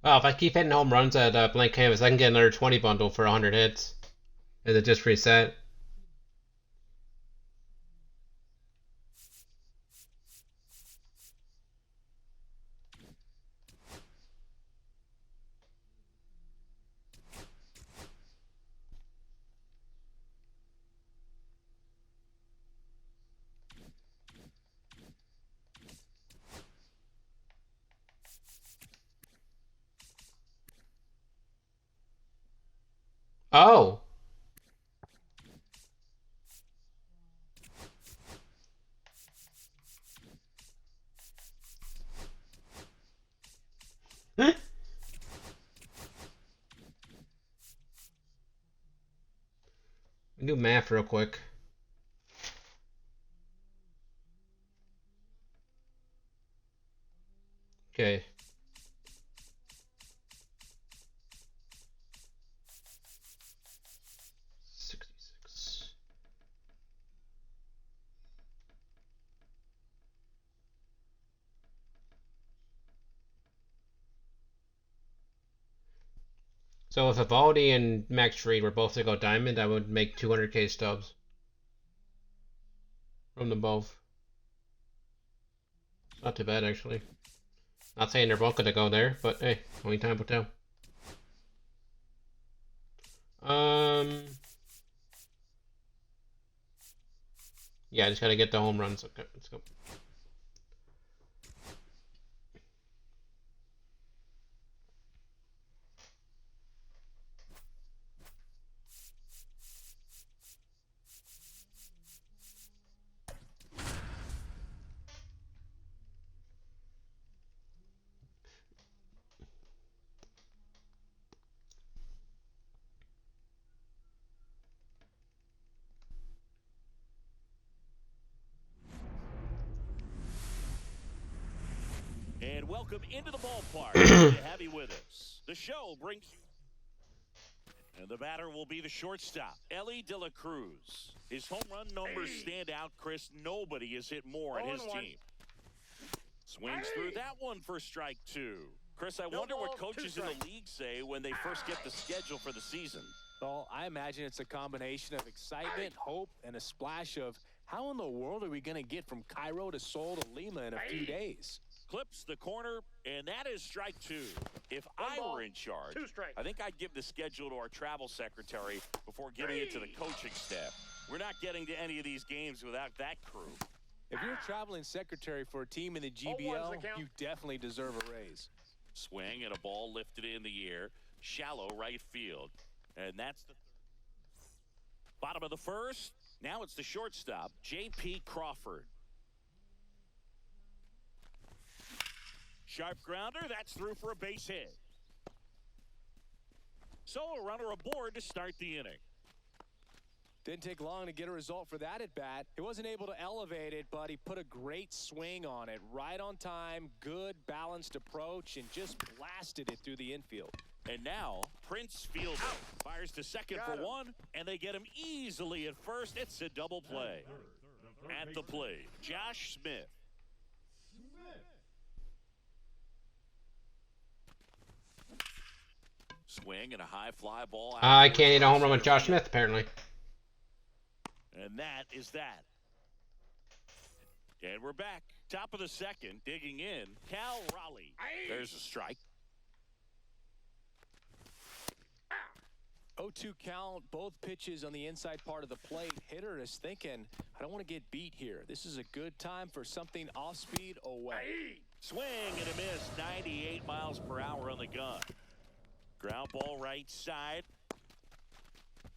Wow, if I keep hitting home runs at blank canvas, I can get another 20 bundle for 100 hits. Is it just reset? Oh! Do math real quick. Okay. So if Evaldi and Max Fried were both to go diamond, I would make 200k stubs from them both. It's not too bad actually. Not saying they're both gonna go there, but hey, only time will tell. Yeah, I just gotta get the home runs. Okay, let's go. And welcome into the ballpark. Good to have you with us. The show brings you. And the batter will be the shortstop, Elly De La Cruz. His home run numbers stand out, Chris. Nobody has hit more at his 0-1. team. Swings through that one for strike two. Chris, I wonder what coaches in the league say when they first get the schedule for the season. Well, I imagine it's a combination of excitement, hope, and a splash of how in the world are we going to get from Cairo to Seoul to Lima in a few days? Clips the corner, and that is strike two. If I were in charge, 2 strikes. I think I'd give the schedule to our travel secretary before giving it to the coaching staff. We're not getting to any of these games without that crew. If you're a traveling secretary for a team in the 0-1's GBL, the count. you definitely deserve a raise. Swing and a ball lifted in the air. Shallow right field. And that's the bottom of the first. Now it's the shortstop, J.P. Crawford. Sharp grounder. That's through for a base hit. So a runner aboard to start the inning. Didn't take long to get a result for that at bat. He wasn't able to elevate it, but he put a great swing on it. Right on time, good balanced approach, and just blasted it through the infield. And now Prince Fielder fires to second for one, and they get him easily at first. It's a double play. At the plate, Josh Smith. Swing and a high fly ball. I can't hit a home run with Josh Smith, apparently. And that is that. And we're back. Top of the second, digging in, Cal Raleigh. There's a strike. 0-2 count, both pitches on the inside part of the plate. Hitter is thinking, I don't want to get beat here. This is a good time for something off speed away. Swing and a miss, 98 miles per hour on the gun. Ground ball right side.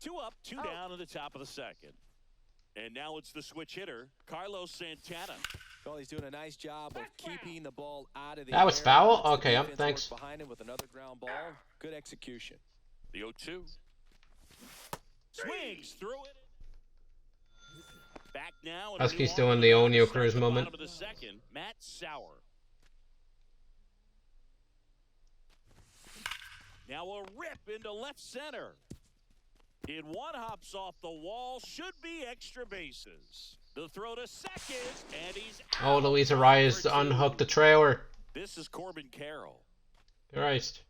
2 up, 2 down in the top of the second. And now it's the switch hitter, Carlos Santana. Well, he's doing a nice job of keeping the ball out of the That was air. foul? The Okay, defense thanks. worked behind him with another ground ball. Good execution. The 0-2. Swings through it. Back now. Husky's doing the O'Neal Cruz moment. Bottom of the second, Matt Sauer. Now a rip into left center. In one hops off the wall, should be extra bases. The throw to second, and he's Oh, out. Luis Arias unhooked the trailer. This is Corbin Carroll. Christ.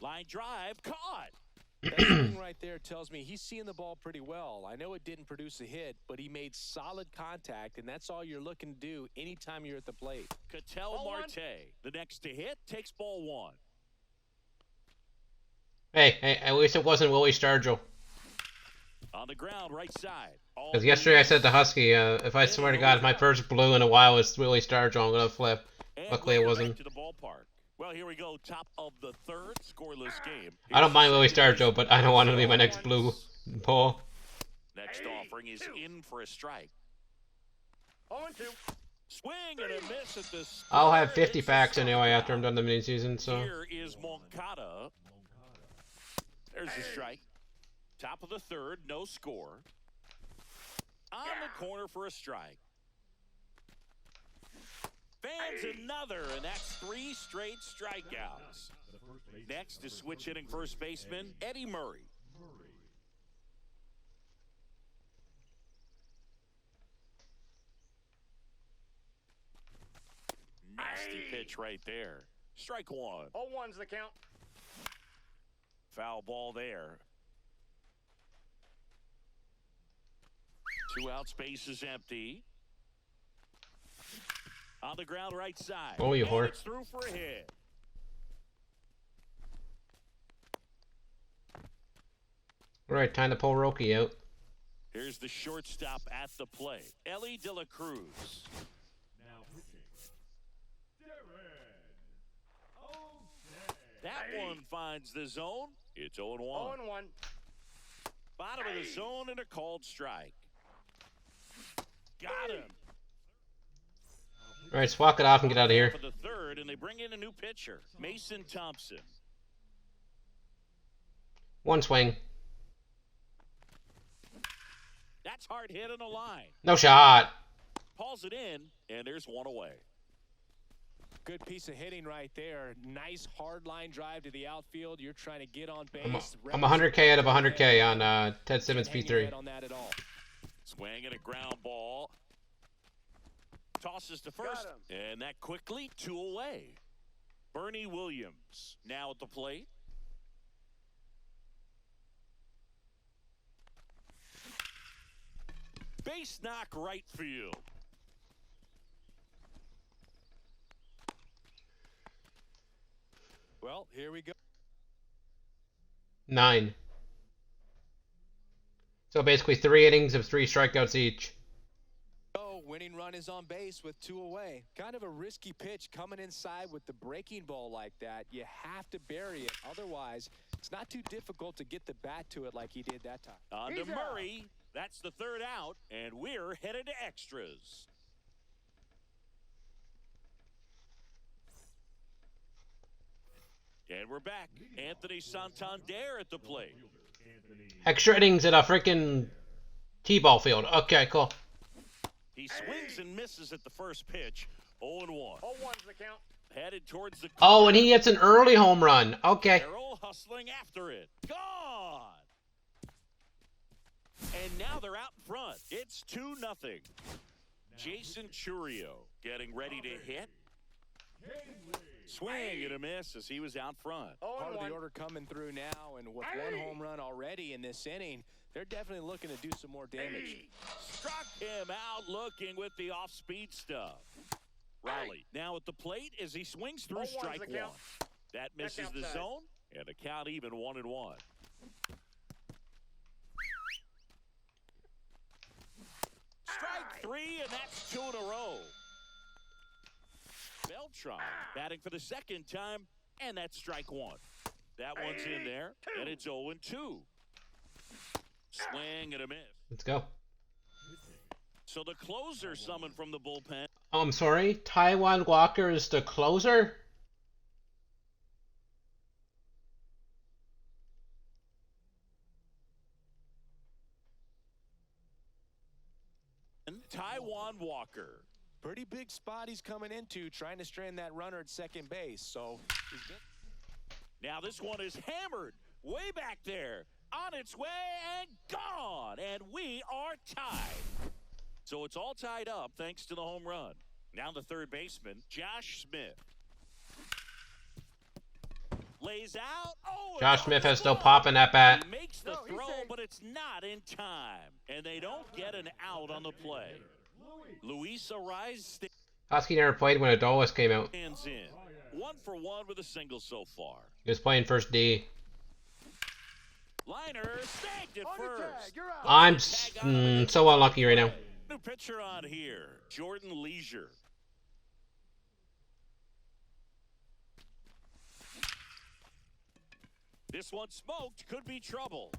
Line drive, caught. That swing right there tells me he's seeing the ball pretty well. I know it didn't produce a hit, but he made solid contact, and that's all you're looking to do anytime you're at the plate. Ketel Marte, the next to hit, takes ball one. Hey, at least it wasn't Willie Stargell. On the ground, right side. Because yesterday I said to Husky, if I swear to God, my first blue in a while is Willie Stargell, I'm going to flip. Luckily it wasn't. To the ballpark. Well, here we go. Top of the third, scoreless game. I don't mind Willie Stargell, but I don't want him to be my next blue pull. Next offering is in for a strike. 0-2. Swing and a miss at the start. I'll have 50 It's a packs anyway strikeout. after I'm done the mini-season, so... Here is Moncada. There's the strike. Top of the third, no score. On the corner for a strike. Fans another, and that's 3 straight strikeouts. Next is switch hitting first baseman Eddie Murray. Nasty pitch right there. Strike one. 0-1's the count. Foul ball there. 2 out, space is empty. On the ground right side. Oh, you and whore. it's through for a hit. All right, time to pull Roki out. Here's the shortstop at the plate, Ellie De La Cruz. Now pitching. Darren O'Day. That one finds the zone. It's 0-1. 0-1. Bottom of the zone and a called strike. Got him. All right, swap it off and get out of here. For the third, and they bring in a new pitcher, Mason Thompson. One swing. That's hard hit on the line. No shot. Pulls it in, and there's one away. Good piece of hitting right there. Nice hard line drive to the outfield. You're trying to get on base. I'm 100K out of 100K on Ted Simmons Can't hang your P3. head on that at all. Swing and a ground ball. Tosses to first, and that quickly 2 away. Bernie Williams now at the plate. Base knock right field. Well, here we go. 9. So basically 3 innings of 3 strikeouts each. Oh, winning run is on base with 2 away. Kind of a risky pitch coming inside with the breaking ball like that. You have to bury it. Otherwise, it's not too difficult to get the bat to it like he did that time. On to Murray. That's the third out, and we're headed to extras. And we're back. Anthony Santander at the plate. Extra innings at a freaking T-ball field. Okay, cool. He swings and misses at the first pitch. 0-1. 0-1's the count. Headed towards the Oh, and he gets an early home run. Okay. Carroll hustling after it. Gone! And now they're out in front. It's 2-0. Jason Churio getting ready to hit. Swing and a miss as he was out front. Part of 0-1. the order coming through now, and with 1 home run already in this inning, they're definitely looking to do some more damage. Struck him out looking with the off-speed stuff. Riley now at the plate as he swings through 0-1's strike the 1. count. That misses the outside. zone, and the count even 1-1. Strike 3, and that's 2 in a row. Beltran batting for the second time, and that's strike 1. That one's in there, and it's 0-2. Swing and a miss. Let's go. So the closer summoned from the bullpen. Oh, I'm sorry. Taiwan Walker is the closer? Taiwan Walker. Pretty big spot he's coming into, trying to strand that runner at second base. So he's good. Now this one is hammered way back there. On its way and gone. And we are tied. So it's all tied up thanks to the home run. Now the third baseman, Josh Smith. Lays out. Oh, Josh Smith has no pop in that bat. He makes the throw, but it's not in time. And they don't get an out on the play. Luis Ariz Husky never played when Adolis came out. stands in. 1 for 1 with a single so far. He was playing first D. Liner snagged it On the tag, first. you're out. I'm so unlucky right now. New pitcher on here, Jordan Leisure. This one smoked, could be trouble.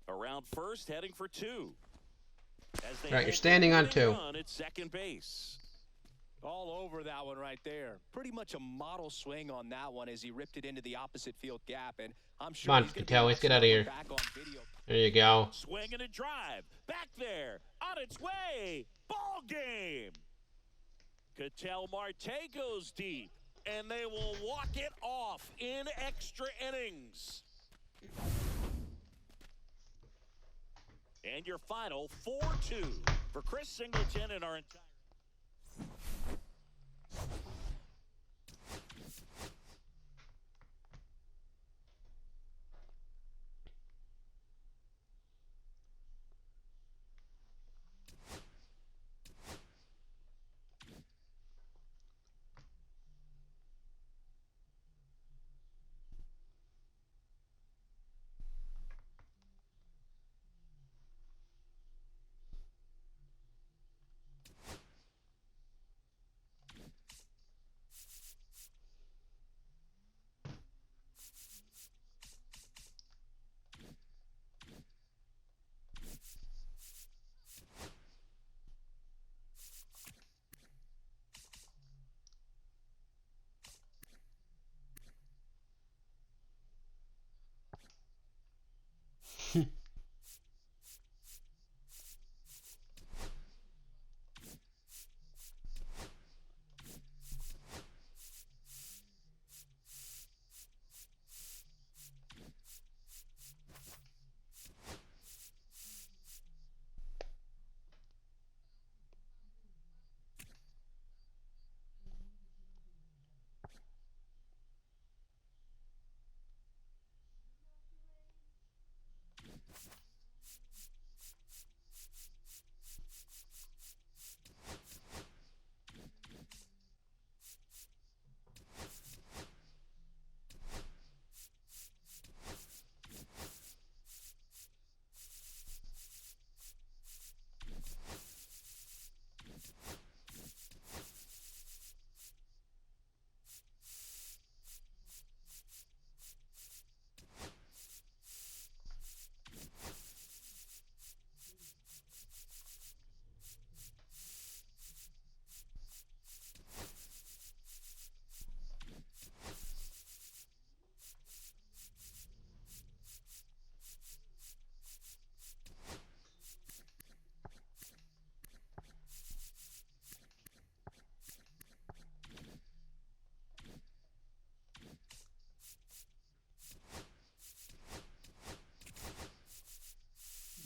Around first, heading for 2. As they Right, you're hold standing the on winning 2. run at second base. All over that one right there. Pretty much a model swing on that one as he ripped it into the opposite field gap. And I'm sure Come on, he's gonna be Catelli, let's get outta here. back on video. There you go. Swing and a drive. Back there. On its way. Ball game. Ketel Marte goes deep. And they will walk it off in extra innings. And your final 4-2 for Chris Singleton and our entire.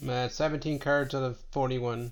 I'm at 17 cards out of 41.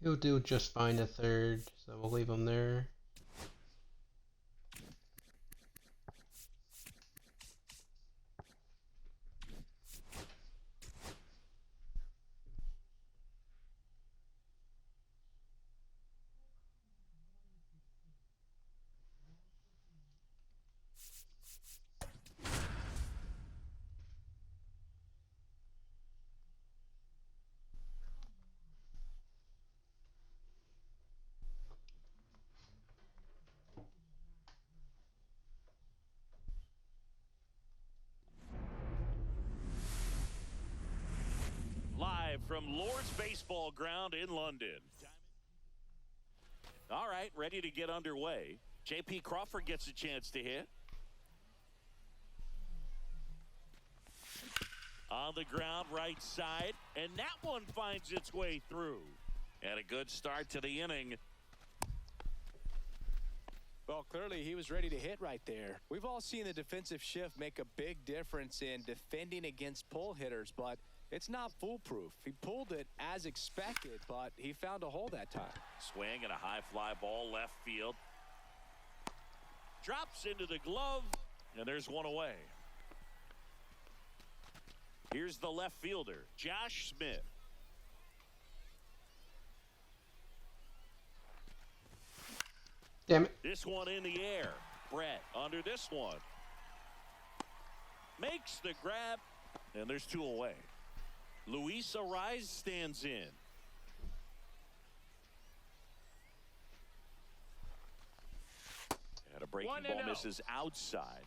He'll do just fine a third, so we'll leave him there. Live from Lord's Baseball Ground in London. All right, ready to get underway. J.P. Crawford gets a chance to hit. On the ground, right side, and that one finds its way through. And a good start to the inning. Well, clearly he was ready to hit right there. We've all seen the defensive shift make a big difference in defending against pull hitters, but it's not foolproof. He pulled it as expected, but he found a hole that time. Swing and a high fly ball left field. Drops into the glove, and there's one away. Here's the left fielder, Josh Smith. Damn it. This one in the air. Brett under this one. Makes the grab, and there's two away. Luis Arraez stands in. And a breaking ball misses outside.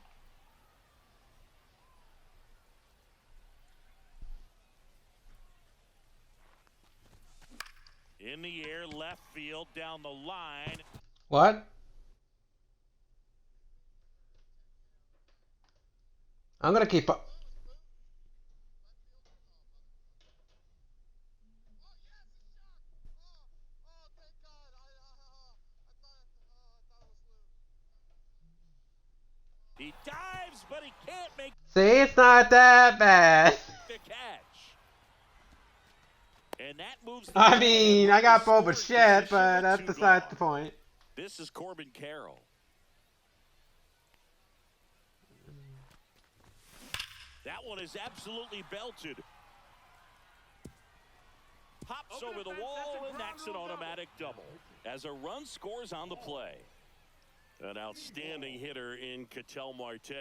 In the air, left field, down the line. What? I'm gonna keep up. He dives, but he can't make See, it's not that bad. the catch. And that moves the I ball mean, and I got scoring Boba shit, position but with that's two beside gone. the point. This is Corbin Carroll. That one is absolutely belted. Hops over the wall, and that's an automatic double. As a run scores on the play. An outstanding hitter in Ketel Marte.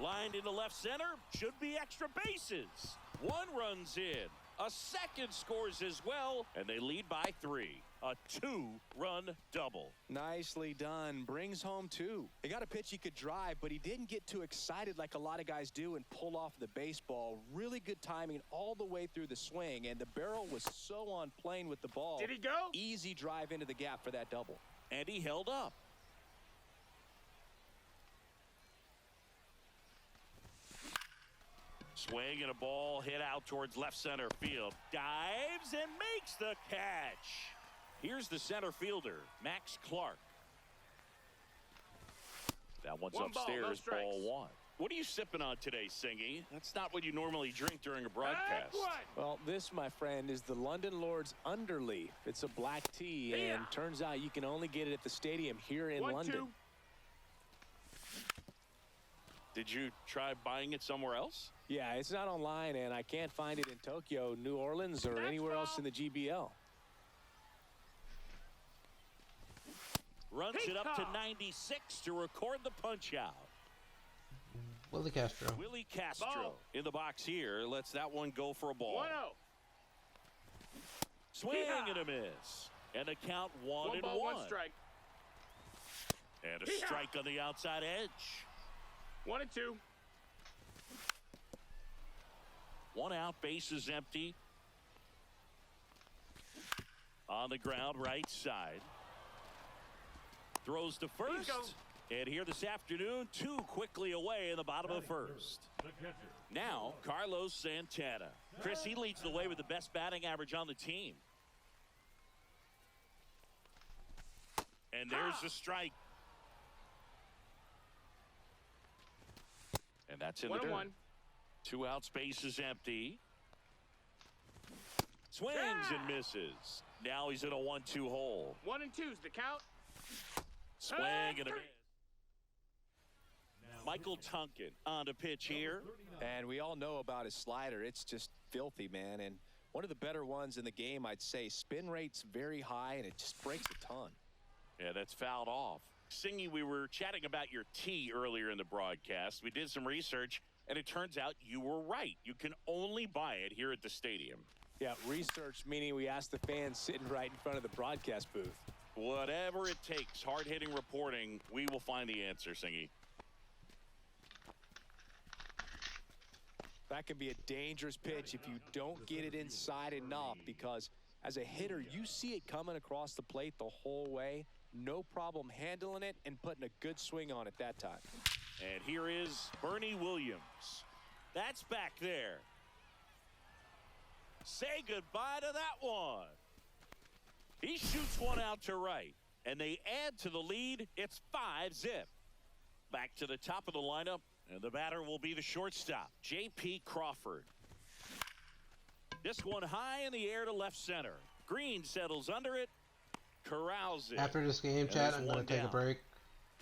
Lined into left center, should be extra bases. One runs in, a second scores as well, and they lead by 3. A 2-run double. Nicely done. Brings home 2. He got a pitch he could drive, but he didn't get too excited like a lot of guys do and pull off the baseball. Really good timing all the way through the swing, and the barrel was so on plane with the ball. Did he go? Easy drive into the gap for that double. And he held up. Swing and a ball hit out towards left center field. Dives and makes the catch. Here's the center fielder, Max Clark. That one's One ball, upstairs, no strikes. ball 1. What are you sipping on today, Singy? That's not what you normally drink during a broadcast. Well, this, my friend, is the London Lords Underleaf. It's a black tea, and Yeah. turns out you can only get it at the stadium here in 1-2. London. Did you try buying it somewhere else? Yeah, it's not online, and I can't find it in Tokyo, New Orleans, or That's anywhere else foul. in the GBL. Runs Hey, it up to Carl. 96 to record the punch out. Willie Castro. Willie Castro Ball. in the box here lets that one go for a ball. 1-0. Swing Hee-haw. and a miss. And a count 1 One and ball, 1. one strike. And a Hee-haw. strike on the outside edge. 1-2. 1 out, bases empty. On the ground, right side. Throws to first. Bingo. And here this afternoon, 2 quickly away in the bottom of the first. The catcher. Now, Carlos Santana. Chris, he leads the way with the best batting average on the team. And there's the strike. And that's in the dirt. 1-1. 2 outs, base is empty. Swings and misses. Now he's in a 1-2 hole. 1-2's the count. Swing and a miss. Michael Tunkin on to pitch here. And we all know about his slider. It's just filthy, man. And one of the better ones in the game, I'd say. Spin rate's very high, and it just breaks a ton. Yeah, that's fouled off. Singy, we were chatting about your tee earlier in the broadcast. We did some research, and it turns out you were right. You can only buy it here at the stadium. Yeah, research meaning we asked the fans sitting right in front of the broadcast booth. Whatever it takes, hard-hitting reporting, we will find the answer, Singy. That can be a dangerous pitch if you don't get it inside enough, because as a hitter, you see it coming across the plate the whole way. No problem handling it and putting a good swing on it that time. And here is Bernie Williams. That's back there. Say goodbye to that one. He shoots one out to right, and they add to the lead. It's 5-zip. Back to the top of the lineup, and the batter will be the shortstop, J.P. Crawford. This one high in the air to left center. Green settles under it, corrals it. After this game, And chat, there's I'm going one to take a down. break.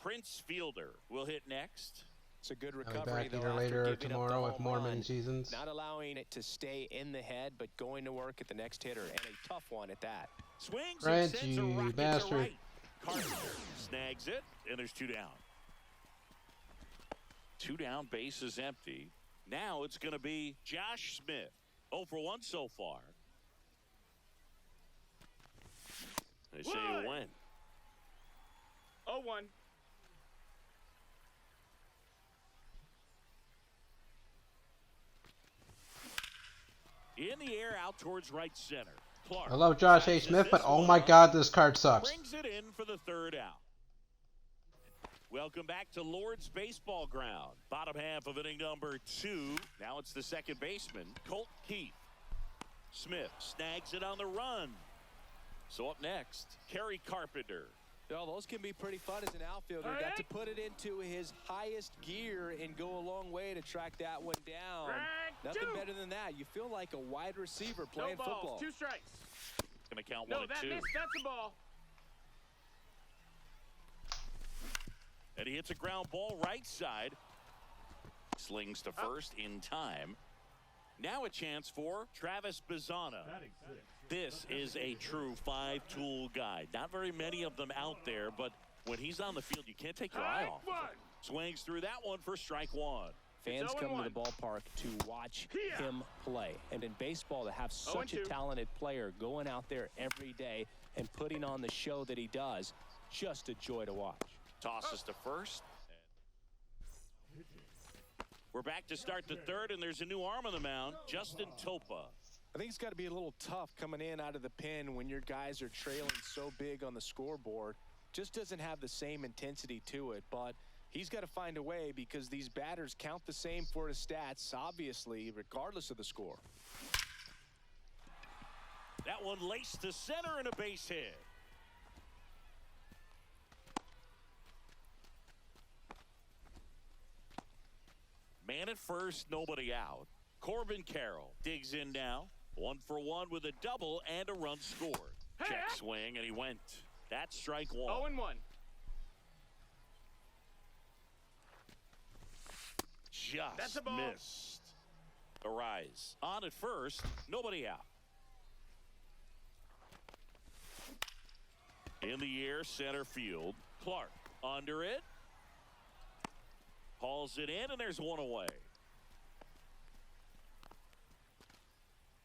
Prince Fielder will hit next. It's a good I'll be recovery, back though, either after later or giving up the tomorrow with home more run. mini seasons. Not allowing it to stay in the head, but going to work at the next hitter, and a tough one at that. Swings Right, and sends a you rocket bastard. to right. Carpenter snags it, and there's 2 down. 2 down, base is empty. Now it's going to be Josh Smith. 0 for 1 so far. They say One. when. 0-1. In the air, out towards right center. Clark. I love Josh A. passes Smith, but this oh one my up, god, this card sucks. brings it in for the 3rd out. Welcome back to Lord's Baseball Ground. Bottom half of inning number 2. Now it's the second baseman, Colt Keith. Smith snags it on the run. So up next, Kerry Carpenter. Oh, those can be pretty fun as an outfielder. Got to put it into his highest gear and go a long way to track that one down. Nothing better than that. You feel like a wide receiver playing football. 2 strikes. Going to count No, 1 and that 2. missed. That's a ball. And he hits a ground ball right side. Slings to first in time. Now a chance for Travis Bazzana. Batting 6. This is a true 5-tool guy. Not very many of them out there, but when he's on the field, you can't take your eye off. Swings through that one for strike 1. Fans It's come to the 0-1. ballpark to watch him play. And in baseball, to have such a 0-2. talented player going out there every day and putting on the show that he does, just a joy to watch. Tosses to first. We're back to start the third, and there's a new arm on the mound, Justin Topa. I think it's got to be a little tough coming in out of the pen when your guys are trailing so big on the scoreboard. Just doesn't have the same intensity to it, but he's got to find a way because these batters count the same for his stats, obviously, regardless of the score. That one laced to center and a base hit. Man at first, nobody out. Corbin Carroll digs in now. 1 for 1 with a double and a run scored. Check swing, and he went. That's strike 1. 0-1. That's Just a ball. missed. Arise. On at first, nobody out. In the air, center field. Clark under it. Hauls it in, and there's one away.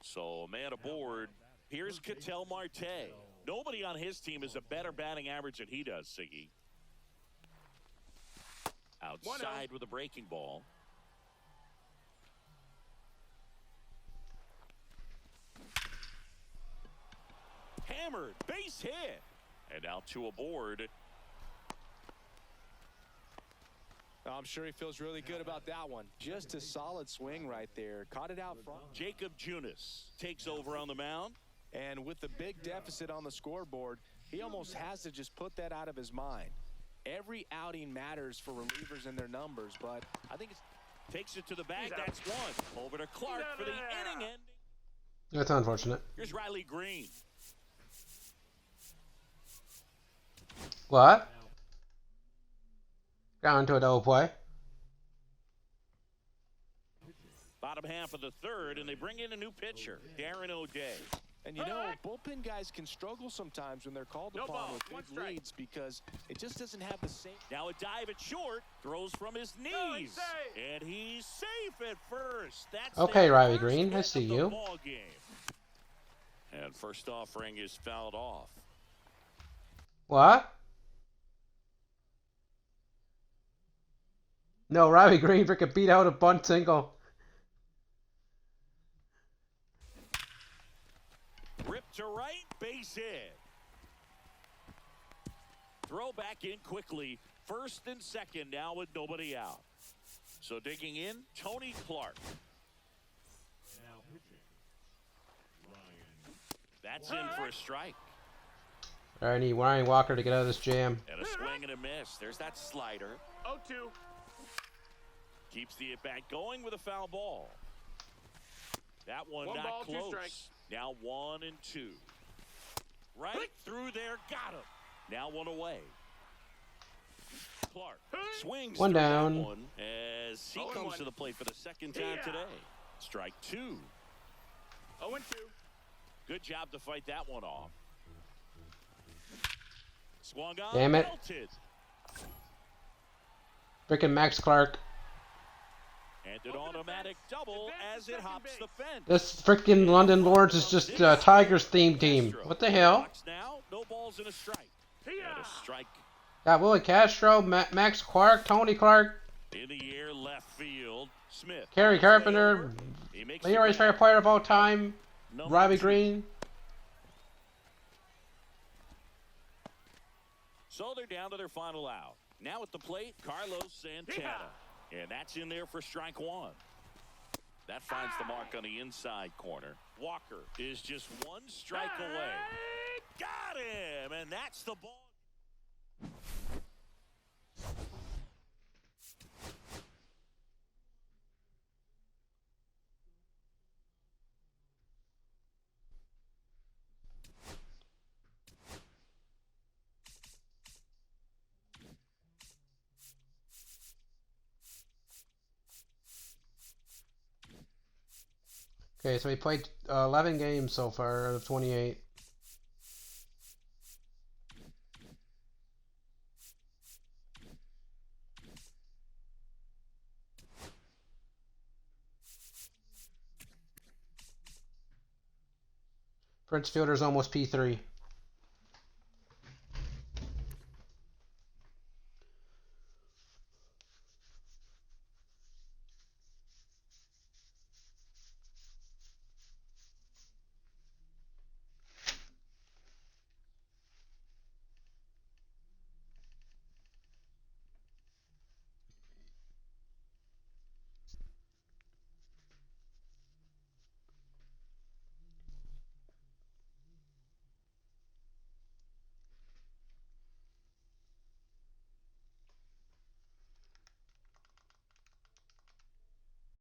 So, a man aboard. Here's Ketel Marte. Nobody on his team has a better batting average than he does, Siggy. Outside with a breaking ball. Hammered, base hit. And now 2 aboard. I'm sure he feels really good about that one. Just a solid swing right there. Caught it out front. Jacob Junis takes over on the mound. And with the big deficit on the scoreboard, he almost has to just put that out of his mind. Every outing matters for relievers and their numbers, but I think it's... Takes it to the bag. That's 1. Over to Clark for the inning ending. That's unfortunate. Here's Riley Green. What? Down to a double play. Bottom half of the third, and they bring in a new pitcher, Darren O'Day. And you know, bullpen guys can struggle sometimes when they're called No upon ball, with 1 big strike. leads because it just doesn't have the same... Now a dive at short, throws from his he's knees, safe. and he's safe at first. That's Okay, their Riley first Green, I hit see of the you. ball game. And first offering is fouled off. What? No, Riley Green freaking beat out a bunt single. Ripped to right, base hit. Throw back in quickly. First and second now with nobody out. So digging in, Tony Clark. Now pitching. Ryan. That's in for a strike. I need Ryan Walker to get out of this jam. And a swing and a miss. There's that slider. 0-2. Keeps the at-bat going with a foul ball. That one 1 not ball, 2 close. strikes. Now 1 and 2. Right through there, got him. Now 1 away. Clark swings One through that down. one as he 0-1. comes to the plate for the second time Yeah. today. Strike 2. 0-2. Good job to fight that one off. Swung on, Damn it. belted. Freaking Max Clark. And an automatic double as it hops the fence. This freaking London Lords is just Tigers theme team. What the hell? Box now, no balls and a strike. And a strike Got Willie Castro, Max Clark, Tony Clark, in the air, left field. Smith. Kerry Carpenter, He makes Leroy's the favorite player of all time, number Riley 2. Green. So they're down to their final out. Now at the plate, Carlos Santana. And that's in there for strike one. That finds the mark on the inside corner. Walker is just one strike away. Got him, and that's the ball. Okay, so we played 11 games so far out of 28. Prince Fielder's almost P3.